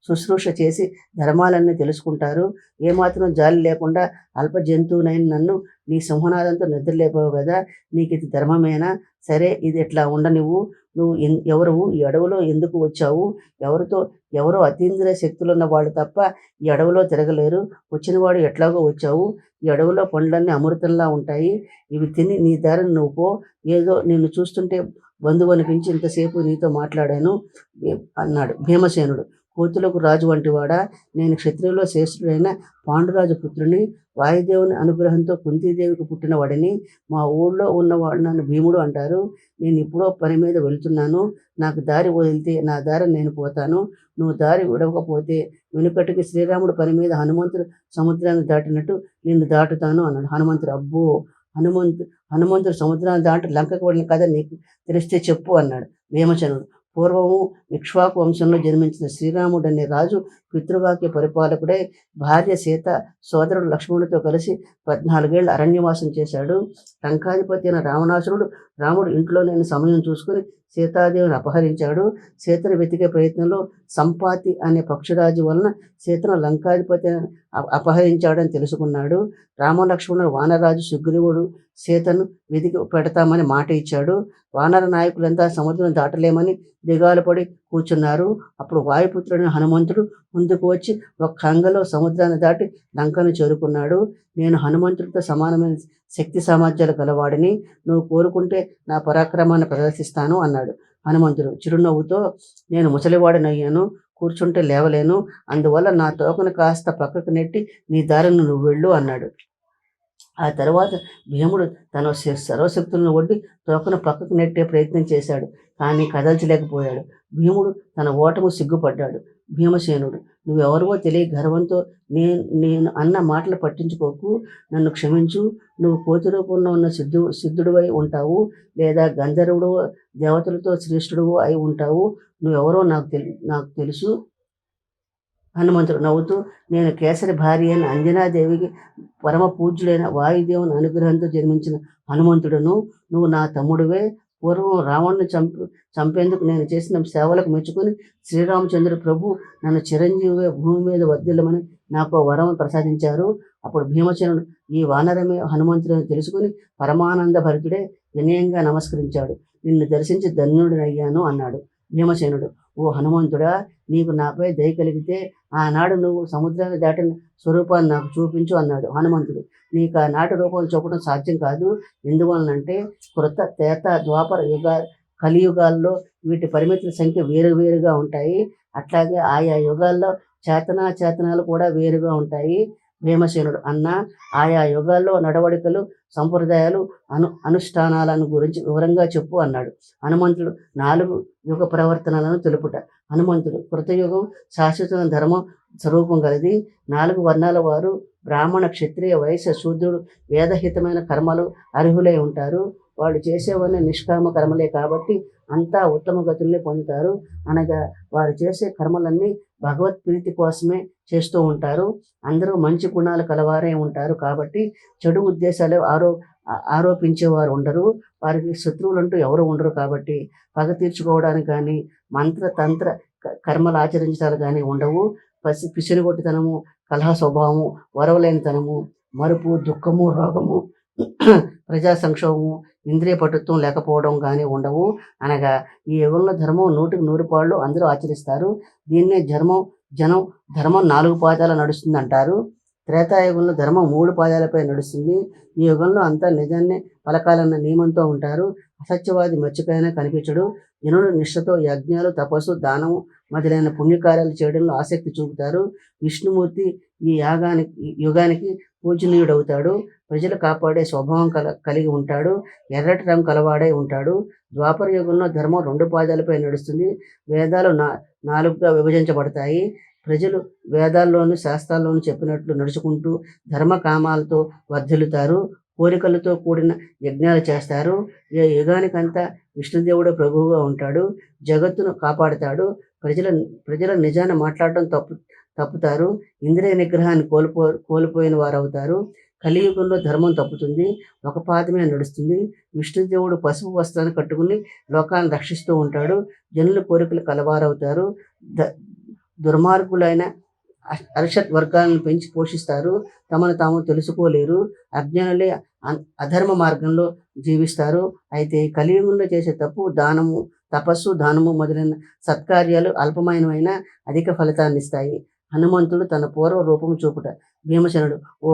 శుశ్రూష చేసి ధర్మాలన్నీ తెలుసుకుంటారు. ఏమాత్రం జాలి లేకుండా అల్ప జంతువునైన నన్ను నీ సింహనాదంతో నిద్రలేపావు కదా, నీకు ఇది ధర్మమేనా? సరే, ఇది ఎట్లా ఉండనివ్వు. నువ్వు ఎవరు? ఈ అడవిలో ఎందుకు వచ్చావు? ఎవరో అతీంద్రియ శక్తులున్న వాళ్ళు తప్ప ఈ అడవిలో తిరగలేరు. వచ్చినవాడు ఎట్లాగో వచ్చావు. ఈ అడవిలో పండ్లన్నీ అమృతంలా ఉంటాయి. ఇవి తిని నీ దారిని నువ్వు పో. ఏదో నిన్ను చూస్తుంటే బంధువు అనిపించి ఇంతసేపు నీతో మాట్లాడాను అన్నాడు భీమసేనుడు. కోతులకు రాజు వంటివాడా? నేను క్షత్రియులో శ్రేష్ఠుడైన పాండురాజు పుత్రుని, వాయుదేవుని అనుగ్రహంతో కుంతీదేవికి పుట్టిన వాడిని. మా ఊళ్ళో ఉన్నవాడు నన్ను భీముడు అంటారు. నేను ఇప్పుడో పని మీద వెళ్తున్నాను. నాకు దారి వదిలితే నా దారి నేను పోతాను. నువ్వు దారి విడవకపోతే వెనుకటికి శ్రీరాముడు పని మీద హనుమంతుడు సముద్రాన్ని దాటినట్టు నిన్ను దాటుతాను అన్నాడు. హనుమంతుడు, అబ్బో, హనుమంతుడు సముద్రాన్ని దాటి లంకకు వెళ్ళిన కథ నీకు తెలిస్తే చెప్పు అన్నాడు భీమసేనుడు. పూర్వము ఇక్ష్వాకు వంశంలో జన్మించిన శ్రీరాముడు అనే రాజు పితృవాక్య పరిపాలకుడై భార్య సీత, సోదరుడు లక్ష్మణుడితో కలిసి 14 ఏళ్ళు అరణ్యవాసం చేశాడు. లంకాధిపతి అయిన రావణాసురుడు రాముడు ఇంట్లో లేని సమయం చూసుకుని సీతాదేవిని అపహరించాడు. సీతను వెతికే ప్రయత్నంలో సంపాతి అనే పక్షిరాజు వలన సీతను లంకాధిపతి అపహరించాడని తెలుసుకున్నాడు. రామలక్ష్మణుడు వానరాజు సుగ్రీవుడు సీతను వెతికి పెడతామని మాట ఇచ్చాడు. వానర నాయకులంతా సముద్రం దాటలేమని దిగాలు పడి కూర్చున్నారు. అప్పుడు వాయుపుత్రుడైన హనుమంతుడు ముందుకు వచ్చి ఒక కంగలో సముద్రాన్ని దాటి లంకను చేరుకున్నాడు. నేను హనుమంతుడితో సమానమైన శక్తి సామర్థ్యాలు గలవాడిని. నువ్వు కోరుకుంటే నా పరాక్రమాన్ని ప్రదర్శిస్తాను అన్నాడు. హనుమంతుడు చిరునవ్వుతో, నేను ముసలివాడినయ్యాను, కూర్చుంటే లేవలేను. అందువల్ల నా తోకను కాస్త పక్కకు నెట్టి నీ దారిని నువ్వు వెళ్ళు అన్నాడు. ఆ తర్వాత భీముడు తన సర్వశక్తులను ఒడ్డి తోకను పక్కకు నెట్టే ప్రయత్నం చేశాడు, కానీ కదల్చలేకపోయాడు. భీముడు తన ఓటము సిగ్గుపడ్డాడు. భీమసేనుడు, నువ్వెవరివో తెలియ గర్వంతో నేను అన్న మాటలు పట్టించుకోకు. నన్ను క్షమించు. నువ్వు కోతి రూపంలో ఉన్న సిద్ధుడివై ఉంటావు, లేదా గంధర్వుడు దేవతలతో శ్రేష్ఠుడు అయి ఉంటావు. నువ్వెవరో నాకు తెలుసు. హనుమంతుడు నవ్వుతూ, నేను కేసరి భార్య అయిన అంజనాదేవికి పరమ పూజ్యుడైన వాయుదేవుని అనుగ్రహంతో జన్మించిన హనుమంతుడును. నువ్వు నా తమ్ముడివే. పూర్వం రావణ్ణి చంపేందుకు నేను చేసిన సేవలకు మెచ్చుకొని శ్రీరామచంద్ర ప్రభు నన్ను చిరంజీవిగా భూమి మీద వర్ధిల్లమని నాకు వరం ప్రసాదించారు. అప్పుడు భీమసేనుడు ఈ వానరమే హనుమంతుడని తెలుసుకుని పరమానంద భరితుడే వినయంగా నమస్కరించాడు. నిన్ను దర్శించి ధన్యుడినయ్యాను అన్నాడు. భీమసేనుడు, ఓ హనుమంతుడా, నీకు నాపై దయ కలిగితే ఆనాడు నువ్వు సముద్రాన్ని దాటిన స్వరూపాన్ని నాకు చూపించు అన్నాడు. హనుమంతుడు, నీకు ఆనాటి రూపం చూపడం సాధ్యం కాదు. ఎందువలనంటే కృత, త్రేత, ద్వాపర కలియుగాల్లో వీటి పరిమితుల సంఖ్య వేరువేరుగా ఉంటాయి. అట్లాగే ఆయా యుగాల్లో చేతనాలు కూడా వేరుగా ఉంటాయి. భీమసేనుడు, అన్న, ఆయా యుగాల్లో నడవడికలు, సంప్రదాయాలు, అనుష్ఠానాలను గురించి వివరంగా చెప్పు అన్నాడు. హనుమంతుడు 4 యుగ ప్రవర్తనలను తెలుపుట. హనుమంతుడు, కృతయుగం శాశ్వత ధర్మం స్వరూపం కలిది. 4 వర్ణాల వారు బ్రాహ్మణ, క్షత్రియ, వైశ్య, శూద్రుడు వేదహితమైన కర్మలు అర్హులై ఉంటారు. వాళ్ళు చేసేవన్నీ నిష్కామ కర్మలే కాబట్టి అంతా ఉత్తమ గతుల్ని పొందుతారు. అనగా వారు చేసే కర్మలన్నీ భగవత్ ప్రీతి కోసమే చేస్తూ ఉంటారు. అందరూ మంచి గుణాలు కలవారే ఉంటారు కాబట్టి చెడు ఉద్దేశాలు ఆరోపించేవారు ఉండరు. వారికి శత్రువులంటూ ఎవరు ఉండరు కాబట్టి పగ తీర్చుకోవడానికి కానీ మంత్ర తంత్ర కర్మలు ఆచరించడాలు కానీ ఉండవు. పిసినిగొట్టితనము, కలహ స్వభావము, వరవలేనితనము, మరుపు, దుఃఖము, రోగము, ప్రజా సంక్షోభము, ఇంద్రియ పటుత్వం లేకపోవడం కానీ ఉండవు. అనగా ఈ యుగంలో ధర్మం 100కి 100 పాళ్ళు అందరూ ఆచరిస్తారు. దీన్నే ధర్మం 4 పాదాల నడుస్తుంది అంటారు. త్రేతాయుగంలో ధర్మం 3 పాదాలపై నడుస్తుంది. ఈ యుగంలో అంతా నిజాన్ని పలకాలన్న నియమంతో ఉంటారు. అసత్యవాది మర్చిపోయినా కనిపించడు. జనుడు నిష్ఠతో యజ్ఞాలు, తపస్సు, దానము మొదలైన పుణ్యకార్యాలు చేయడంలో ఆసక్తి చూపుతారు. విష్ణుమూర్తి ఈ యుగానికి పూజనీయుడవుతాడు. ప్రజలు కాపాడే స్వభావం కలిగి ఉంటాడు. ఎర్రటి రంగు కలవాడై ఉంటాడు. ద్వాపర యుగంలో ధర్మం 2 పాదాలపై నడుస్తుంది. వేదాలు 4గా విభజించబడతాయి. ప్రజలు వేదాల్లోనూ శాస్త్రాల్లోనూ చెప్పినట్లు నడుచుకుంటూ ధర్మ కామాలతో వర్ధిల్లుతారు. కోరికలతో కూడిన యజ్ఞాలు చేస్తారు. ఏ యుగానికంతా విష్ణుదేవుడు ప్రభువుగా ఉంటాడు. జగత్తును కాపాడుతాడు. ప్రజల ప్రజల నిజాన్ని మాట్లాడడం తప్పుతారు. ఇంద్రియ నిగ్రహాన్ని కోల్పోయిన వారు అవుతారు. కలియుగంలో ధర్మం తప్పుతుంది. ఒక పాదమే నడుస్తుంది. విష్ణుదేవుడు పసుపు వస్త్రాన్ని కట్టుకుని లోకాన్ని రక్షిస్తూ ఉంటాడు. జనుల కోరికలు కలవారవుతారు. దుర్మార్గులైన అరిషత్ వర్గాలను పెంచి పోషిస్తారు. తమను తాము తెలుసుకోలేరు. అజ్ఞానులే అధర్మ మార్గంలో జీవిస్తారు. అయితే కలియుగంలో చేసే తపస్సు, దానము మొదలైన సత్కార్యాలు అల్పమైనవైన అధిక ఫలితాన్ని ఇస్తాయి. హనుమంతుడు తన పూర్వ రూపం చూపుట. భీమసేనుడు: ఓ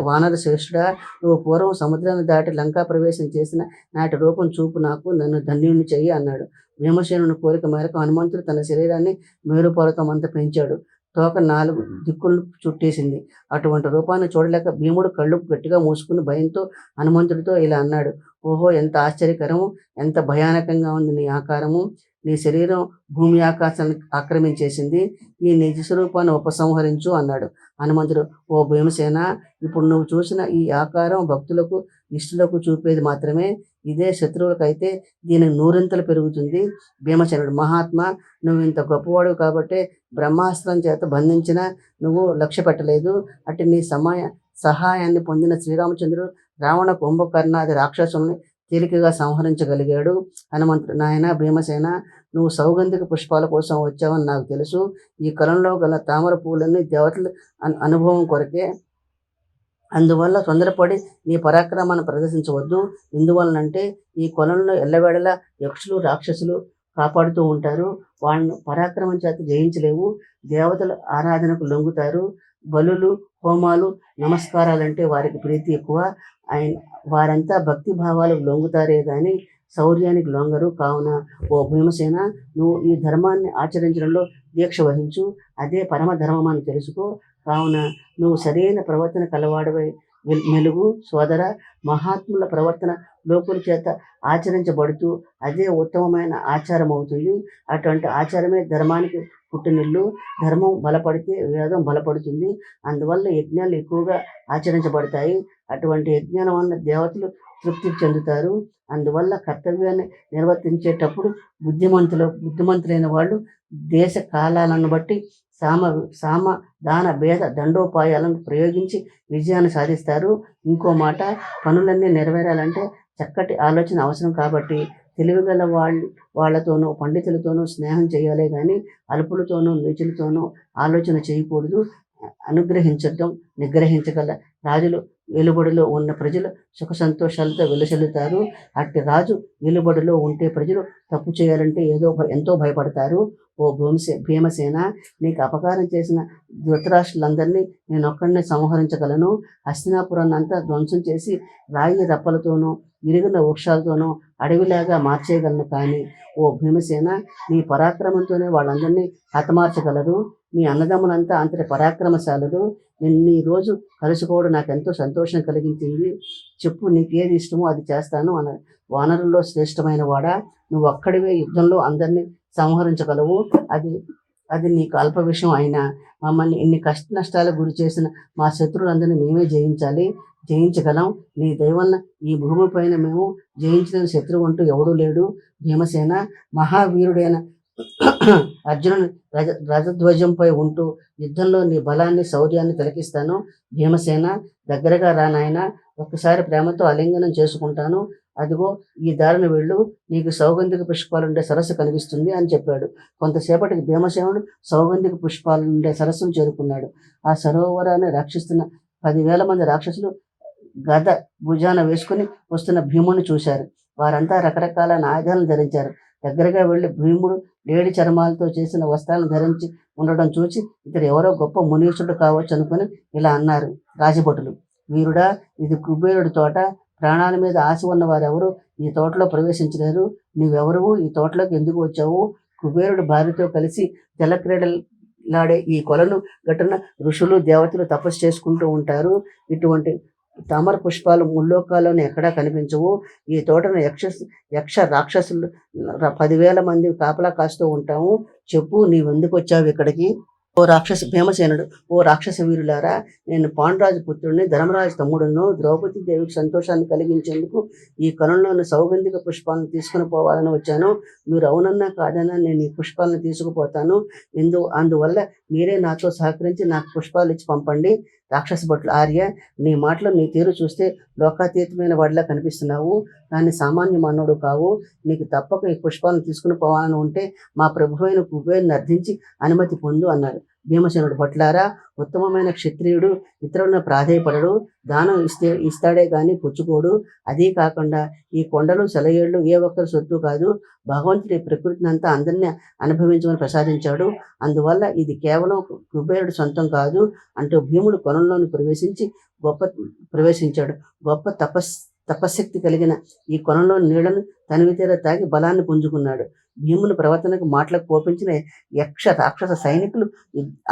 వానర శ్రేష్ఠుడా, నువ్వు పూర్వం సముద్రాన్ని దాటి లంకా ప్రవేశం చేసిన నాటి రూపం చూపు నాకు, నన్ను ధన్యుణ్ణి చెయ్యి అన్నాడు. భీమసేనుని కోరిక మేరకు హనుమంతుడు తన శరీరాన్ని మేరుపర్వతం అంతా పెంచాడు. తోక 4 దిక్కులను చుట్టేసింది. అటువంటి రూపాన్ని చూడలేక భీముడు కళ్ళు గట్టిగా మూసుకుని భయంతో హనుమంతుడితో ఇలా అన్నాడు: ఓహో, ఎంత ఆశ్చర్యకరము, ఎంత భయానకంగా ఉంది నీ ఆకారము. నీ శరీరం భూమి ఆకాశాన్ని ఆక్రమించేసింది. ఈ నిజ స్వరూపాన్ని ఉపసంహరించు అన్నాడు. హనుమంతుడు: ఓ భీమసేన, ఇప్పుడు నువ్వు చూసిన ఈ ఆకారం భక్తులకు, ఇష్టలకు చూపేది మాత్రమే. ఇదే శత్రువులకైతే దీనికి 100 పెరుగుతుంది. భీమసేనుడు: మహాత్మా, నువ్వు ఇంత గొప్పవాడు కాబట్టే బ్రహ్మాస్త్రం చేత బంధించిన నువ్వు లక్ష్య పెట్టలేదు. అటు నీ సహాయాన్ని పొందిన శ్రీరామచంద్రుడు రావణ, కుంభకర్ణాది రాక్షసుల్ని తేలికగా సంహరించగలిగాడు. హనుమంతుడు: నాయన భీమసేన, నువ్వు సౌగంధిక పుష్పాల కోసం వచ్చావని నాకు తెలుసు. ఈ కలంలో గల తామర పూలన్నీ దేవతల అనుభవం కొరకే. అందువల్ల తొందరపడి నీ పరాక్రమాన్ని ప్రదర్శించవద్దు. ఎందువలనంటే ఈ కొలంలో ఎల్లవేళలా యక్షులు, రాక్షసులు కాపాడుతూ ఉంటారు. వాళ్ళను పరాక్రమం చేత జయించలేవు. దేవతల ఆరాధనకు లొంగుతారు. బలులు, హోమాలు, నమస్కారాలంటే వారికి ప్రీతి ఎక్కువ. వారంతా భక్తి భావాలకు లొంగుతారే గాని శౌర్యానికి లొంగరు. కావున ఓ భీమసేన, నువ్వు ఈ ధర్మాన్ని ఆచరించడంలో దీక్ష వహించు. అదే పరమ ధర్మం అని తెలుసుకో. కావున నువ్వు సరైన ప్రవర్తన కలవాడవై మెలుగు సోదర. మహాత్ముల ప్రవర్తన లోకుల చేత ఆచరించబడుతూ అదే ఉత్తమమైన ఆచారం అవుతుంది. అటువంటి ఆచారమే ధర్మానికి పుట్టినిల్లు. ధర్మం బలపడితే వేదం బలపడుతుంది. అందువల్ల యజ్ఞాలు ఎక్కువగా ఆచరించబడతాయి. అటువంటి యజ్ఞాల వల్ల దేవతలు తృప్తి చెందుతారు. అందువల్ల కర్తవ్యాన్ని నిర్వర్తించేటప్పుడు బుద్ధిమంతులైన వాళ్ళు దేశ కాలాలను బట్టి సామ దాన భేద దండోపాయాలను ప్రయోగించి విజయాన్ని సాధిస్తారు. ఇంకో మాట, పనులన్నీ నెరవేరాలంటే చక్కటి ఆలోచన అవసరం. కాబట్టి తెలివిగల వాళ్ళతోనూ పండితులతోనూ స్నేహం చేయాలే కానీ అల్పులతోనూ నీచులతోనూ ఆలోచన చేయకూడదు. అనుగ్రహించడం నిగ్రహించగల రాజులు వెలుబడిలో ఉన్న ప్రజలు సుఖ సంతోషాలతో వెలుసెల్లుతారు. అట్టి రాజు వెలుబడిలో ఉంటే ప్రజలు తప్పు చేయాలంటే ఎంతో భయపడతారు. ఓ భీమసేన, నీకు అపకారం చేసిన ధృతరాష్ట్రులందరినీ నేనొక్కడినే సంహరించగలను. హస్తినాపురాన్ని అంతా ధ్వంసం చేసి రాయి రప్పలతోనూ విరిగిన వృక్షాలతోనూ అడవిలాగా మార్చేయగలను. కానీ ఓ భీమసేన, నీ పరాక్రమంతోనే వాళ్ళందరినీ హతమార్చగలరు. మీ అన్నదమ్ములంతా అంతటి పరాక్రమశాలులు. నేను ఈ రోజు కలుసుకోవడం నాకు ఎంతో సంతోషం కలిగించింది. చెప్పు, నీకేది ఇష్టమో అది చేస్తాను అన్నాడు. వానరుల్లో శ్రేష్టమైన వాడా, నువ్వు ఒక్కడివే యుద్ధంలో అందరినీ సంహరించగలవు. అది నీకు అల్ప విషయం అయినా మమ్మల్ని ఇన్ని కష్ట నష్టాలకు గురి చేసిన మా శత్రువులందరినీ మేమే జయించగలం. నీ దయవలన ఈ భూమిపైన మేము జయించిన శత్రువు అంటూ ఎవడూ లేడు. భీమసేన, మహావీరుడైన అర్జునుని రథధ్వజంపై ఉంటూ యుద్ధంలో నీ బలాన్ని, శౌర్యాన్ని తిలకిస్తాను. భీమసేన, దగ్గరగా రా నాయనా, ఒక్కసారి ప్రేమతో ఆలింగనం చేసుకుంటాను. అదిగో ఈ దారిని వెళ్ళు, నీకు సౌగంధిక పుష్పాలుండే సరస్సు కనిపిస్తుంది అని చెప్పాడు. కొంతసేపటికి భీమసేనుడు సౌగంధిక పుష్పాలుండే సరస్సును చేరుకున్నాడు. ఆ సరోవరాన్ని రక్షిస్తున్న 10,000 మంది రాక్షసులు గద భుజాన వేసుకుని వస్తున్న భీముడిని చూశారు. వారంతా రకరకాల ఆయుధాలను ధరించారు. దగ్గరగా వెళ్లి భీముడు లేడి చర్మాలతో చేసిన వస్త్రాలను ధరించి ఉండడం చూసి ఇతడు ఎవరో గొప్ప మునీశ్వరుడు కావచ్చు అనుకుని ఇలా అన్నారు రాజభటులు: వీరుడా, ఇది కుబేరుడి తోట. ప్రాణాల మీద ఆశ ఉన్న వారెవరు ఈ తోటలో ప్రవేశించలేరు. నీవెవరు? ఈ తోటలోకి ఎందుకు వచ్చావు? కుబేరుడు భార్యతో కలిసి జలక్రీడలాడే ఈ కొలను గట్టున ఋషులు, దేవతలు తపస్సు చేసుకుంటూ ఉంటారు. ఇటువంటి తామర పుష్పాలు ముల్లోకాల్లోనే ఎక్కడా కనిపించవు. ఈ తోటను యక్ష రాక్షసులు 10,000 మంది కాపలా కాస్తూ ఉంటాము. చెప్పు, నీవెందుకు వచ్చావు ఇక్కడికి? ఓ రాక్షస భీమసేనుడు, ఓ రాక్షస వీరులారా, నేను పాండురాజు పుత్రుడిని, ధర్మరాజు తమ్ముడును. ద్రౌపది దేవికి సంతోషాన్ని కలిగించేందుకు ఈ కణంలోని సౌగంధిక పుష్పాలను తీసుకుని పోవాలని వచ్చాను. మీరు అవునన్నా కాదన్నా నేను ఈ పుష్పాలను తీసుకుపోతాను. అందువల్ల మీరే నాతో సహకరించి నాకు పుష్పాలు ఇచ్చి పంపండి. రాక్షస భటులు, ఆర్య, నీ మాటలు నీ తీరు చూస్తే లోకాతీతమైన వాడిలా కనిపిస్తున్నావు, కానీ సామాన్య మానవుడు కావు. నీకు తప్పక ఈ పుష్పాలను తీసుకుని పోవాలని ఉంటే మా ప్రభువైన కుబేరుని అర్థించి అనుమతి పొందు అన్నారు. భీమసేనుడు, భట్లారా, ఉత్తమమైన క్షత్రియుడు ఇతరులను ప్రాధేయపడడు, దానం ఇస్తాడే గాని పుచ్చుకోడు. అదీ కాకుండా ఈ కొండలు సెలయేళ్లు ఏ ఒక్కరి సొత్తు కాదు. భగవంతుడి ప్రకృతిని అంతా అందరినీ అనుభవించమని ప్రసాదించాడు. అందువల్ల ఇది కేవలం కుబేరుడు సొంతం కాదు అంటూ భీముడు కొలంలోని ప్రవేశించాడు. గొప్ప తపశ్శక్తి కలిగిన ఈ కొలంలో నీళ్లను తనివితీర తాగి బలాన్ని పుంజుకున్నాడు. భీముని ప్రవర్తనకు మాటలకు కోపించిన రాక్షస సైనికులు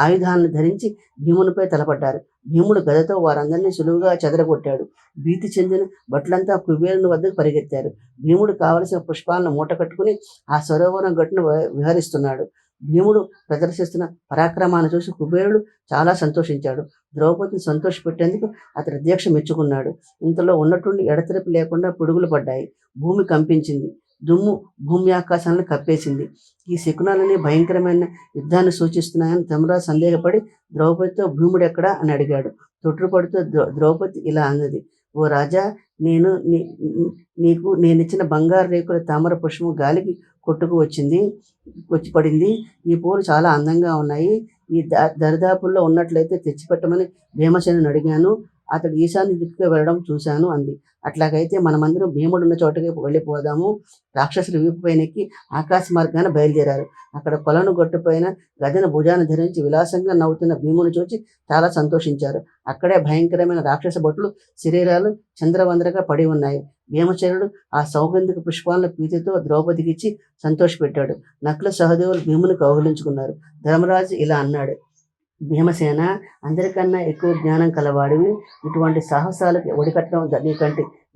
ఆయుధాలను ధరించి భీమునిపై తలపడ్డారు. భీముడు గదతో వారందరినీ సులువుగా చెదరగొట్టాడు. భీతి చెందిన భటులంతా కుబేరుని వద్దకు పరిగెత్తారు. భీముడు కావలసిన పుష్పాలను మూట కట్టుకుని ఆ సరోవరం గట్టును విహరిస్తున్నాడు. భీముడు ప్రదర్శిస్తున్న పరాక్రమాన్ని చూసి కుబేరుడు చాలా సంతోషించాడు. ద్రౌపదిని సంతోషపెట్టేందుకు అతడి దీక్ష మెచ్చుకున్నాడు. ఇంతలో ఉన్నట్టుండి ఎడతెరిపి లేకుండా పిడుగులు పడ్డాయి. భూమి కంపించింది. దుమ్ము భూమి ఆకాశాలను కప్పేసింది. ఈ శకునాలని భయంకరమైన యుద్ధాన్ని సూచిస్తున్నాయని ధర్మరాజు సందేహపడి ద్రౌపదితో భీముడు ఎక్కడా అని అడిగాడు. తొట్టుపడుతూ ద్రౌపది ఇలా అన్నది, ఓ రాజా, నీకు నేనిచ్చిన బంగారు రేకుల తామర పుష్పం గాలికి వచ్చి పడింది. ఈ పూలు చాలా అందంగా ఉన్నాయి. ఈ దరిదాపుల్లో ఉన్నట్లయితే తెచ్చిపెట్టమని భీమసేనుని అడిగాను. అతడు ఈశాన్య దిక్కుగా వెళ్ళడం చూశాను అంది. అట్లాగైతే మనమందరం భీముడున్న చోటకి వెళ్ళిపోదాము. రాక్షసులు వీపుపైనెక్కి ఆకాశ మార్గాన బయలుదేరారు. అక్కడ కొలను గొట్టుపైన గదను భుజాన ధరించి విలాసంగా నవ్వుతున్న భీముని చూచి చాలా సంతోషించారు. అక్కడే భయంకరమైన రాక్షస భటులు శరీరాలు చంద్రవందరగా పడి ఉన్నాయి. భీమసేనుడు ఆ సౌగంధిక పుష్పాలను ప్రీతితో ద్రౌపదికిచ్చి సంతోషపెట్టాడు. నకుల సహదేవులు భీముని కౌగిలించుకున్నారు. ధర్మరాజు ఇలా అన్నాడు, భీమసేన, అందరికన్నా ఎక్కువ జ్ఞానం కలవాడివి. ఇటువంటి సాహసాలకు ఒడికట్టడం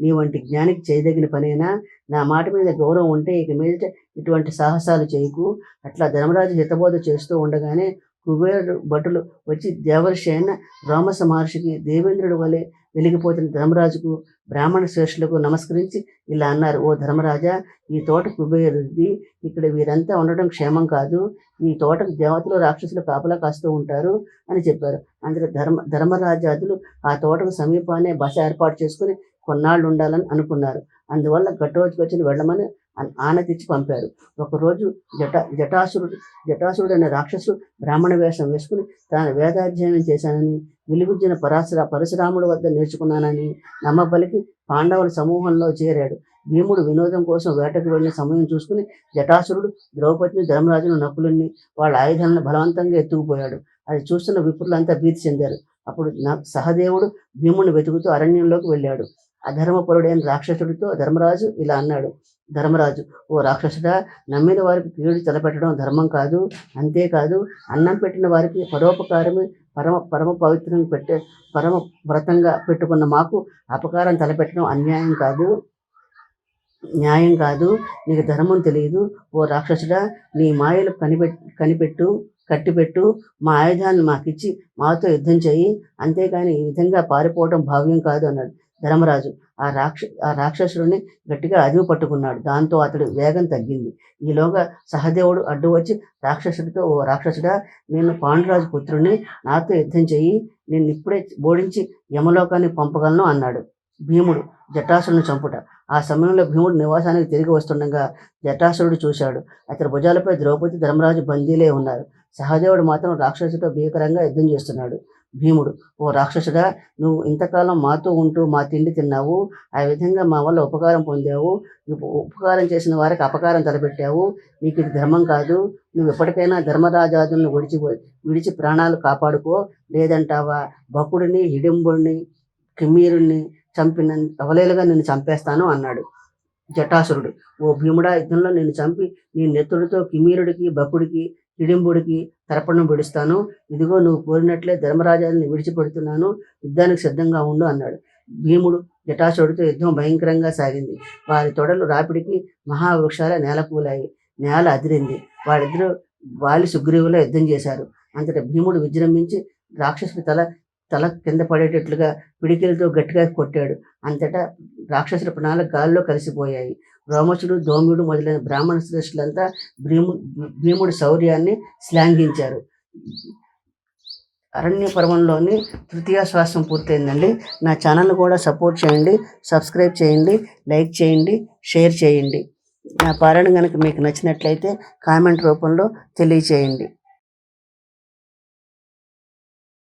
నీ వంటి జ్ఞానికి చేయదగిన పనేనా? నా మాట మీద గౌరవం ఉంటే ఇక మీద ఇటువంటి సాహసాలు చేయకు. అట్లా ధర్మరాజు హితబోధ చేస్తూ ఉండగానే కుబేరుడు భటులు వచ్చి దేవర్షి అయిన రోమస మహర్షికి దేవేంద్రుడి వలె వెలిగిపోతున్న ధర్మరాజుకు బ్రాహ్మణ శ్రేష్ఠులకు నమస్కరించి ఇలా అన్నారు, ఓ ధర్మరాజా, ఈ తోట కుబేరుడిది. ఇక్కడ వీరంతా ఉండడం క్షేమం కాదు. ఈ తోటకు దేవతలు రాక్షసులు కాపలా కాస్తూ ఉంటారు అని చెప్పారు. అందులో ధర్మరాజాదులు ఆ తోటకు సమీపానే బస ఏర్పాటు చేసుకుని కొన్నాళ్ళు ఉండాలని అనుకున్నారు. అందువల్ల ఘటోత్కచుని వెళ్ళమని ఆనతిచ్చి పంపారు. ఒకరోజు జటాసురుడు అనే రాక్షసుడు బ్రాహ్మణ వేషం వేసుకుని తాను వేదాధ్యయనం చేశానని, విలువిద్యను పరశురాముడి వద్ద నేర్చుకున్నానని నమ్మబలికి పాండవుల సమూహంలో చేరాడు. భీముడు వినోదం కోసం వేటకు వెళ్ళిన సమయం చూసుకుని జటాసురుడు ద్రౌపదిని, ధర్మరాజును, నకులుని వాళ్ళ ఆయుధాలను బలవంతంగా ఎత్తుకుపోయాడు. అది చూస్తున్న విప్రులంతా భీతి చెందారు. అప్పుడు సహదేవుడు భీముని వెతుకుతూ అరణ్యంలోకి వెళ్ళాడు. అధర్మపరుడైన రాక్షసుడితో ధర్మరాజు ఇలా అన్నాడు, ధర్మరాజు, ఓ రాక్షసుడా, నమ్మిన వారికి కీడు తలపెట్టడం ధర్మం కాదు. అంతేకాదు, అన్నం పెట్టిన వారికి పరోపకారమే పరమ పరమ వ్రతంగా పెట్టుకున్న మాకు అపకారం తలపెట్టడం న్యాయం కాదు. నీకు ధర్మం తెలియదు. ఓ రాక్షసుడా, నీ మాయలు కట్టిపెట్టు, మా ఆయుధాలను మాకిచ్చి మాతో యుద్ధం చేయి. అంతేకాని ఈ విధంగా పారిపోవడం భావ్యం కాదు అన్నాడు. ధర్మరాజు ఆ రాక్షసుడిని గట్టిగా అదివి పట్టుకున్నాడు. దాంతో అతడి వేగం తగ్గింది. ఈలోగా సహదేవుడు అడ్డు వచ్చి రాక్షసుడితో, ఓ రాక్షసుడా, నేను పాండురాజు పుత్రుడిని, నాతో యుద్ధం చెయ్యి. నేను ఇప్పుడే ఓడించి యమలోకాన్ని పంపగలను అన్నాడు. భీముడు జటాసురుని చంపుట. ఆ సమయంలో భీముడు నివాసానికి తిరిగి వస్తుండగా జటాసురుడు చూశాడు. అతడి భుజాలపై ద్రౌపది, ధర్మరాజు బందీలే ఉన్నారు. సహదేవుడు మాత్రం రాక్షసుడితో భీకరంగా యుద్ధం చేస్తున్నాడు. భీముడు, ఓ రాక్షసుడా, నువ్వు ఇంతకాలం మాతో ఉంటూ మా తిండి తిన్నావు. ఆ విధంగా మా వల్ల ఉపకారం పొందావు. ఉపకారం చేసిన వారికి అపకారం తలపెట్టావు. నీకు ఇది ధర్మం కాదు. నువ్వు ఎప్పటికైనా ధర్మరాజాదులను విడిచి ప్రాణాలు కాపాడుకో, లేదంటావా బకుడిని, హిడింబుడిని, కిమ్మీరుణ్ణి చంపిన అవలేలుగా నిన్ను చంపేస్తాను అన్నాడు. జటాసురుడు, ఓ భీముడా, యుద్ధంలో నిన్ను చంపి నీ నెత్తుడితో కిమీరుడికి, బకుడికి, హిడింబుడికి తర్పణం విడుస్తాను. ఇదిగో నువ్వు కోరినట్లే ధర్మరాజాన్ని విడిచిపెడుతున్నాను. యుద్ధానికి సిద్ధంగా ఉండు అన్నాడు. భీముడు జటాసురుడితో యుద్ధం భయంకరంగా సాగింది. వారి తొడలు రాపిడికి మహావృక్షాల నేలకూలాయి. నేల అదిరింది. వారిద్దరూ వాలి సుగ్రీవులో యుద్ధం చేశారు. అంతటా భీముడు విజృంభించి రాక్షసుడి తల తల కింద పడేటట్లుగా పిడికిలతో గట్టిగా కొట్టాడు. అంతటా రాక్షసుల ప్రాణాలు గాల్లో కలిసిపోయాయి. రోమచుడు, ధౌమ్యుడు మొదలైన బ్రాహ్మణ శ్రేష్ఠులంతా భీముడి శౌర్యాన్ని శ్లాఘించారు. అరణ్య పర్వంలోని తృతీయ శ్వాసం పూర్తయిందండి. నా ఛానల్ కూడా సపోర్ట్ చేయండి, సబ్స్క్రైబ్ చేయండి, లైక్ చేయండి, షేర్ చేయండి. నా పారాయణ కనుక మీకు నచ్చినట్లయితే కామెంట్ రూపంలో తెలియచేయండి.